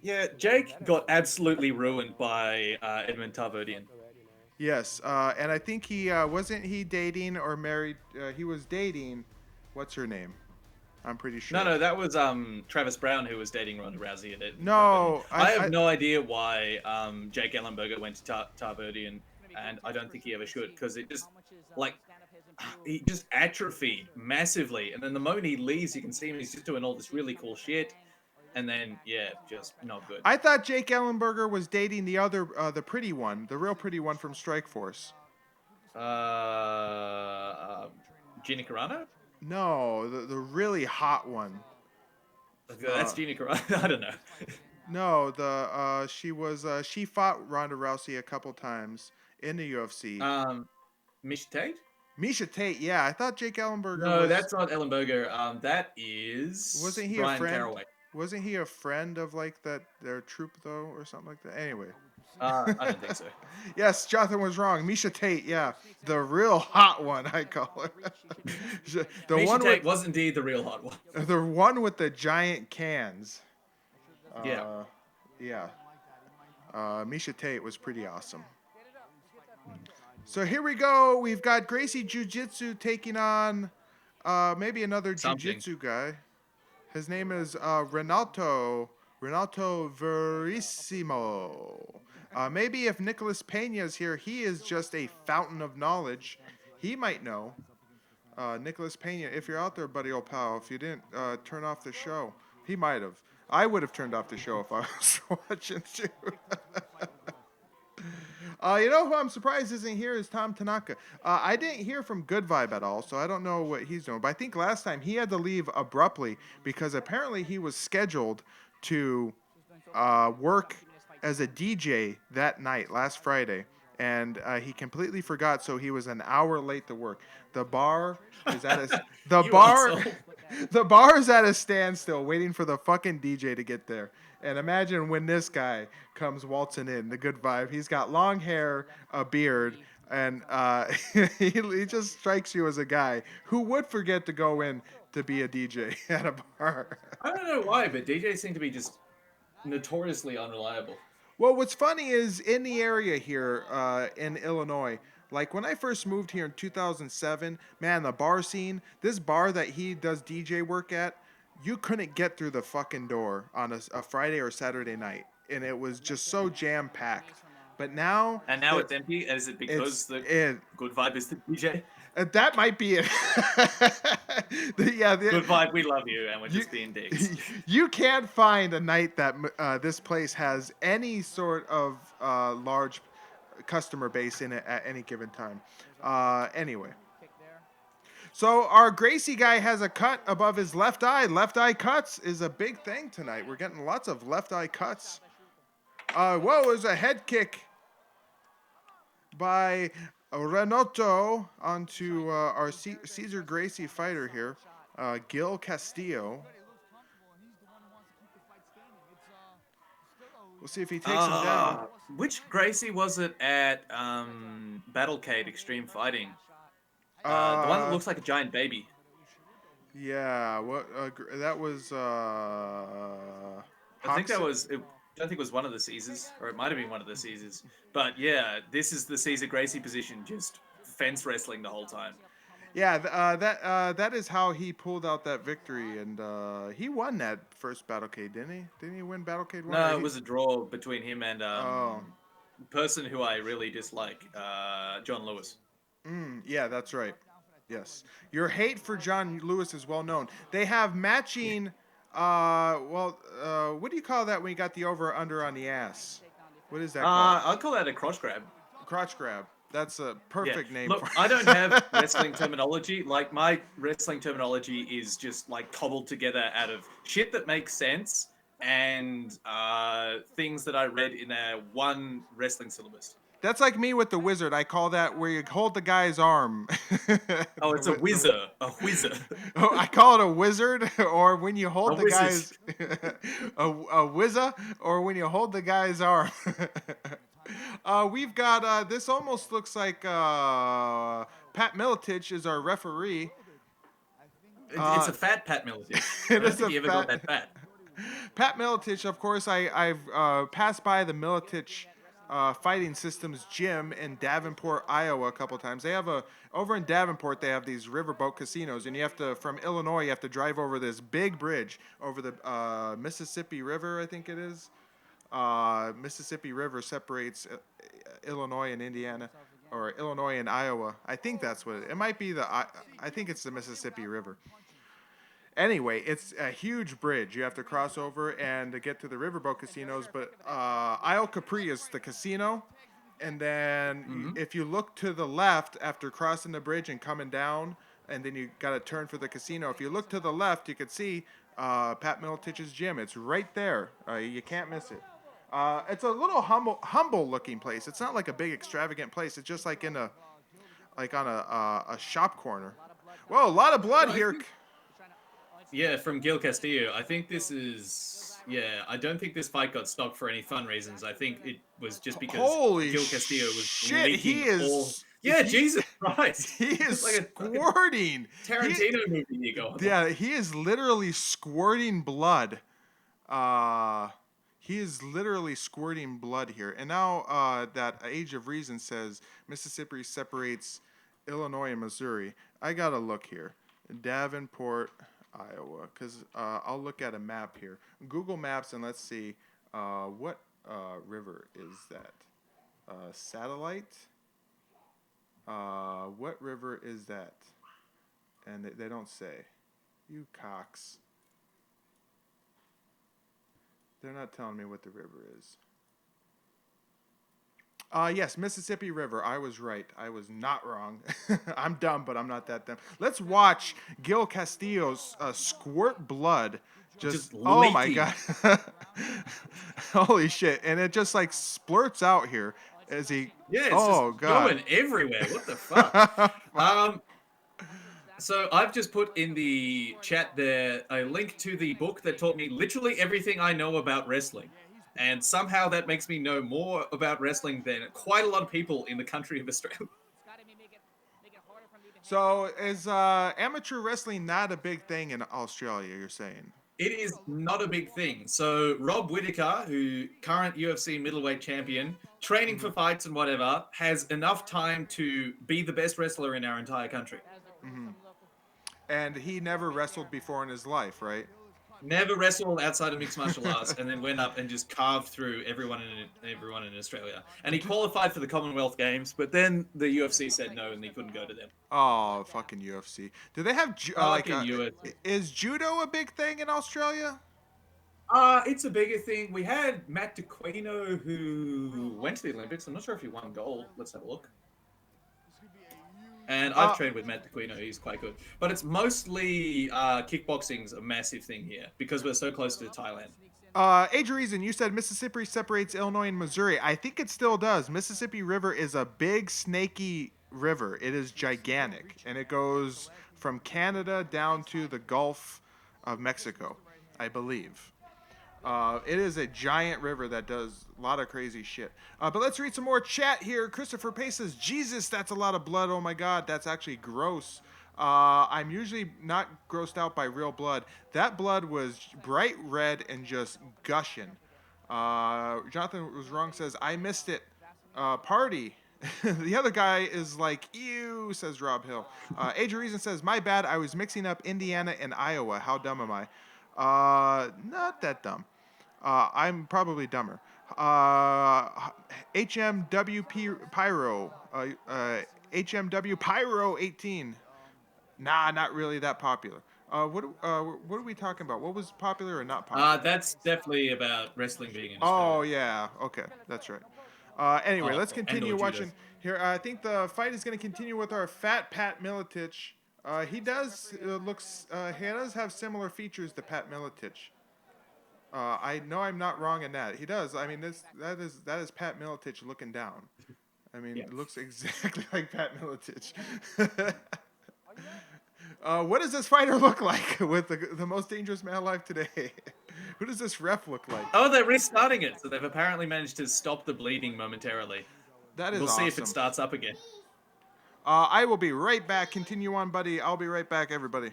Yeah, Jake got absolutely ruined by Edmund Tarverdyan. Yes, and I think he wasn't he dating or married. He was dating. What's her name? I'm pretty sure. No, that was Travis Brown who was dating Ronda Rousey. No, I have no idea why Jake Ellenberger went to Tarverdyan, and I don't think he ever should, because it just he just atrophied massively, and then the moment he leaves, you can see him. He's just doing all this really cool shit. And then, yeah, just not good. I thought Jake Ellenberger was dating the other, the pretty one, the real pretty one from Strikeforce. Gina Carano? No, the really hot one. That's Gina Carano. I don't know. No, she fought Ronda Rousey a couple times in the UFC. Misha Tate? Misha Tate, yeah, I thought Jake Ellenberger No, was. that's not Ellenberger. That is Wasn't he a Brian friend? Caraway. Wasn't he a friend of like their troop though, or something like that? Anyway. I don't think so. Yes, Jonathan was wrong. Misha Tate, yeah, the real hot one, I call her. the Misha one Tate with was indeed the real hot one. the one with the giant cans. Yeah. Yeah. Misha Tate was pretty awesome. So here we go. We've got Gracie Jiu-Jitsu taking on maybe another Something. Jiu-Jitsu guy. His name is Renato Verissimo. Maybe if Nicholas Pena is here, he is just a fountain of knowledge. He might know. Nicholas Pena, if you're out there, buddy old pal, if you didn't turn off the show, he might have. I would have turned off the show if I was watching too. You know who I'm surprised isn't here is Tom Tanaka. I didn't hear from Good Vibe at all, so I don't know what he's doing. But I think last time he had to leave abruptly because apparently he was scheduled to work as a DJ that night, last Friday. And he completely forgot, so he was an hour late to work. The bar is at a the bar is at a standstill, waiting for the fucking DJ to get there. And imagine when this guy comes waltzing in, the Good Vibe. He's got long hair, a beard, and he just strikes you as a guy who would forget to go in to be a DJ at a bar. I don't know why, but DJs seem to be just notoriously unreliable. Well, what's funny is in the area here in Illinois, like when I first moved here in 2007, man, the bar scene, this bar that he does DJ work at, you couldn't get through the fucking door on a Friday or Saturday night. And it was just so jam-packed. But now... And now it's empty? Is it because the Good Vibe is the DJ? That might be it. Good Vibe, we love you, and we're just being dicks. You can't find a night that this place has any sort of large customer base in it at any given time. Anyway. So our Gracie guy has a cut above his left eye. Left eye cuts is a big thing tonight. We're getting lots of left eye cuts. Whoa, there's a head kick by Renato onto our Cesar Gracie fighter here, Gil Castillo. We'll see if he takes him down. Which Gracie was it at Battlecade Extreme Fighting? The one that looks like a giant baby. Yeah, what? That was. I think that was. I don't think it was one of the Caesars, or it might have been one of the Caesars. But yeah, this is the Cesar Gracie position, just fence wrestling the whole time. Yeah, that is how he pulled out that victory, and he won that first Battlecade, didn't he? Didn't he win Battlecade 1? No, it was a draw between him and person who I really dislike, John Lewis. Yeah, that's right. Yes. Your hate for John Lewis is well known. They have matching, what do you call that when you got the over or under on the ass? What is that called? I'll call that a crotch grab. Crotch grab. That's a perfect name Look, for it. I don't have wrestling terminology. Like, my wrestling terminology is just, like, cobbled together out of shit that makes sense and things that I read in one wrestling syllabus. That's like me with the wizard. I call that where you hold the guy's arm. Oh, it's a whizzer. A whizzer. Oh, I call it a wizard, or when you hold the whizzes. guy's a whizzer, or when you hold the guy's arm. We've got this. Almost looks like Pat Miletich is our referee. It's a fat Pat Miletich. I don't think he ever got that fat. Pat Miletich, of course. I've passed by the Miletich Fighting Systems gym in Davenport, Iowa, a couple times. They have over in Davenport. They have these riverboat casinos, and you have to, from Illinois, you have to drive over this big bridge over the Mississippi River, I think it is. Mississippi River separates Illinois and Indiana, or Illinois and Iowa. I think that's what it might be. I think it's the Mississippi River. Anyway, it's a huge bridge. You have to cross over and to get to the riverboat casinos. But Isle Capri is the casino. And then if you look to the left after crossing the bridge and coming down, and then you got to turn for the casino. If you look to the left, you could see Pat Militich's gym. It's right there. You can't miss it. It's a little humble looking place. It's not like a big extravagant place. It's just like on a shop corner. Whoa, a lot of blood here. Yeah, from Gil Castillo. I think this is. Yeah, I don't think this fight got stopped for any fun reasons. I think it was just because Holy Gil Castillo was shit, leaking he is. all. Yeah, Jesus Christ. He is It's like a fucking squirting. Tarantino movie you go on. Yeah, he is literally squirting blood. He is literally squirting blood here. And now that Age of Reason says Mississippi separates Illinois and Missouri, I gotta look here. Davenport, Iowa, because I'll look at a map here. Google Maps, and let's see what river is that? Satellite? What river is that? And they don't say. You cocks. They're not telling me what the river is. Yes, Mississippi River. I was right. I was not wrong. I'm dumb, but I'm not that dumb. Let's watch Gil Castillo's squirt blood. Just oh my god. Holy shit. And it just like splurts out here as he Yeah, it's oh just god. going everywhere. What the fuck? So I've just put in the chat there a link to the book that taught me literally everything I know about wrestling. And somehow that makes me know more about wrestling than quite a lot of people in the country of Australia. So is amateur wrestling not a big thing in Australia, you're saying? It is not a big thing. So Rob Whittaker, who current UFC middleweight champion, training for fights and whatever, has enough time to be the best wrestler in our entire country. Mm-hmm. And he never wrestled before in his life, right? Never wrestled outside of mixed martial arts, and then went up and just carved through everyone in Australia. And he qualified for the Commonwealth Games, but then the UFC said no, and he couldn't go to them. Oh, fucking UFC! Do they have UFC. Is judo a big thing in Australia? It's a bigger thing. We had Matt DeQuino, who went to the Olympics. I'm not sure if he won gold. Let's have a look. And I've trained with Matt DeQuino. He's quite good. But it's mostly kickboxing's a massive thing here because we're so close to Thailand. Age of Reason, you said Mississippi separates Illinois and Missouri. I think it still does. Mississippi River is a big, snaky river. It is gigantic. And it goes from Canada down to the Gulf of Mexico, I believe. It is a giant river that does a lot of crazy shit. But let's read some more chat here. Christopher Pace says, Jesus, that's a lot of blood. Oh my God, that's actually gross. I'm usually not grossed out by real blood. That blood was bright red and just gushing. Jonathan was wrong, says, I missed it. Party. The other guy is like, ew, says Rob Hill. Age of Reason says, my bad, I was mixing up Indiana and Iowa. How dumb am I? Not that dumb. I'm probably dumber. HMWP Pyro. HMW Pyro 18. Nah, not really that popular. What are we talking about? What was popular or not popular? That's definitely about wrestling being in Oh, Australia. yeah. Okay, that's right. Anyway, let's continue watching here. I think the fight is going to continue with our fat Pat Militich. He does he does have similar features to Pat Militich. I know I'm not wrong in that. He does. I mean, that is Pat Militich looking down. I mean, It looks exactly like Pat Militich. What does this fighter look like with the most dangerous man alive today? Who does this ref look like? Oh, they're restarting it, so they've apparently managed to stop the bleeding momentarily. That is We'll awesome. see if it starts up again. I will be right back. Continue on, buddy. I'll be right back, everybody.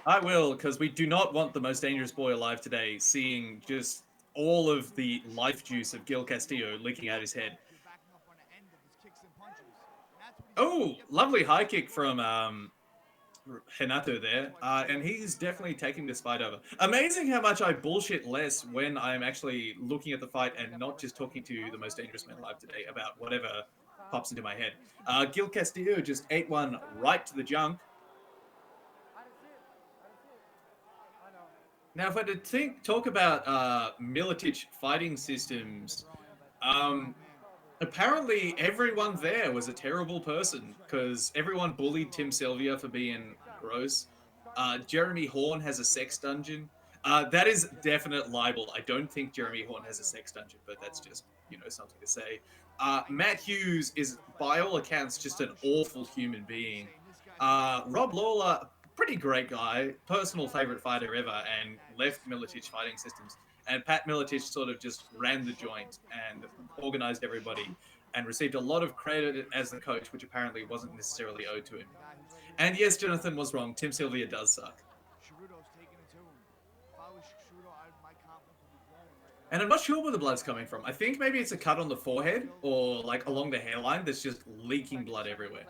I will, because we do not want the most dangerous boy alive today seeing just all of the life juice of Gil Castillo leaking out his head. Oh, lovely high kick from Renato there, and he's definitely taking this fight over. Amazing how much I bullshit less when I'm actually looking at the fight and not just talking to the most dangerous man alive today about whatever pops into my head. Gil Castillo just ate one right to the junk. Now, if I did talk about Militich fighting systems, apparently everyone there was a terrible person because everyone bullied Tim Sylvia for being gross. Jeremy Horn has a sex dungeon. That is definite libel. I don't think Jeremy Horn has a sex dungeon, but that's just, something to say. Matt Hughes is, by all accounts, just an awful human being. Rob Lawler, pretty great guy, personal favorite fighter ever, and left Miletich Fighting Systems. And Pat Miletich sort of just ran the joint and organized everybody and received a lot of credit as the coach, which apparently wasn't necessarily owed to him. And yes, Jonathan was wrong. Tim Sylvia does suck. And I'm not sure where the blood's coming from. I think maybe it's a cut on the forehead or like along the hairline that's just leaking blood everywhere.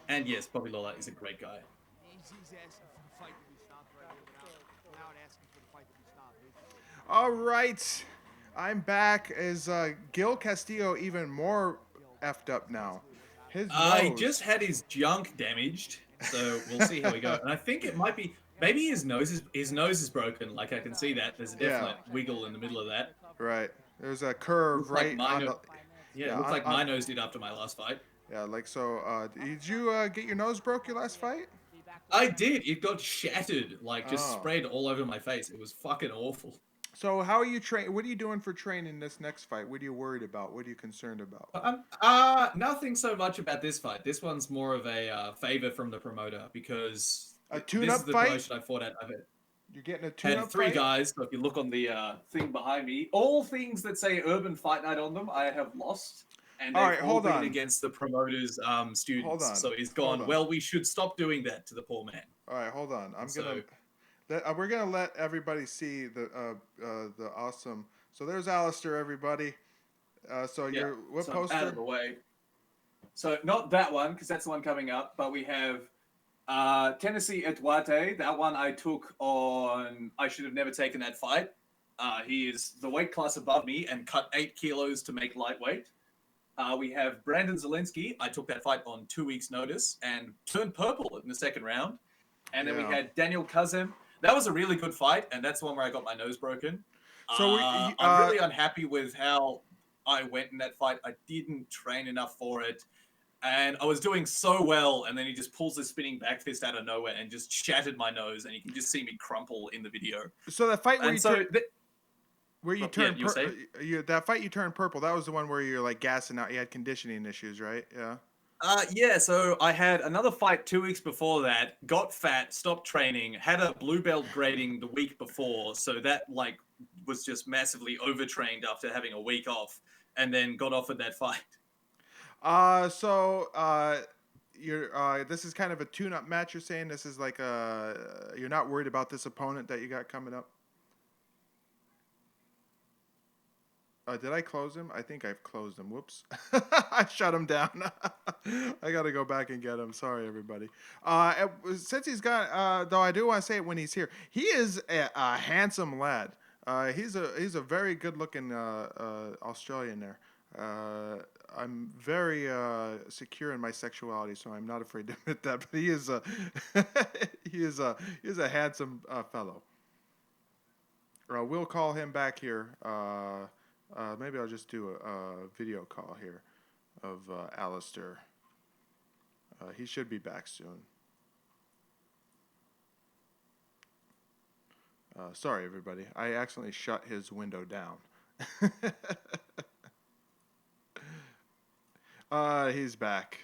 And yes, Bobby Lawler is a great guy. All right, I'm back. Is Gil Castillo even more effed up now? His He nose. just had his junk damaged, so we'll see how we go. And I think it might be maybe his nose is broken. Like I can see that there's a definite wiggle in the middle of that. Right. There's a curve right on the. Yeah, it looked like my nose did after my last fight. Yeah, like so. Did you get your nose broke your last fight? I did. It got shattered, like just sprayed all over my face. It was fucking awful. So how are you train? What are you doing for training this next fight? What are you worried about? What are you concerned about? Nothing so much about this fight. This one's more of a favor from the promoter because a this tune-up is the fight. promotion I fought at. You're getting a tune-up had three fight? guys. So if you look on the thing behind me, all things that say Urban Fight Night on them, I have lost. And all they've right, all been against the promoter's students. Hold on. So he's gone, well, we should stop doing that to the poor man. All right, hold on. We're gonna let everybody see the awesome. So there's Alistair, everybody. You're what poster? Out of the way. So not that one because that's the one coming up, but we have Tennessee Eduarte. That one I took on. I should have never taken that fight. He is the weight class above me and cut 8 kilos to make lightweight. We have Brandon Zielinski. I took that fight on 2 weeks' notice and turned purple in the second round. And then we had Daniel Kazem. That was a really good fight, and that's the one where I got my nose broken. So I'm really unhappy with how I went in that fight. I didn't train enough for it, and I was doing so well, and then he just pulls the spinning back fist out of nowhere and just shattered my nose, and you can just see me crumple in the video. So the fight where that fight you turned purple, that was the one where you're like gassing out. You had conditioning issues, right? Yeah. Yeah, so I had another fight 2 weeks before that, got fat, stopped training, had a blue belt grading the week before, so that like was just massively overtrained after having a week off, and then got offered that fight. This is kind of a tune-up match. You're saying this is like you're not worried about this opponent that you got coming up? Did I close him? I think I've closed him. Whoops. I shut him down. I got to go back and get him. Sorry, everybody. Since he's got, though I do want to say it when he's here, he is a handsome lad. He's a very good-looking Australian there. I'm very secure in my sexuality, so I'm not afraid to admit that. But he is a he is a handsome fellow. We'll call him back here. Maybe I'll just do a video call here of Alistair. He should be back soon. Sorry, everybody. I accidentally shut his window down. He's back.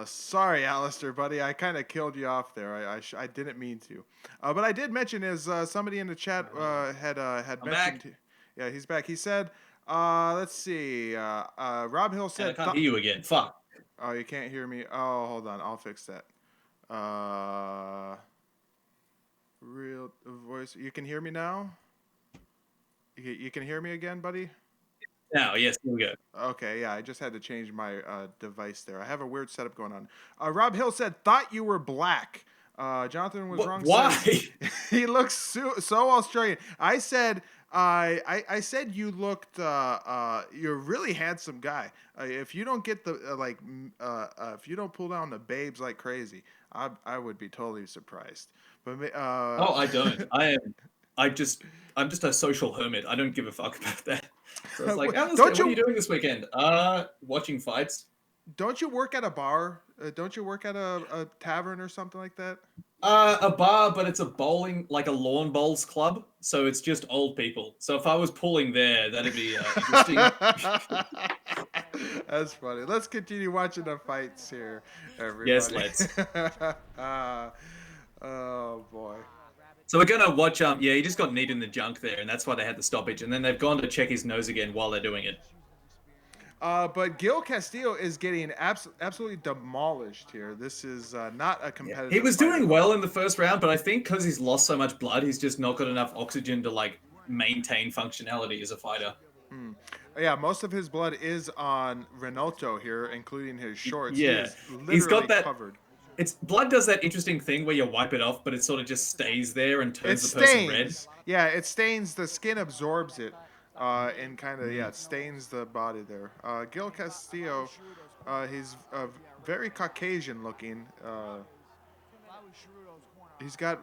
Sorry, Alistair, buddy. I kind of killed you off there. I didn't mean to. But I did mention somebody in the chat had mentioned. Back. Yeah, he's back. He said, let's see. Rob Hill said. I can't hear you again. Fuck. Oh, you can't hear me? Oh, hold on. I'll fix that. Real voice. You can hear me now? You can hear me again, buddy? Now, yes, here we go. Okay, yeah, I just had to change my device there. I have a weird setup going on. Rob Hill said, thought you were black. Jonathan was wrong. Why? He looks so Australian. I said... I said you looked. You're a really handsome guy. If you don't get the if you don't pull down the babes like crazy, I would be totally surprised. But oh, I don't. I'm just a social hermit. I don't give a fuck about that. So it's like, what are you doing this weekend? Watching fights. Don't you work at a bar? Don't you work at a tavern or something like that? A bar, but it's a bowling, like a lawn bowls club. So it's just old people. So if I was pulling there, that'd be interesting. That's funny. Let's continue watching the fights here, Yes, everybody. let's. Oh boy. So we're gonna watch. Yeah, he just got kneed in the junk there, and that's why they had the stoppage. And then they've gone to check his nose again while they're doing it. But Gil Castillo is getting absolutely demolished here. This is not a competitive. He was fight doing at well all. in the first round, but I think because he's lost so much blood, he's just not got enough oxygen to like maintain functionality as a fighter. Yeah, most of his blood is on Renato here, including his shorts. He Yeah, is he's got literally that. covered. It's blood does that interesting thing where you wipe it off, but it sort of just stays there and It turns the person red. stains. Yeah, it stains. The skin absorbs it, and kind of it stains the body there. Gil Castillo, he's very Caucasian looking. He's got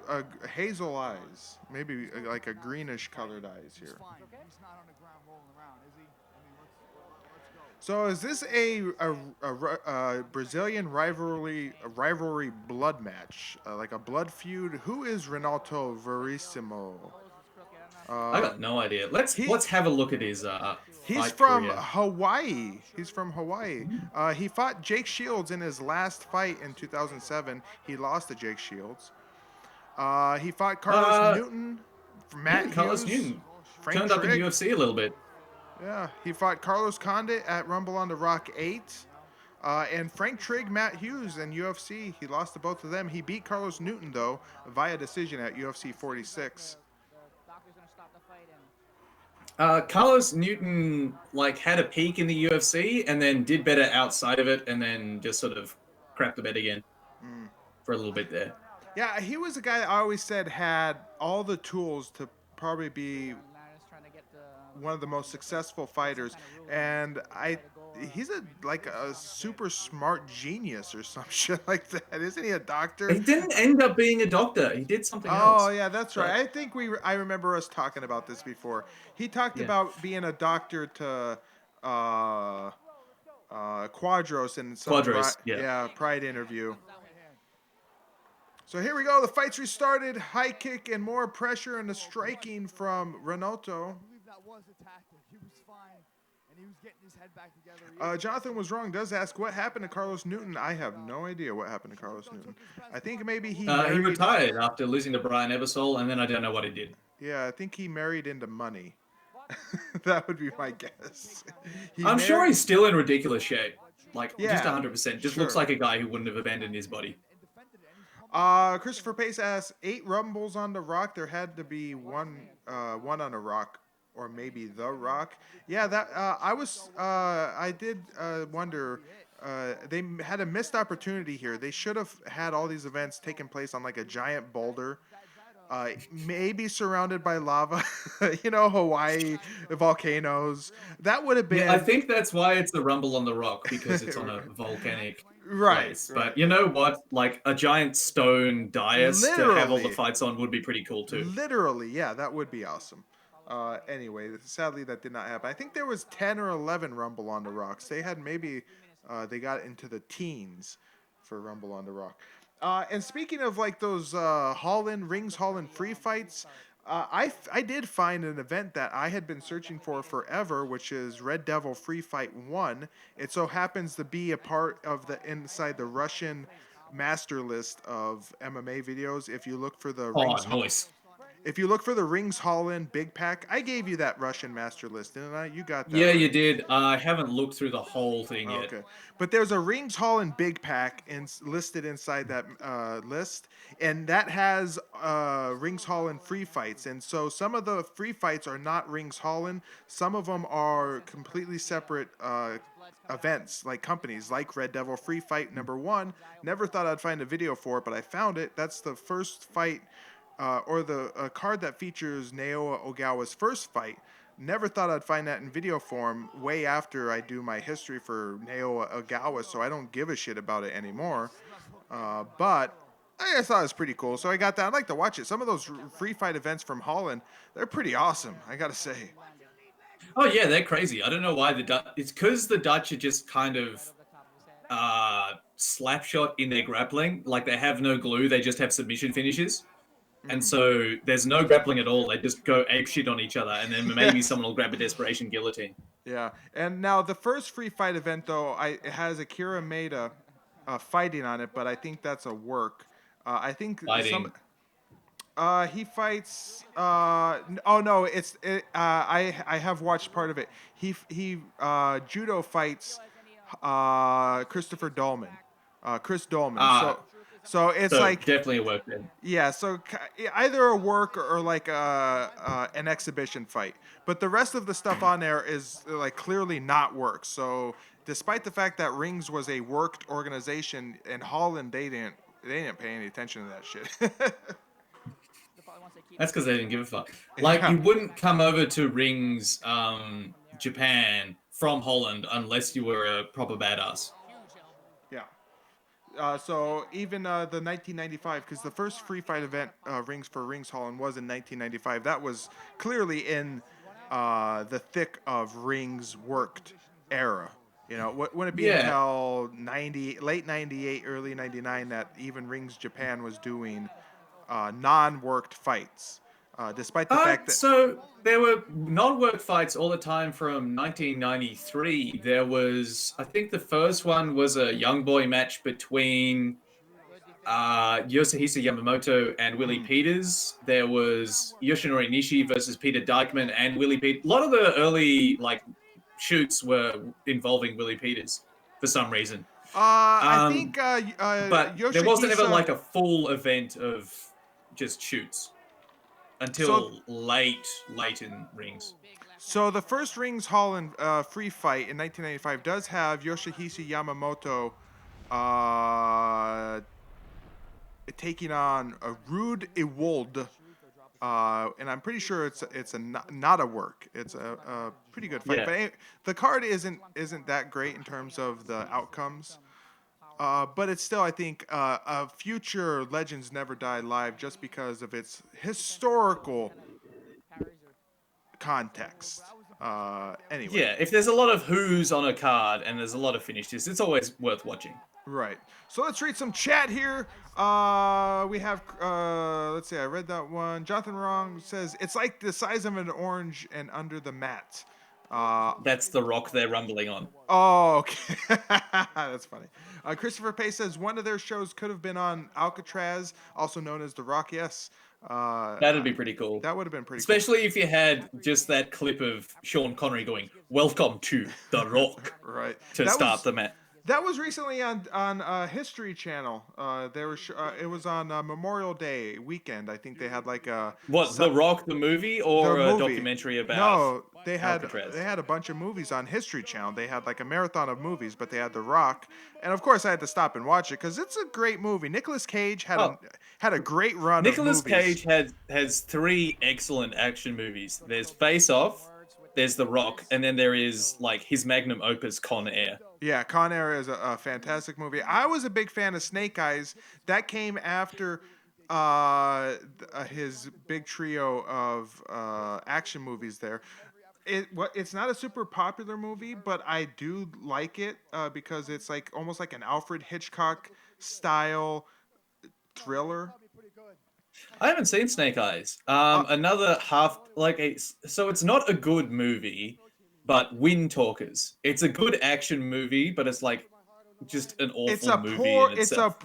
hazel eyes, maybe like a greenish colored eyes here. He's not on the ground rolling around, is he? I mean, let's go. So is this a Brazilian rivalry blood match, like a blood feud? Who is Renato Verissimo? I got no idea. Let's have a look at his He's fight from career. Hawaii. He's from Hawaii. He fought Jake Shields in his last fight in 2007. He lost to Jake Shields. He fought Carlos Newton, Matt Carlos Hughes, Newton Frank turned up in Trigg. UFC a little bit. Yeah, he fought Carlos Condit at Rumble on the Rock 8. And Frank Trigg, Matt Hughes in UFC. He lost to both of them. He beat Carlos Newton, though, via decision at UFC 46. Carlos Newton like had a peak in the UFC and then did better outside of it, and then just sort of crapped the bed again for a little bit there. Yeah, he was a guy that I always said had all the tools to probably be one of the most successful fighters, and he's a super smart genius or some shit like that. Isn't he a doctor? He didn't end up being a doctor. He did something else. Oh yeah, that's right. I think I remember us talking about this before. He talked about being a doctor to Quadros in some Pride interview. So here we go. The fight's restarted. High kick and more pressure and the striking from Renato. I believe that was a tactic. He was fine, and he was getting his head back together. Jonathan was wrong. Does ask what happened to Carlos Newton. I have no idea what happened to Carlos Newton. I think maybe he retired after losing to Brian Ebersol, and then I don't know what he did. Yeah, I think he married into money. That would be my guess. I'm sure he's still in ridiculous shape. Like, just 100%. Just looks like a guy who wouldn't have abandoned his body. Christopher Pace asks, 8 rumbles on the Rock. There had to be one on a Rock, or maybe the Rock. Yeah, that I did wonder. They had a missed opportunity here. They should have had all these events taking place on like a giant boulder. Maybe surrounded by lava, Hawaii, volcanoes. That would have been. Yeah, I think that's why it's a Rumble on the Rock, because it's on a volcanic place. Right. But you know what? Like a giant stone dais to have all the fights on would be pretty cool too. Literally, yeah, that would be awesome. Anyway, sadly that did not happen. I think there was 10 or 11 Rumble on the Rocks. They had maybe they got into the teens for Rumble on the Rock. And speaking of like those Rings Holland free fights, I did find an event that I had been searching for forever, which is Red Devil Free Fight 1. It so happens to be a part of inside the Russian master list of MMA videos. If you look for the If you look for the Rings Holland Big Pack, I gave you that Russian master list, didn't I? You got that. Yeah, you did. I haven't looked through the whole thing yet. Okay. But there's a Rings Holland Big Pack listed inside that list, and that has Rings Holland free fights. And so some of the free fights are not Rings Holland. Some of them are completely separate events, like companies, like Red Devil Free Fight #1. Never thought I'd find a video for it, but I found it. That's the first fight. Or the card that features Naoya Ogawa's first fight. Never thought I'd find that in video form way after I do my history for Naoya Ogawa, so I don't give a shit about it anymore. But I just thought it was pretty cool, so I got that. I'd like to watch it. Some of those free fight events from Holland, they're pretty awesome, I gotta say. Oh yeah, they're crazy. I don't know why it's because the Dutch are just kind of slap shot in their grappling. Like they have no glue, they just have submission finishes. And so there's no grappling at all. They just go apeshit on each other, and then maybe someone will grab a desperation guillotine. Yeah, and now the first free fight event though, it has Akira Maeda fighting on it, but I think that's a work. I think Fighting. he fights. Oh no, I have watched part of it. He judo fights Christopher Dolman, Chris Dolman. So it's So like definitely a work then. yeah, so either a work or like an exhibition fight. But the rest of the stuff on there is like clearly not work. So despite the fact that Rings was a worked organization in Holland, they didn't pay any attention to that shit. That's because they didn't give a fuck. Like, you wouldn't come over to Rings, Japan from Holland unless you were a proper badass. Yeah. So even the 1995, because the first free fight event, Rings Holland, was in 1995. That was clearly in the thick of Rings worked era. You know, wouldn't it be until late 98, early 99 that even Rings Japan was doing non-worked fights, despite the fact that... So there were non-work fights all the time from 1993. There was, I think the first one was a young boy match between Yoshihisa Yamamoto and Willie Peters. There was Yoshinori Nishi versus Peter Dykman and Willie Peters. A lot of the early shoots were involving Willie Peters for some reason. I think but there wasn't ever like a full event of just shoots until late in Rings. So the first Rings Holland free fight in 1995 does have Yoshihisa Yamamoto taking on a Rude Iwold, and I'm pretty sure it's not a work. It's a pretty good fight, but the card isn't that great in terms of the outcomes. But it's still, I think, a future Legends Never Die Live just because of its historical context. Anyway. Yeah, if there's a lot of who's on a card and there's a lot of finishes, it's always worth watching. Right. So let's read some chat here. We have, let's see, I read that one. Jonathan Wrong says, it's like the size of an orange and under the mat. That's the rock they're rumbling on. Oh, okay. That's funny. Christopher Pace says one of their shows could have been on Alcatraz, also known as The Rock. Yes. That'd be pretty cool. That would have been pretty Especially if you had just that clip of Sean Connery going, "Welcome to The Rock." Right. To start the match. That was recently on History Channel. It was on Memorial Day weekend. I think they had like a The Rock the movie or a documentary about? No, they had Alcatraz? They had a bunch of movies on History Channel. They had like a marathon of movies, but they had The Rock, and of course I had to stop and watch it because it's a great movie. Nicolas Cage had a great run. Nicolas Cage has 3 excellent action movies. There's Face Off, there's The Rock, and then there is like his magnum opus Con Air. Yeah, Con Air is a fantastic movie. I was a big fan of Snake Eyes. That came after his big trio of action movies there. It's not a super popular movie, but I do like it because it's like almost like an Alfred Hitchcock style thriller. I haven't seen Snake Eyes. Another so it's not a good movie, but Wind Talkers. It's a good action movie, but it's like just an awful movie in itself.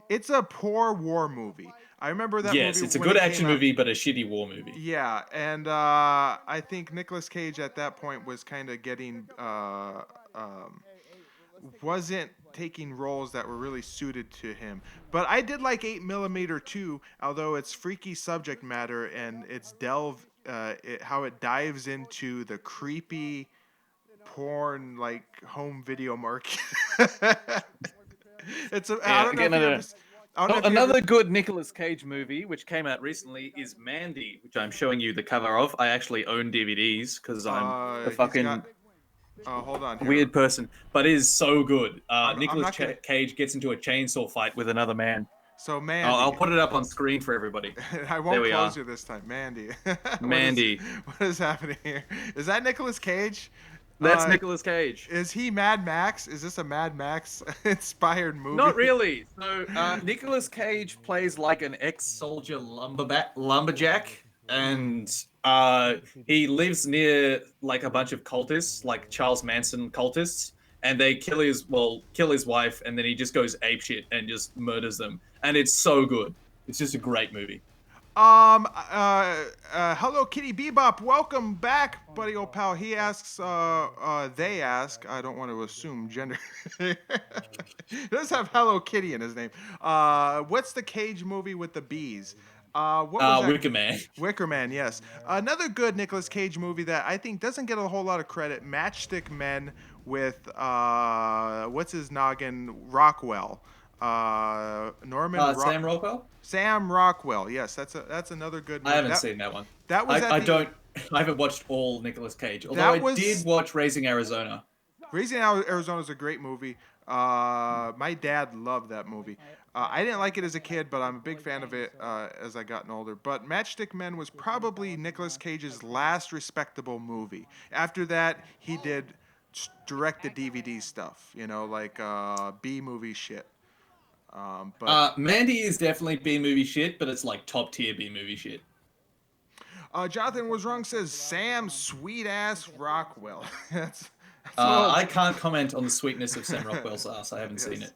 It's a poor war movie. I remember that movie. Yes, it's a good action movie, but a shitty war movie. Yeah, and I think Nicolas Cage at that point was kind of getting wasn't taking roles that were really suited to him. But I did like 8mm too, although it's freaky subject matter and it's how it dives into the creepy porn like home video market. Another good Nicolas Cage movie, which came out recently, is Mandy, which I'm showing you the cover of. I actually own DVDs because I'm a fucking hold on here. weird person, but it is so good. Nicolas Cage gets into a chainsaw fight with another man. So Mandy. I'll put it up on screen for everybody. I won't close you this time. Mandy. Mandy. What is happening here? Is that Nicolas Cage? That's Nicolas Cage. Is he Mad Max? Is this a Mad Max inspired movie? Not really. So Nicolas Cage plays like an ex-soldier lumberjack, and he lives near like a bunch of cultists, like Charles Manson cultists, and they kill his wife, and then he just goes apeshit and just murders them, and it's so good. It's just a great movie. Hello Kitty Bebop, welcome back, buddy old pal. He asks, they ask, I don't want to assume gender. He does have Hello Kitty in his name. What's the Cage movie with the bees? What was that? Wicker Man. Wicker Man, yes. Another good Nicolas Cage movie that I think doesn't get a whole lot of credit, Matchstick Men with, what's his noggin, Rockwell. Sam Rockwell. Sam Rockwell, yes, that's another good movie. I haven't seen that one. That was I haven't watched all Nicolas Cage, although I did watch Raising Arizona. Raising Arizona is a great movie. My dad loved that movie. I didn't like it as a kid, but I'm a big fan of it as I gotten older. But Matchstick Men was probably Nicolas Cage's last respectable movie. After that, he did direct-to-DVD stuff, like B-movie shit. Mandy is definitely B-movie shit, but it's like top-tier B-movie shit. Jonathan Was Wrong says, Sam Sweet-Ass Rockwell. I can't comment on the sweetness of Sam Rockwell's ass. I haven't seen it.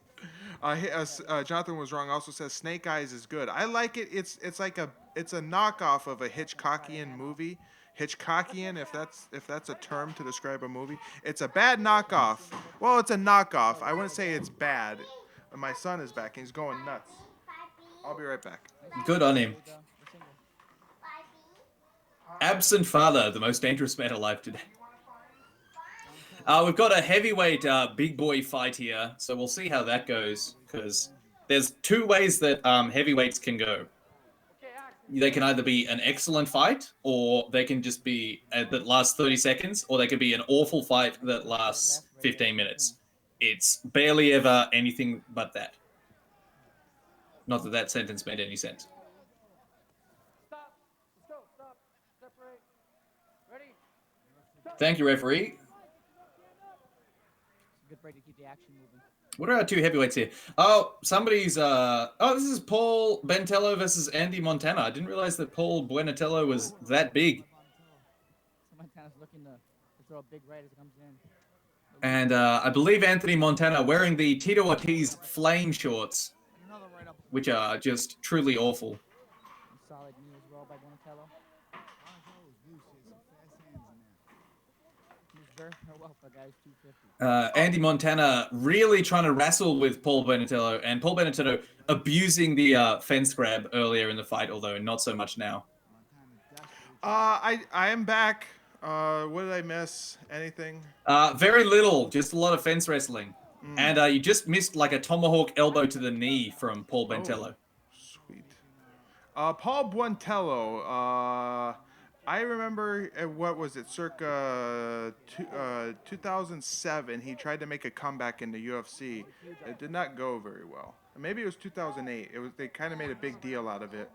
Jonathan Was Wrong also says Snake Eyes is good. I like it. It's a knockoff of a Hitchcockian movie. Hitchcockian, if that's a term to describe a movie. It's a bad knockoff. Well, it's a knockoff. I wouldn't say it's bad. My son is back and he's going nuts. I'll be right back. Good on him. Absent Father, the most dangerous man alive today. We've got a heavyweight big boy fight here, so we'll see how that goes, because there's two ways that heavyweights can go. They can either be an excellent fight, or they can just be that lasts 30 seconds, or they could be an awful fight that lasts 15 minutes. It's barely ever anything but that. Not that that sentence made any sense. Stop. Stop. Separate. Ready? Thank you, referee. Good break to keep the action moving. What are our two heavyweights here? Oh, somebody's... this is Paul Bentello versus Andy Montana. I didn't realize that Paul Buenatello was that big. Montana's looking to throw a big right as it comes in. And I believe Anthony Montana wearing the Tito Ortiz flame shorts, which are just truly awful. Solid knee as well by Donatello. Moves very well for guys 250. Andy Montana really trying to wrestle with Paul Benatello, and Paul Benatello abusing the fence grab earlier in the fight, although not so much now. I am back. What did I miss? Anything? Very little. Just a lot of fence wrestling. And you just missed like a tomahawk elbow to the knee from Paul Bentello. Sweet. Paul Buentello. I remember, what was it, circa 2007, he tried to make a comeback in the UFC. It did not go very well. Maybe it was 2008. They kind of made a big deal out of it.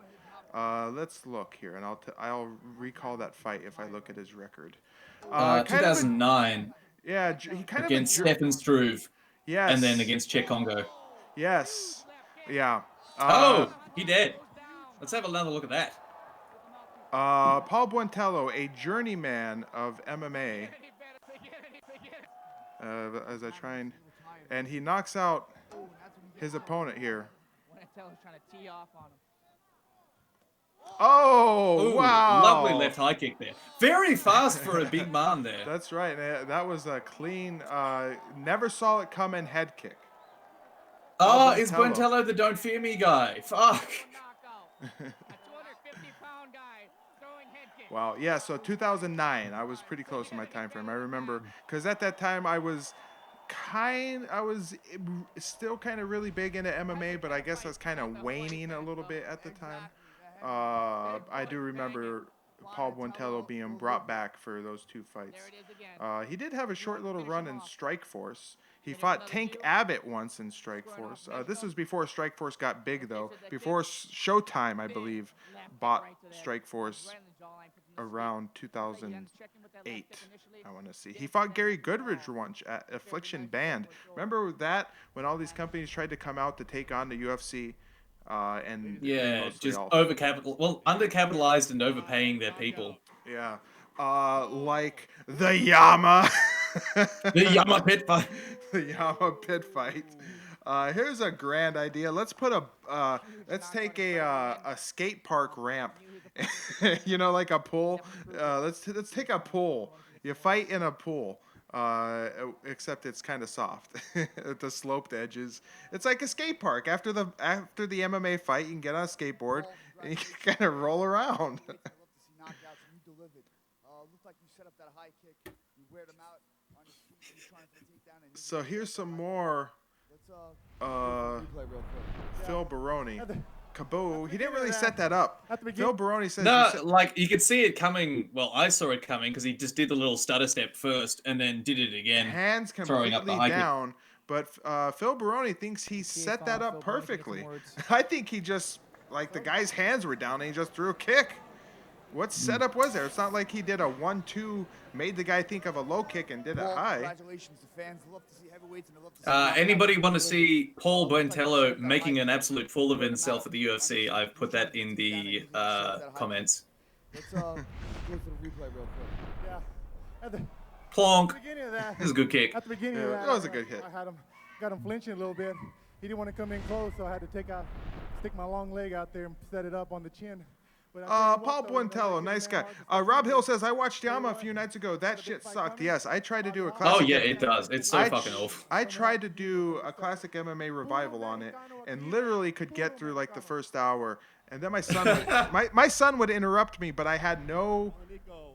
Let's look here, and I'll recall that fight if I look at his record. 2009. He kind of against Stefan Struve. Yes. And then against Czech Congo. Yes. Yeah. He did. Let's have another look at that. Paul Buentello, a journeyman of MMA. As I try and he knocks out his opponent here. Buenatello's trying to tee off on him. Oh, wow. Lovely left high kick there. Very fast for a big man there. That's right. That was a clean, never saw it coming head kick. Oh, is Buentello the Don't Fear Me guy? Fuck. A 250-pound guy throwing head kick. Wow. Yeah, so 2009. I was pretty close in my time frame. I remember, because at that time I was still kind of really big into MMA, but I guess I was kind of waning a little bit at the time. I do remember Paul Buentello being brought back for those two fights. He did have a short little run in Strikeforce. He fought Tank Abbott once in Strikeforce. This was before Strikeforce got big, though. Before Showtime, I believe, bought Strikeforce. around 2008. I want to see. He fought Gary Goodridge once at Affliction Band. Remember that when all these companies tried to come out to take on the UFC, and they Yeah, mostly just all undercapitalized and overpaying their people. yeah, like the Yama, The Yama pit fight. the Yama pit fight. Here's a grand idea. Let's put let's take a skate park ramp, like a pool. Let's take a pool. You fight in a pool, except it's kind of soft at the sloped edges. It's like a skate park. After the MMA fight, you can get on a skateboard and you can kind of roll around. I'd love to see knockouts and you delivered. Looked like you set up that high kick. You weared him out on his feet. He's trying for a takedown. And So here's some more. replay real quick. Phil Baroni. Kaboo. He didn't really set that up. Phil Baroni says. No, like you could see it coming. Well, I saw it coming because he just did the little stutter step first and then did it again. Hands throwing up the completely high kick. down. But Phil Baroni thinks he set that up perfectly. I think he just, like, the guy's hands were down and he just threw a kick. What setup was there? It's not like he did a 1-2, made the guy think of a low kick and did a high. Congratulations to fans. Love to see heavyweights and love to see Anybody want to see Paul Buentello making an absolute fool of himself at the UFC? I've put that in the comments. Let's go for the replay real quick. Yeah. At the Plonk. beginning of that. This is a good kick. At the beginning Yeah, of that. that was a good hit. I got him flinching a little bit. He didn't want to come in close, so I had to stick my long leg out there and set it up on the chin. But Paul Buentello, nice guy. Rob Hill says, I watched Yama a few nights ago. That shit sucked. Yes, I tried to do a classic. Oh yeah, it does. It's so fucking awful. I tried to do a classic MMA revival on it and literally could get through like the first hour. And then my son would interrupt me, but I had no.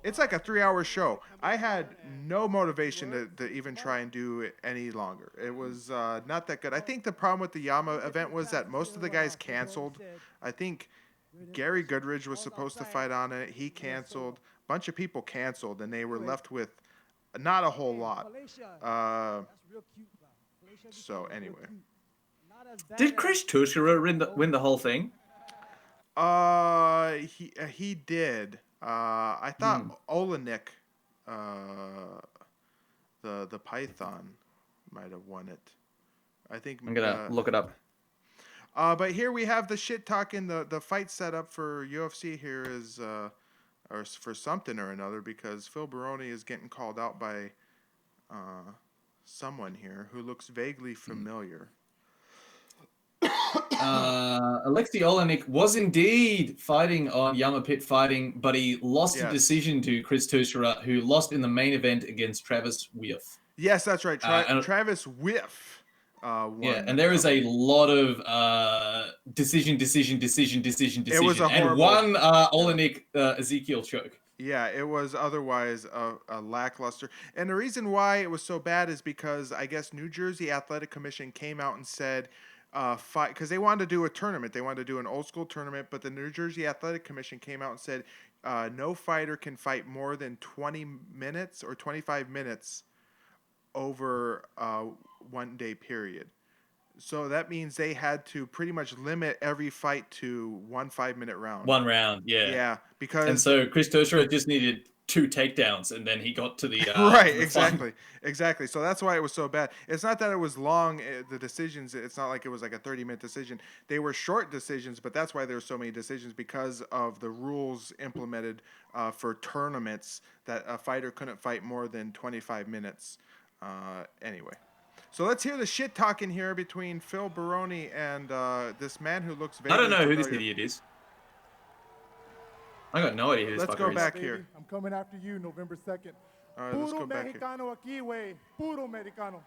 It's like a 3-hour show. I had no motivation to even try and do it any longer. It was not that good. I think the problem with the Yama event was that most of the guys canceled. I think Gary Goodridge was supposed to fight on it. He canceled. A bunch of people canceled, and they were left with not a whole lot. So anyway. Did Chris Tuchscherer win the whole thing? He did. I thought Olenek, the Python, might have won it. I think I'm gonna look it up. But here we have the shit talking. The fight setup for UFC here is or for something or another, because Phil Baroni is getting called out by someone here who looks vaguely familiar. Alexei Olenek was indeed fighting on Yama Pit Fighting, but he lost a decision to Chris Tuchscherer, who lost in the main event against Travis Whiff. Yes, that's right. Travis Whiff. Won. Yeah, and there is a lot of decision. It was a horrible... and one Olenek Ezekiel choke. Yeah, it was otherwise a lackluster. And the reason why it was so bad is because I guess New Jersey Athletic Commission came out and said, fight, because they wanted to do a tournament. They wanted to do an old school tournament, but the New Jersey Athletic Commission came out and said no fighter can fight more than 20 minutes or 25 minutes over 1 day period. So that means they had to pretty much limit every fight to 1 5-minute round. 1 round, yeah. Yeah, because... And so Chris Tuchscherer just needed 2 takedowns, and then he got to the... right, the exactly. So that's why it was so bad. It's not that it was long, the decisions. It's not like it was like a 30-minute decision. They were short decisions, but that's why there were so many decisions, because of the rules implemented for tournaments that a fighter couldn't fight more than 25 minutes. Anyway. So let's hear the shit talking here between Phil Baroni and this man who looks very... I don't know who this idiot is. I got no idea who this fucker is. Let's go back here. I'm coming after you November 2nd. All right, let's go back here. Mexicano aquí, güey. Puro Mexicano.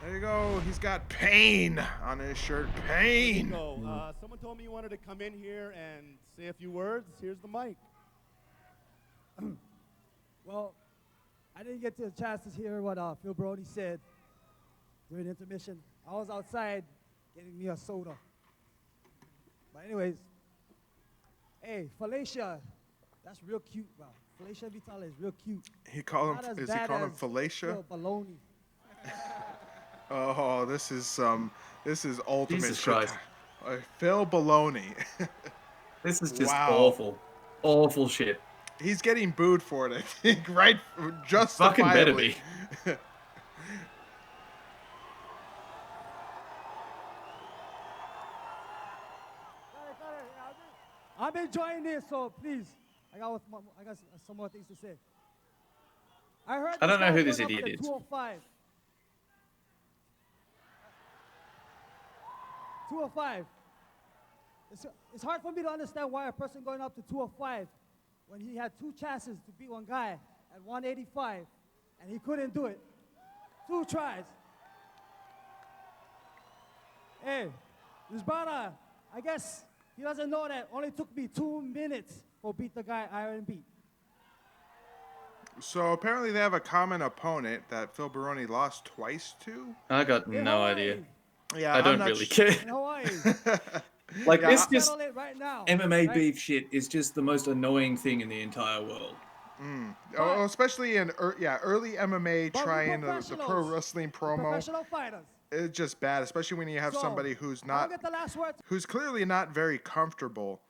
There you go. He's got pain on his shirt. Pain. Someone told me you wanted to come in here and say a few words. Here's the mic. Well, I didn't get the chance to hear what Phil Baroni said during intermission. I was outside getting me a soda. But anyways, hey, Felicia, that's real cute, bro. Felicia Vitale is real cute. He called him. Is he calling him Felicia? Baloney. Oh, this is ultimate. Jesus Christ. Phil Baloney. This is just awful shit. He's getting booed for it, I think, right? Fucking better Justifiably. be. I'm enjoying this, so please, I got some more things to say. I heard. I don't know who this going up idiot to is. 205. 205. It's hard for me to understand why a person going up to 205 when he had 2 chances to beat one guy at 185 and he couldn't do it. 2 tries. Hey, this brother, I guess he doesn't know that only took me 2 minutes to beat the guy I beat. So apparently they have a common opponent that Phil Baroni lost twice to. I got no idea. Yeah, I don't really care. In Hawaii. Like Yeah, this I'll just Settle it right now. MMA right? beef shit is just the most annoying thing in the entire world. Oh, especially in early MMA, But we're trying the pro professionals. wrestling We're promo. professional fighters. It's just bad, especially when you have So, somebody who's I'll not, get the last word. who's clearly not very comfortable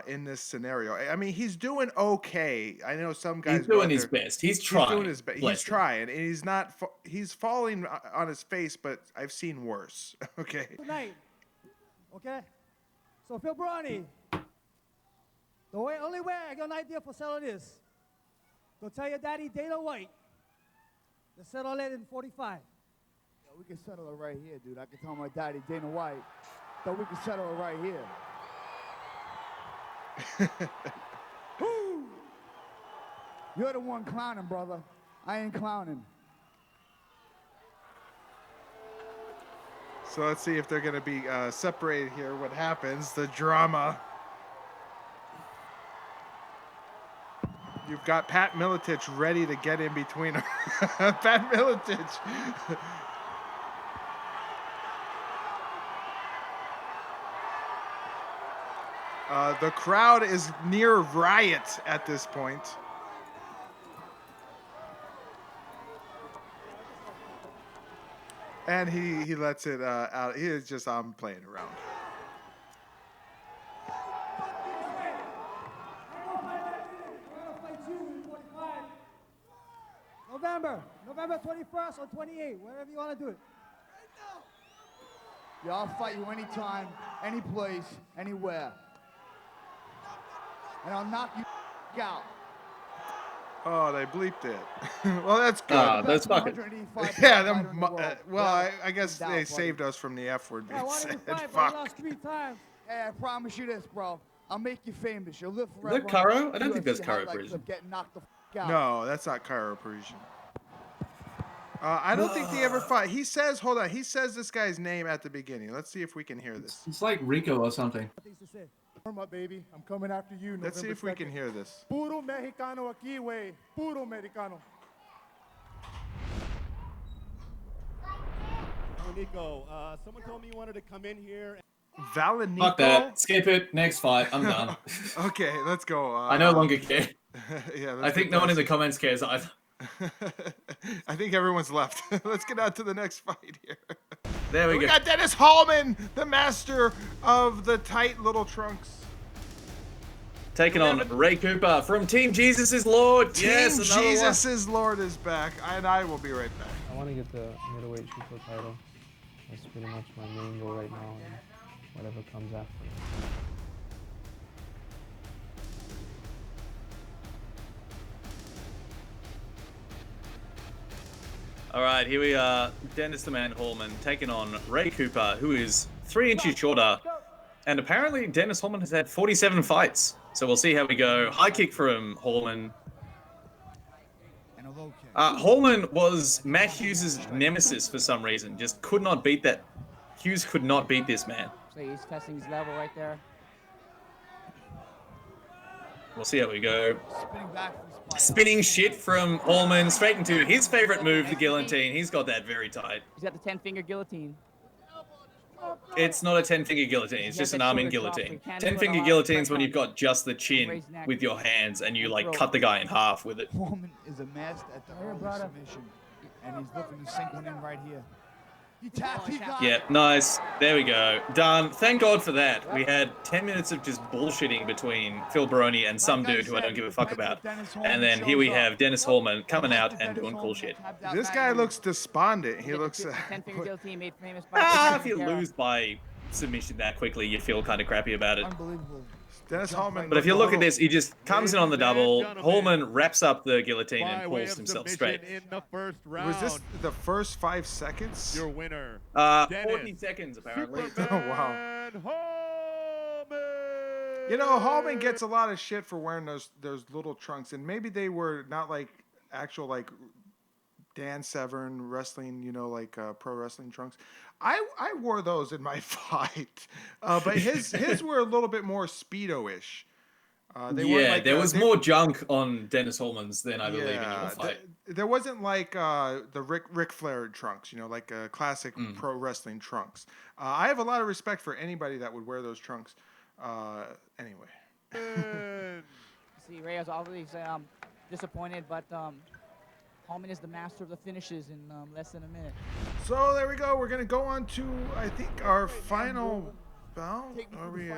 in this scenario. I mean, he's doing okay. I know some guys He's go doing out his there- best. He's trying. He's doing his best. Bless He's him. trying, and he's not. He's falling on his face, but I've seen worse. Okay. Tonight. Okay? So, Phil Baroni, only way I got an idea for settling this, go tell your daddy Dana White to settle it in 45. Yeah, we can settle it right here, dude. I can tell my daddy, Dana White, that we can settle it right here. Woo! You're the one clowning, brother. I ain't clowning. So let's see if they're going to be separated here. What happens? The drama. You've got Pat Miletich ready to get in between them. Pat Miletich. The crowd is near riot at this point. And he lets it out. He is just, I'm playing around. November 21st or 28th, wherever you want to do it. Yeah, I'll fight you anytime, any place, anywhere. And I'll knock you out. Oh, they bleeped it. Well, that's good. That's fucking. Yeah, I guess they saved us from the F word Yeah, being I wanted said. to fight, but I Fuck. lost 3 times. Hey, I promise you this, bro. I'll make you famous. You'll live Is forever. that Cairo? on I don't think that's UFC Cairo highlight Parisian. clip, Getting knocked the out. No, that's not Cairo Parisian. I don't think they ever fought. He says, hold on, he says this guy's name at the beginning. Let's see if we can hear this. It's like Rico or something. Things to say. Warm up, baby. I'm coming after you. Let's see November if we 2nd. can hear this. Puro Mexicano aquí, güey. Puro Mexicano. Oh, Nico, someone told me you wanted to come in here. Valenico? Fuck that. Skip it. Next fight. I'm done. Okay, let's go. I no longer care. Yeah, I think no one in the comments cares either. I think everyone's left. Let's get on to the next fight here. There we We go. got Dennis Hallman, the master of the tight little trunks. Taking on Ray Cooper from Team Jesus is Lord. Team Yes, another Jesus is Lord is back, and I will be right back. I want to get the middleweight super title. That's pretty much my main goal right now, and whatever comes after. All right, here we are. Dennis the Man Hallman taking on Ray Cooper, who is 3 inches shorter. And apparently Dennis Hallman has had 47 fights. So we'll see how we go. High kick from Hallman. And a low kick. Hallman was Matt Hughes' nemesis for some reason. Just could not beat that. Hughes could not beat this man. So he's testing his level right there. We'll see how we go. Spinning back from spine. Spinning shit from Hallman straight into his favorite move, the guillotine. He's got that very tight. He's got the 10-finger guillotine. It's not a 10-finger guillotine. It's just an arming guillotine. 10-finger guillotine's when you've got just the chin with your hands and you like cut the guy in half with it. Hallman is a master at the early submission, and he's looking to sink one in right here. He tapped. He got Yeah, nice. There we go. Done. Thank God for that. We had 10 minutes of just bullshitting between Phil Baroni and some dude who I don't give a fuck about. And then here we have Dennis Hallman coming out and doing cool shit. This guy looks despondent. He Get the looks. 10-finger deal team made famous by If you lose by submission that quickly, you feel kind of crappy about it. Unbelievable. Dennis Hallman. But if you looked a look at this, he just comes in on the double. Hallman wraps up the guillotine By and way pulls of himself submission straight. in the first round. Was this the first 5 seconds? Your winner, 40 seconds apparently. Oh, wow. Hallman. You know, Hallman gets a lot of shit for wearing those little trunks, and maybe they were not like actual like Dan Severn wrestling, you know, like pro wrestling trunks. I wore those in my fight, but his were a little bit more Speedo-ish. There was more junk on Dennis Hallman's than I believe in your fight. There wasn't like the Ric Flair trunks, you know, like classic pro wrestling trunks. I have a lot of respect for anybody that would wear those trunks. Anyway. See, Reyes always disappointed, but Hallman is the master of the finishes in less than a minute. So there we go. We're gonna go on to I think our final bout. Are we?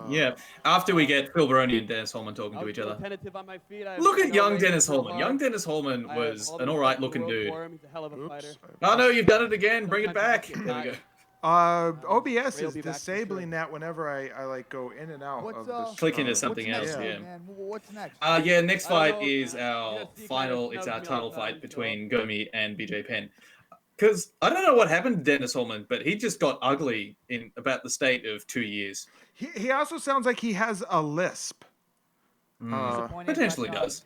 Yeah, after we get Phil Baroni and Dennis Hallman talking to each other. Tentative on my feet. Look at young Dennis Hallman. Young Dennis Hallman was an alright looking dude. He's a hell of a fighter. Oh no, you've done it again. Bring it back. There we go. OBS is Ray'll be back for disabling sure. that whenever I like go in and out of this. Click into something What's else, next, yeah. man? What's next? Yeah, next I don't fight know, is our UFC final, kinda it's our snubs me all title the fight time, between Gomi and BJ Penn. Because I don't know what happened to Dennis Hallman, but he just got ugly in about the state of 2 years. He also sounds like he has a lisp. Disappointed, Potentially but, does.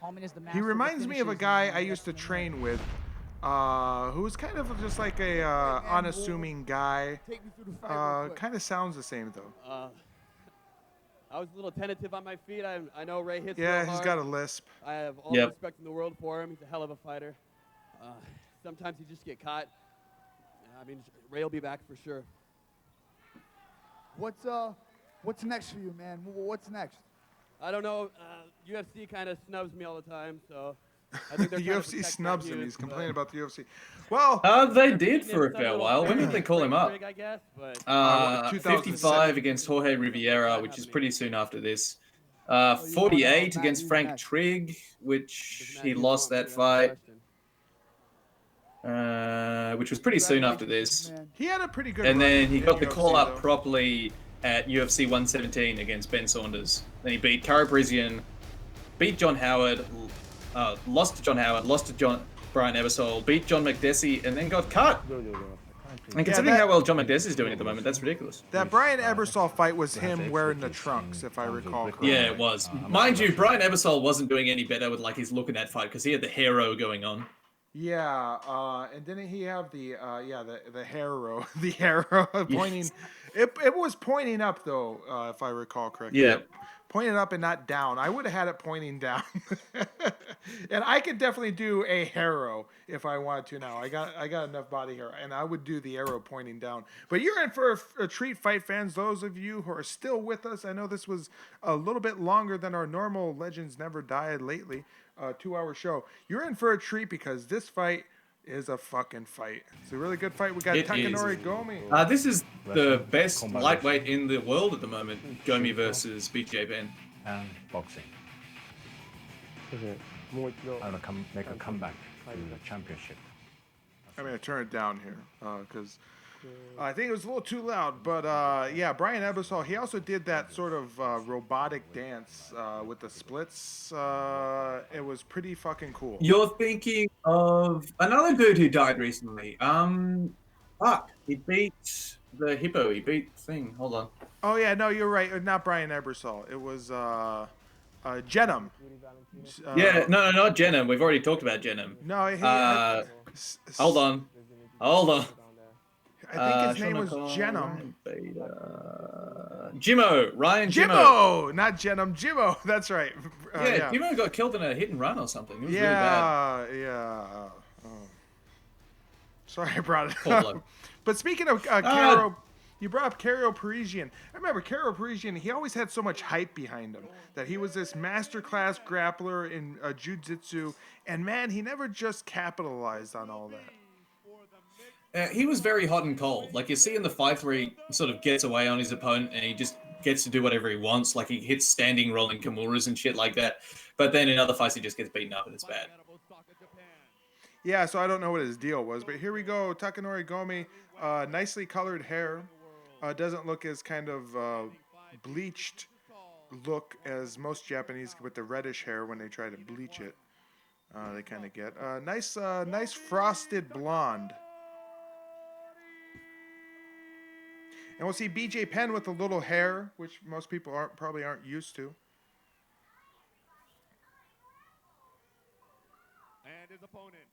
Hallman is the master He of the reminds me of a finishes guy in I used to less than a train with, who was kind of just like a unassuming guy. Take me through the fight real quick. Kind of sounds the same though. I was a little tentative on my feet. I know Ray hits Yeah, real he's hard. got a lisp. I have all the respect in the world for him. He's a hell of a fighter. Sometimes he just get caught. I mean, Ray will be back for sure. What's next for you, man? What's next? I don't know. UFC kind of snubs me all the time, so I think The they're trying to UFC protect my snubs him. views, He's but- complaining about the UFC. Well, They did for a fair while. When did they call him up? I guess, but 55 against Jorge Riviera, which is pretty soon after this. 48 against Frank Trigg, which he lost that fight. Which was pretty soon after this. he had a pretty good. And run then he in got the UFC, call up though. properly at UFC 117 against Ben Saunders. Then he beat Cara Parisian, beat John Howard, lost to John Howard, lost to Brian Ebersol, beat John McDessie, and then got cut. And considering how well John McDessie is doing at the moment, that's ridiculous. That Brian Ebersol fight was him wearing the trunks, if I recall correctly. Yeah, it was. Mind you, Brian Ebersol wasn't doing any better with like his look in that fight because he had the hero going on. Yeah, and didn't he have the harrow, the harrow pointing? It was pointing up though, if I recall correctly. Yeah. Pointing up and not down. I would have had it pointing down, and I could definitely do a harrow if I wanted to. Now I got enough body hair, and I would do the arrow pointing down. But you're in for a treat, fight fans. Those of you who are still with us, I know this was a little bit longer than our normal Legends Never Died lately. 2-hour show. You're in for a treat because this fight is a fucking fight. It's a really good fight. We got It Takanori is. Gomi. This is the best lightweight in the world at the moment. Gomi versus BJ Penn. And boxing. I'm gonna make a comeback to the championship. I'm gonna turn it down here because I think it was a little too loud. But yeah, Brian Ebersol. He also did that sort of robotic dance with the splits. It was pretty fucking cool. You're thinking of another dude who died recently. He beat the hippo. He beat thing. Hold on. Oh yeah, no, you're right. Not Brian Ebersol. It was Jenham. Yeah, no, not Jenham. We've already talked about Jenham. No, he, Hold on. I think his name was Jenham. Jimmo, Ryan Jimmo. Jimmo, not Jenham. Jimmo. That's right. Yeah, Jimmo got killed in a hit and run or something. It was really bad. Yeah. Sorry, I brought it Cold up. blood. But speaking of Caro, you brought up Caro Parisian. I remember Caro Parisian. He always had so much hype behind him that he was this masterclass grappler in jiu-jitsu, and man, he never just capitalized on all that. He was very hot and cold. Like, you see in the fight where he sort of gets away on his opponent and he just gets to do whatever he wants. Like, he hits standing rolling Kimuras and shit like that. But then in other fights, he just gets beaten up and it's bad. Yeah, so I don't know what his deal was. But here we go. Takanori Gomi, nicely colored hair. Doesn't look as kind of bleached look as most Japanese with the reddish hair when they try to bleach it. They kind of get nice frosted blonde. And we'll see BJ Penn with a little hair, which most people probably aren't used to. And his opponent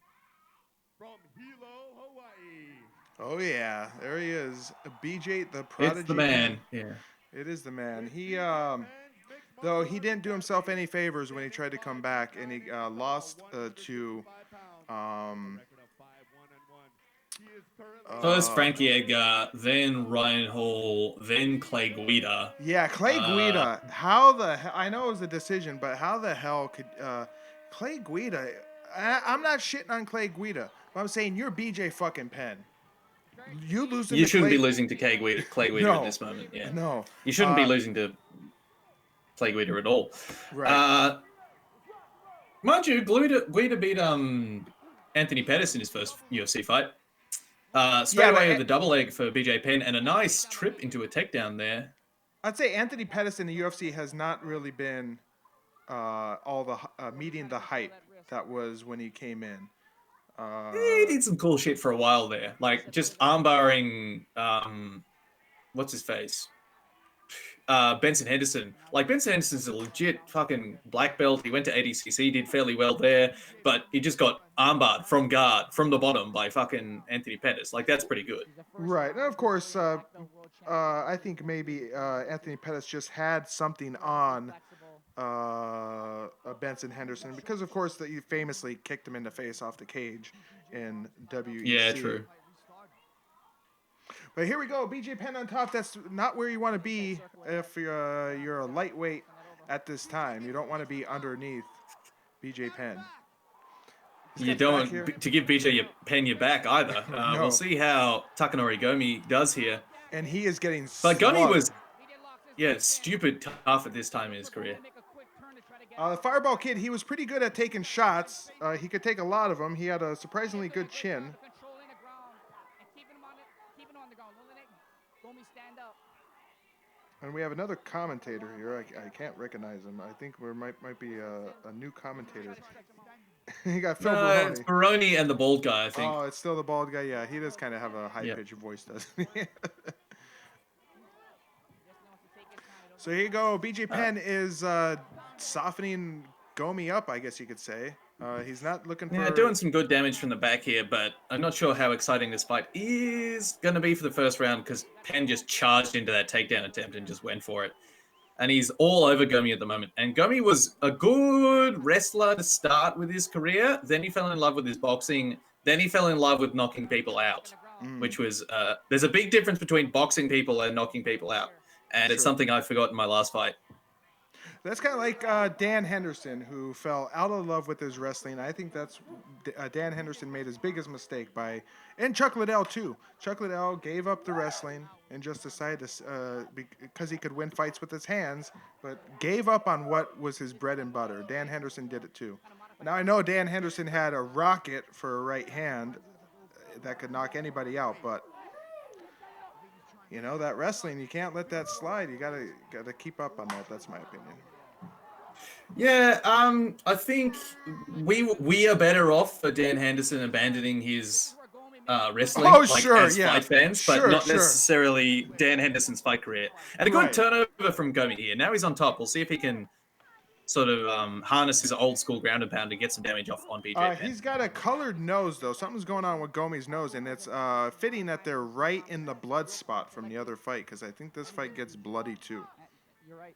from Hilo, Hawaii. Oh yeah, there he is, BJ the Prodigy. It's the man. Yeah, it is the man. He though he didn't do himself any favors when he tried to come back, and he lost to first Frankie Edgar, then Ryan Hall, then Clay Guida. Yeah, Clay Guida. How the hell? I know it was a decision, but how the hell could Clay Guida? I'm not shitting on Clay Guida, but I'm saying you're BJ fucking Penn. You losing? You shouldn't be losing to Clay Guida No. at this moment. Yeah, no, you shouldn't be losing to Clay Guida at all. Right. Mind you, Guida beat Anthony Pettis in his first UFC fight. Straight away with the double leg for BJ Penn and a nice trip into a takedown there. I'd say Anthony Pettis in the UFC has not really been meeting the hype that was when he came in. He did some cool shit for a while there, like just armbarring what's his face, Benson Henderson. Like, Benson Henderson's a legit fucking black belt. He went to ADCC, did fairly well there, but he just got armbarred from guard, from the bottom by fucking Anthony Pettis. Like, that's pretty good. Right. And of course, I think maybe Anthony Pettis just had something on Benson Henderson because, of course, he famously kicked him in the face off the cage in WEC. Yeah, true. But here we go, BJ Penn on top. That's not where you want to be if you're a lightweight at this time. You don't want to be underneath BJ Penn. You don't want to give BJ Penn your back either. No. We'll see how Takanori Gomi does here. And he is getting But Gomi slugged. was, stupid tough at this time in his career. The Fireball Kid, he was pretty good at taking shots. He could take a lot of them. He had a surprisingly good chin. And we have another commentator here. I can't recognize him. I think there might be a new commentator. You got Phil Baroni. It's Baroni and the bald guy, I think. Oh, it's still the bald guy. Yeah, he does kind of have a high-pitched voice, doesn't he? So here you go. BJ Penn is softening Gomi up, I guess you could say. He's not looking for... Yeah, doing some good damage from the back here, but I'm not sure how exciting this fight is going to be for the first round because Penn just charged into that takedown attempt and just went for it. And he's all over Gomi at the moment. And Gomi was a good wrestler to start with his career. Then he fell in love with his boxing. Then he fell in love with knocking people out, which was... there's a big difference between boxing people and knocking people out. And it's something I forgot in my last fight. That's kind of like Dan Henderson, who fell out of love with his wrestling. I think that's Dan Henderson made his biggest mistake and Chuck Liddell too. Chuck Liddell gave up the wrestling and just decided to, because he could win fights with his hands, but gave up on what was his bread and butter. Dan Henderson did it too. Now I know Dan Henderson had a rocket for a right hand that could knock anybody out, but you know, that wrestling, you can't let that slide. You gotta keep up on that. That's my opinion. Yeah, I think we are better off for Dan Henderson abandoning his wrestling as fight fans, but not necessarily Dan Henderson's fight career. And a good turnover from Gomi here. Now he's on top. We'll see if he can sort of harness his old school ground and pound to get some damage off on BJ Penn. He's got a colored nose, though. Something's going on with Gomi's nose, and it's fitting that they're right in the blood spot from the other fight, because I think this fight gets bloody, too. You're right.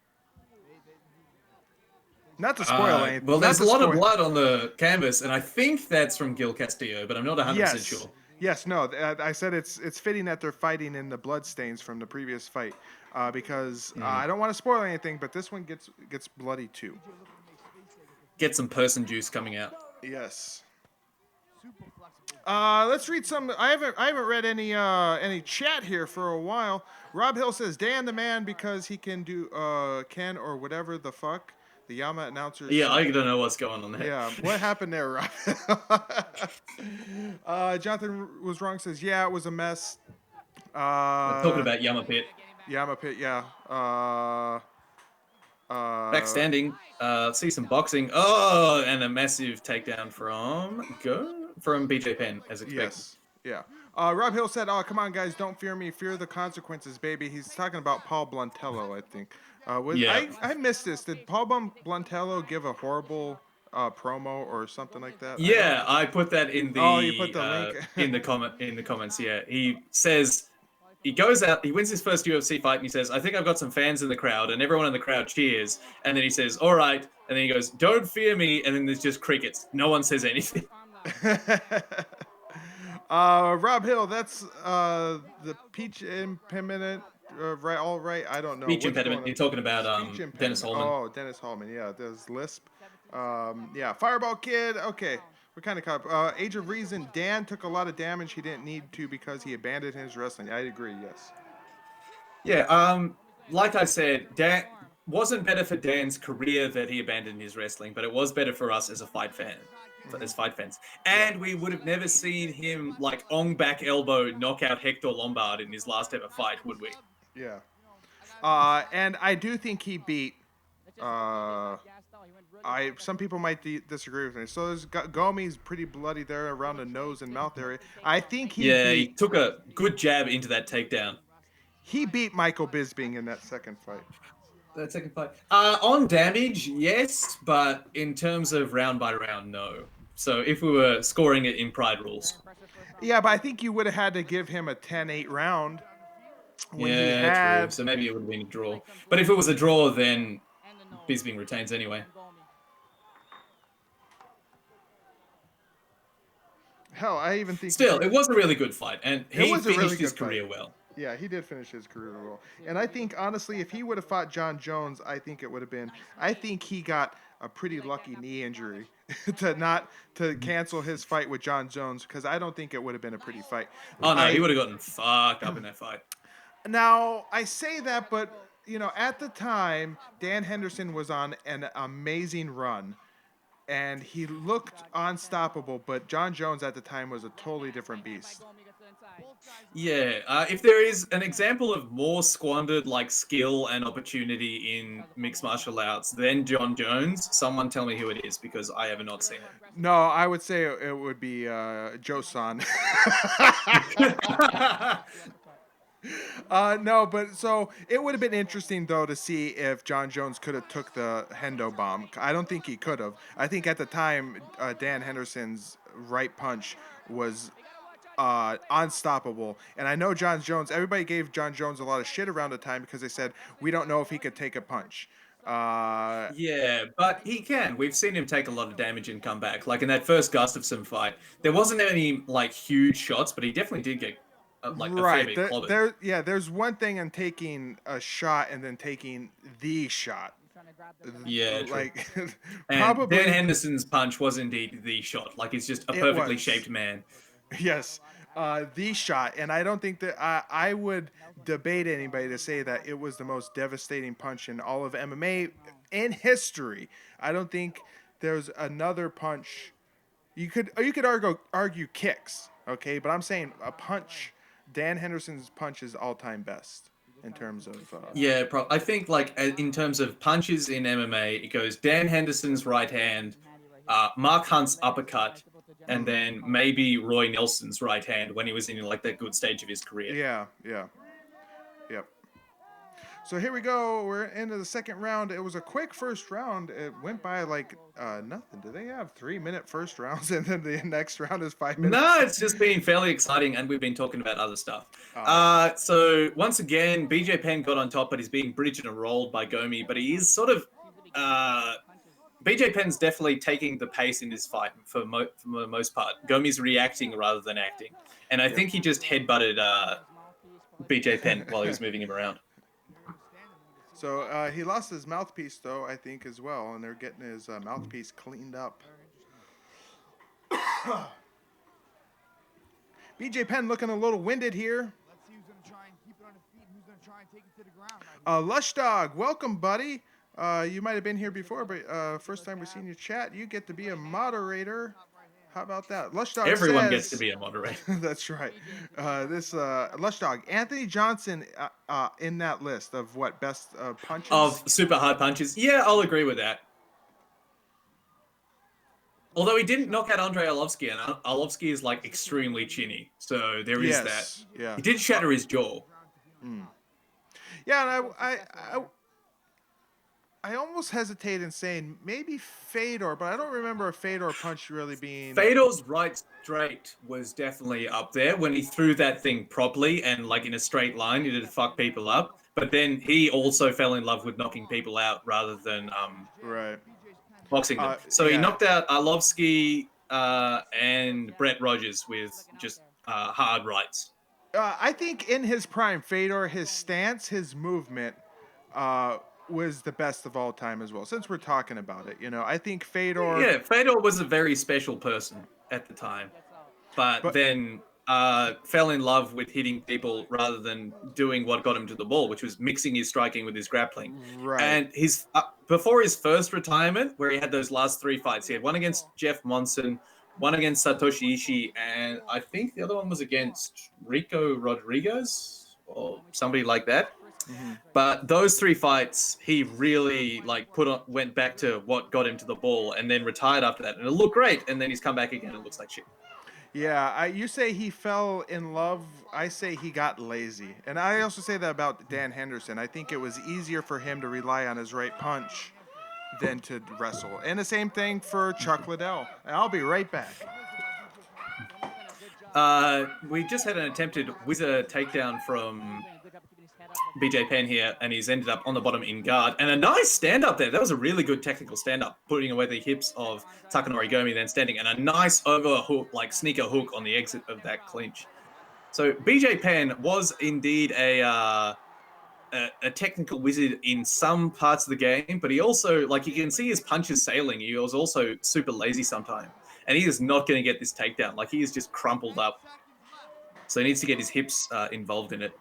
Not to spoil anything. Well, there's a lot of blood on the canvas, and I think that's from Gil Castillo, but I'm not 100% sure. Yes, no, I said it's fitting that they're fighting in the blood stains from the previous fight, because I don't want to spoil anything, but this one gets bloody too. Get some person juice coming out. Yes. Let's read some. I haven't read any chat here for a while. Rob Hill says Dan the man because he can do can or whatever the fuck. The Yama announcers. Yeah, I don't know what's going on there. Yeah, what happened there, Rob? Jonathan was wrong. Says yeah, it was a mess. Talking about Yama Pit. Yama Pit, yeah. Backstanding. See some boxing. Oh, and a massive takedown from BJ Penn, as expected. Yes. Yeah. Rob Hill said, "Oh, come on, guys, don't fear me. Fear the consequences, baby." He's talking about Paul Bluntello, I think. I missed this. Did Paul Bluntello give a horrible promo or something like that? Yeah, I put that in the. Oh, you put the link in the comments. Yeah, he says. He goes out, he wins his first UFC fight, and he says, I think I've got some fans in the crowd, and everyone in the crowd cheers. And then he says, all right. And then he goes, don't fear me. And then there's just crickets. No one says anything. Rob Hill, that's the peach impediment, right? All right, I don't know. Peach impediment. You're talking about Dennis Hallman. Oh, Dennis Hallman, yeah. There's Lisp. Yeah, Fireball Kid, okay. We're kind of caught up. Age of Reason, Dan took a lot of damage he didn't need to because he abandoned his wrestling. I agree, yes. Yeah, like I said, Dan wasn't better for Dan's career that he abandoned his wrestling, but it was better for us as fight fans. And we would have never seen him like Ong back elbow knock out Hector Lombard in his last ever fight, would we? Yeah. And I do think he beat some people might disagree with me. So there's Gomi's pretty bloody there around the nose and mouth area. I think he took a good jab into that takedown. He beat Michael Bisping in that second fight. On damage, yes, but in terms of round by round, no. So if we were scoring it in Pride rules. Yeah, but I think you would have had to give him a 10-8 round. True. So maybe it would have been a draw. But if it was a draw, then Bisping retains anyway. Hell, I even think... Still, it was a really good fight, and he finished his career well. Yeah, he did finish his career well. And I think, honestly, if he would have fought John Jones, I think it would have been... I think he got a pretty lucky knee injury to cancel his fight with John Jones, because I don't think it would have been a pretty fight. Oh, no, he would have gotten fucked up in that fight. Now, I say that, but, you know, at the time, Dan Henderson was on an amazing run. And he looked unstoppable, but John Jones at the time was a totally different beast. Yeah, if there is an example of more squandered like skill and opportunity in mixed martial arts than John Jones, someone tell me who it is, because I have not seen it. No, I would say it would be Joe Son. No, but so it would have been interesting though to see if John Jones could have took the Hendo bomb. I don't think he could have. I think at the time Dan Henderson's right punch was unstoppable, and I know John Jones. Everybody gave John Jones a lot of shit around the time because they said we don't know if he could take a punch. Yeah, but he can. We've seen him take a lot of damage and come back. Like in that first Gustafsson fight, there wasn't any like huge shots, but he definitely did get. Right. There's one thing in taking a shot and then taking the shot. Yeah, like probably Dan Henderson's punch was indeed the shot. Like it's just a perfectly shaped man. Yes, the shot, and I don't think that I would debate anybody to say that it was the most devastating punch in all of MMA in history. I don't think there's another punch. You could argue kicks, okay, but I'm saying a punch. Dan Henderson's punch is all-time best in terms of... I think, like, in terms of punches in MMA, it goes Dan Henderson's right hand, Mark Hunt's uppercut, and then maybe Roy Nelson's right hand when he was in, like, that good stage of his career. Yep. So here we go. We're into the second round. It was a quick first round. It went by like nothing. Do they have 3-minute first rounds and then the next round is 5 minutes? No, it's just been fairly exciting, and we've been talking about other stuff. So once again, BJ Penn got on top, but he's being bridged and rolled by Gomi. But he is sort of BJ Penn's definitely taking the pace in this fight for the most part. Gomi's reacting rather than acting, and I think he just headbutted BJ Penn while he was moving him around. So he lost his mouthpiece, though, I think, as well, and they're getting his mouthpiece cleaned up. BJ Penn looking a little winded here. Let's see who's going to try and keep it on his feet and who's going to try and take it to the ground. Right here. Lush Dog, welcome, buddy. You might have been here before, but first time we've seen you chat, you get to be a moderator. How about that? Lush Dog Everyone says, gets to be a moderator. That's right. This Lush Dog, Anthony Johnson in that list of what best punches? Of super hard punches. Yeah, I'll agree with that. Although he didn't knock out Andrei Arlovsky, and Arlovsky is like extremely chinny, so there is that. Yeah. He did shatter his jaw. Yeah, and I almost hesitate in saying maybe Fedor, but I don't remember a Fedor punch really being. Fedor's right straight was definitely up there when he threw that thing properly and like in a straight line, he did fuck people up. But then he also fell in love with knocking people out rather than right. boxing them. So he knocked out Arlovsky and Brett Rogers with just hard rights. I think in his prime, Fedor, his stance, his movement was the best of all time as well. Since we're talking about it, I think Fedor. Yeah, Fedor was a very special person at the time, but then fell in love with hitting people rather than doing what got him to the ball, which was mixing his striking with his grappling. Right. And his before his first retirement, where he had those last 3 fights, he had one against Jeff Monson, one against Satoshi Ishii, and I think the other one was against Rico Rodriguez or somebody like that. Mm-hmm. But those 3 fights, he really went back to what got him to the ball, and then retired after that, and it looked great. And then he's come back again and it looks like shit. Yeah, you say he fell in love. I say he got lazy, and I also say that about Dan Henderson. I think it was easier for him to rely on his right punch than to wrestle. And the same thing for Chuck Liddell. And I'll be right back. We just had an attempted wizard takedown from BJ Penn here, and he's ended up on the bottom in guard. And a nice stand-up there. That was a really good technical stand-up, putting away the hips of Takanori Gomi, then standing, and a nice overhook, sneaker hook on the exit of that clinch. So BJ Penn was indeed a technical wizard in some parts of the game, but he also, you can see his punches sailing. He was also super lazy sometimes. And he is not going to get this takedown. He is just crumpled up. So he needs to get his hips involved in it.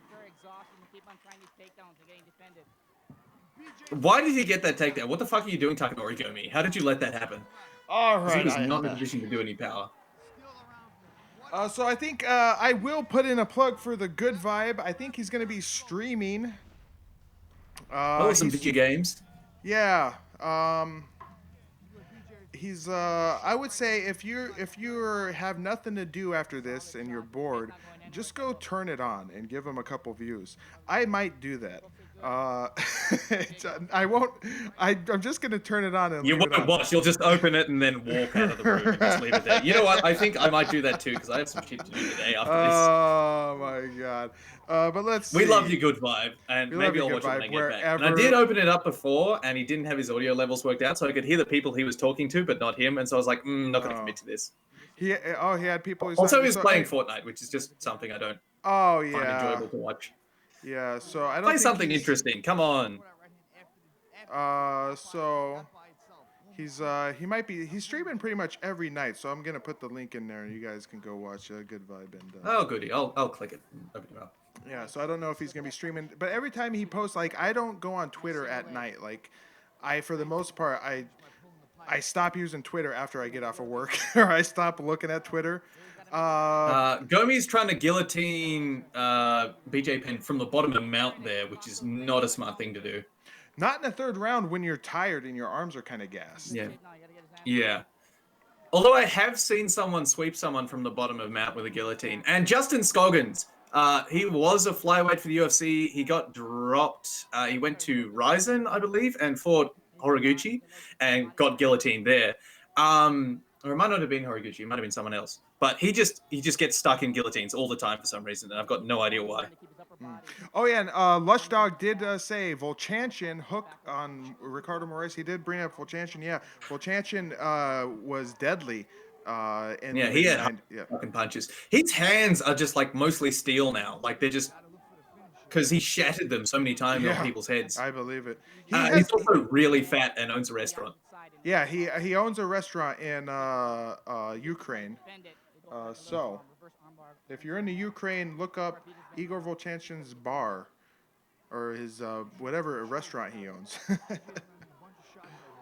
Why did he get that takedown? What the fuck are you doing, Takanori Gomi? How did you let that happen? All right. He was not in a position to do any power. So I think I will put in a plug for the Good Vibe. I think he's going to be streaming. Some video games. Yeah. He's. I would say if you have nothing to do after this and you're bored, just go turn it on and give him a couple views. I might do that. I won't. I'm just gonna turn it on and. You won't watch. You'll just open it and then walk out of the room and just leave it there. You know what? I think I might do that too because I have some shit to do today after this. Oh my god! But let's. We love you, Good Vibe, and maybe I'll watch it when I get back. And I did open it up before, and he didn't have his audio levels worked out, so I could hear the people he was talking to, but not him. And so I was like, not gonna commit to this. He had people. Also, he was playing Fortnite, which is just something I don't. Find enjoyable to watch. Yeah, so I don't play something interesting. Come on. So he's he's streaming pretty much every night. So I'm gonna put the link in there, and you guys can go watch Good Vibe and. Oh, goody! I'll click it. Open it up. Yeah, so I don't know if he's gonna be streaming, but every time he posts, I don't go on Twitter at night. For the most part, I stop using Twitter after I get off of work, or I stop looking at Twitter. Gomi's trying to guillotine BJ Penn from the bottom of the mount there, which is not a smart thing to do. Not in the third round when you're tired and your arms are kind of gassed. Yeah. Although I have seen someone sweep someone from the bottom of mount with a guillotine. And Justin Scoggins, he was a flyweight for the UFC. He got dropped. He went to Ryzen, I believe, and fought Horiguchi and got guillotined there. Or it might not have been Horiguchi. It might have been someone else. But he just gets stuck in guillotines all the time for some reason, and I've got no idea why. Oh, yeah, and Lush Dog did say Volchanchin hook on Ricardo Moraes. He did bring up Volchanchin. Yeah, Volchanchin was deadly. He had fucking punches. His hands are just mostly steel now. They're just because he shattered them so many times on people's heads. I believe it. He's also really fat and owns a restaurant. Yeah, he owns a restaurant in Ukraine. If you're in the Ukraine, look up Igor Volchanshin's bar or his whatever restaurant he owns.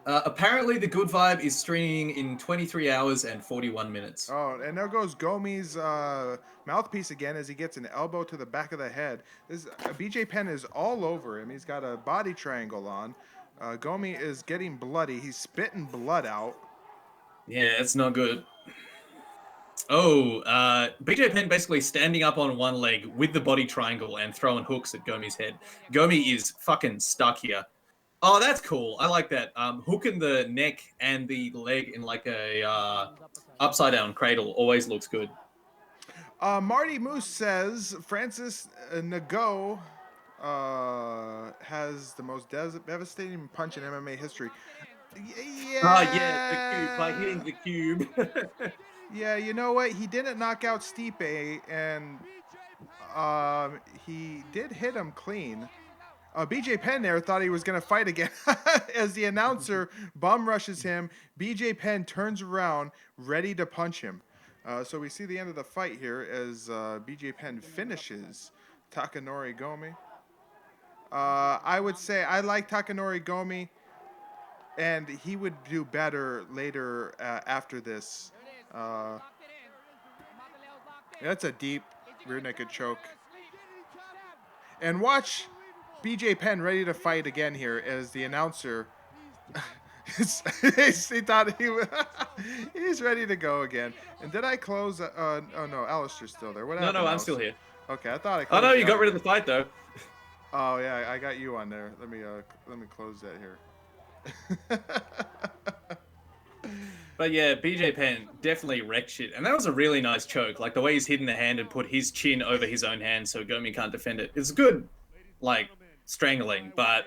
Apparently, the Good Vibe is streaming in 23 hours and 41 minutes. Oh, and there goes Gomi's mouthpiece again as he gets an elbow to the back of the head. This BJ Penn is all over him. He's got a body triangle on. Gomi is getting bloody. He's spitting blood out. Yeah, it's not good. Oh, BJ Penn basically standing up on one leg with the body triangle and throwing hooks at Gomi's head. Gomi is fucking stuck here. Oh, that's cool. I like that. Hooking the neck and the leg in like a upside down cradle always looks good. Marty Moose says Francis Nago has the most devastating punch in MMA history. Yeah, the cube, by hitting the cube. Yeah, you know what? He didn't knock out Stipe, and he did hit him clean. BJ Penn there thought he was going to fight again. As the announcer bum rushes him, BJ Penn turns around, ready to punch him. So we see the end of the fight here as BJ Penn finishes Takanori Gomi. I would say I like Takanori Gomi, and he would do better later after this. That's a deep rear naked choke. And watch BJ Penn ready to fight again here as the announcer he thought he's ready to go again. And did I close? Oh no, Alistair's still there. What happened? No, I'm still here. Okay, I thought I Oh closed. no, you got rid of the fight though. Oh yeah, I got you on there. Let me close that here. But yeah, BJ Penn definitely wrecked shit. And that was a really nice choke. Like the way he's hidden the hand and put his chin over his own hand so Gomi can't defend it. It's good, like, strangling, but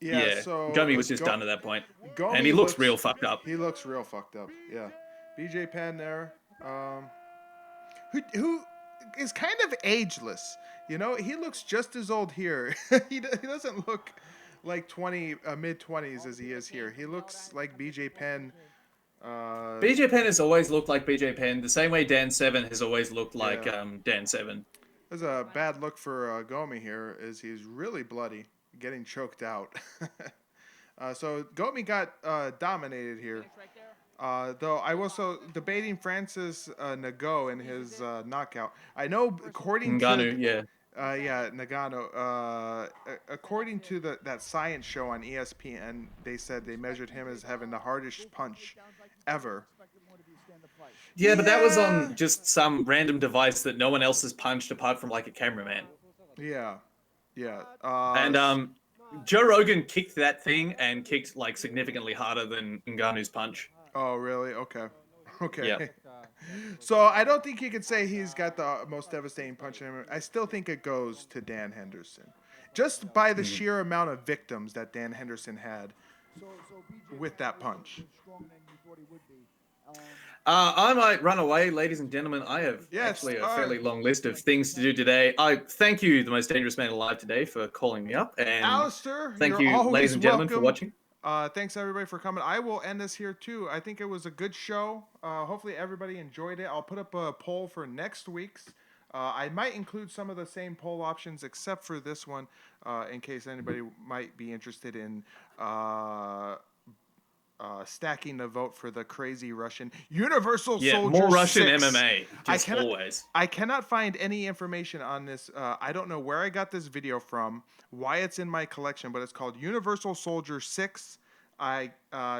yeah, so Gomi was just done at that point. Gomi And he looks real fucked up. He looks real fucked up, yeah. BJ Penn there, who is kind of ageless. You know, he looks just as old here. He doesn't look like mid-20s as he is here. He looks like BJ Penn. BJ Penn has always looked like BJ Penn, the same way Dan Severn has always looked like Dan Severn. There's a bad look for Gomi here as he's really bloody, getting choked out. So Gomi got dominated here. Though I was also debating Francis Nago in his knockout. I know according to Nagano. According to that science show on ESPN, they said they measured him as having the hardest punch ever. Yeah, but that was on just some random device that no one else has punched apart from like a cameraman. Yeah. And Joe Rogan kicked that thing and kicked like significantly harder than Ngannou's punch. Oh, really? Okay. Yeah. So I don't think you could say he's got the most devastating punch in him. I still think it goes to Dan Henderson. Just by the sheer amount of victims that Dan Henderson had with that punch. I might run away, ladies and gentlemen. I have actually a fairly long list of things to do today. I thank you, the most dangerous man alive today, for calling me up. And Alistair, thank you, ladies and gentlemen, for watching. Thanks everybody for coming. I will end this here too. I think it was a good show. Hopefully everybody enjoyed it. I'll put up a poll for next week's. I might include some of the same poll options except for this one, in case anybody might be interested in stacking the vote for the crazy Russian Universal Soldier more Russian 6. MMA, just always. I cannot find any information on this. I don't know where I got this video from, why it's in my collection, but it's called Universal Soldier 6. I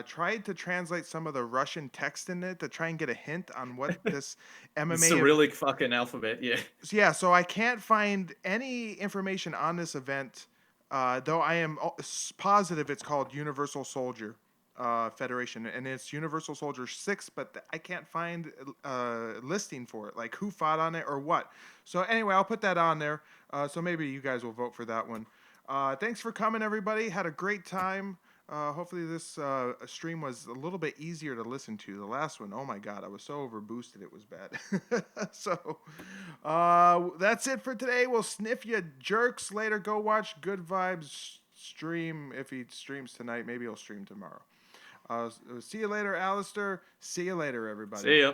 tried to translate some of the Russian text in it to try and get a hint on what this MMA... Cyrillic fucking alphabet, yeah. Yeah, so I can't find any information on this event, though I am positive it's called Universal Soldier Federation, and it's Universal Soldier 6, but I can't find a listing for it, like who fought on it or what. So anyway, I'll put that on there, so maybe you guys will vote for that one. Thanks for coming, everybody. Had a great time. Hopefully this stream was a little bit easier to listen to. The last one, oh my god, I was so overboosted it was bad. So that's it for today. We'll sniff you jerks later. Go watch Good Vibes stream. If he streams tonight, maybe he'll stream tomorrow. See you later, Alistair. See you later, everybody. See ya.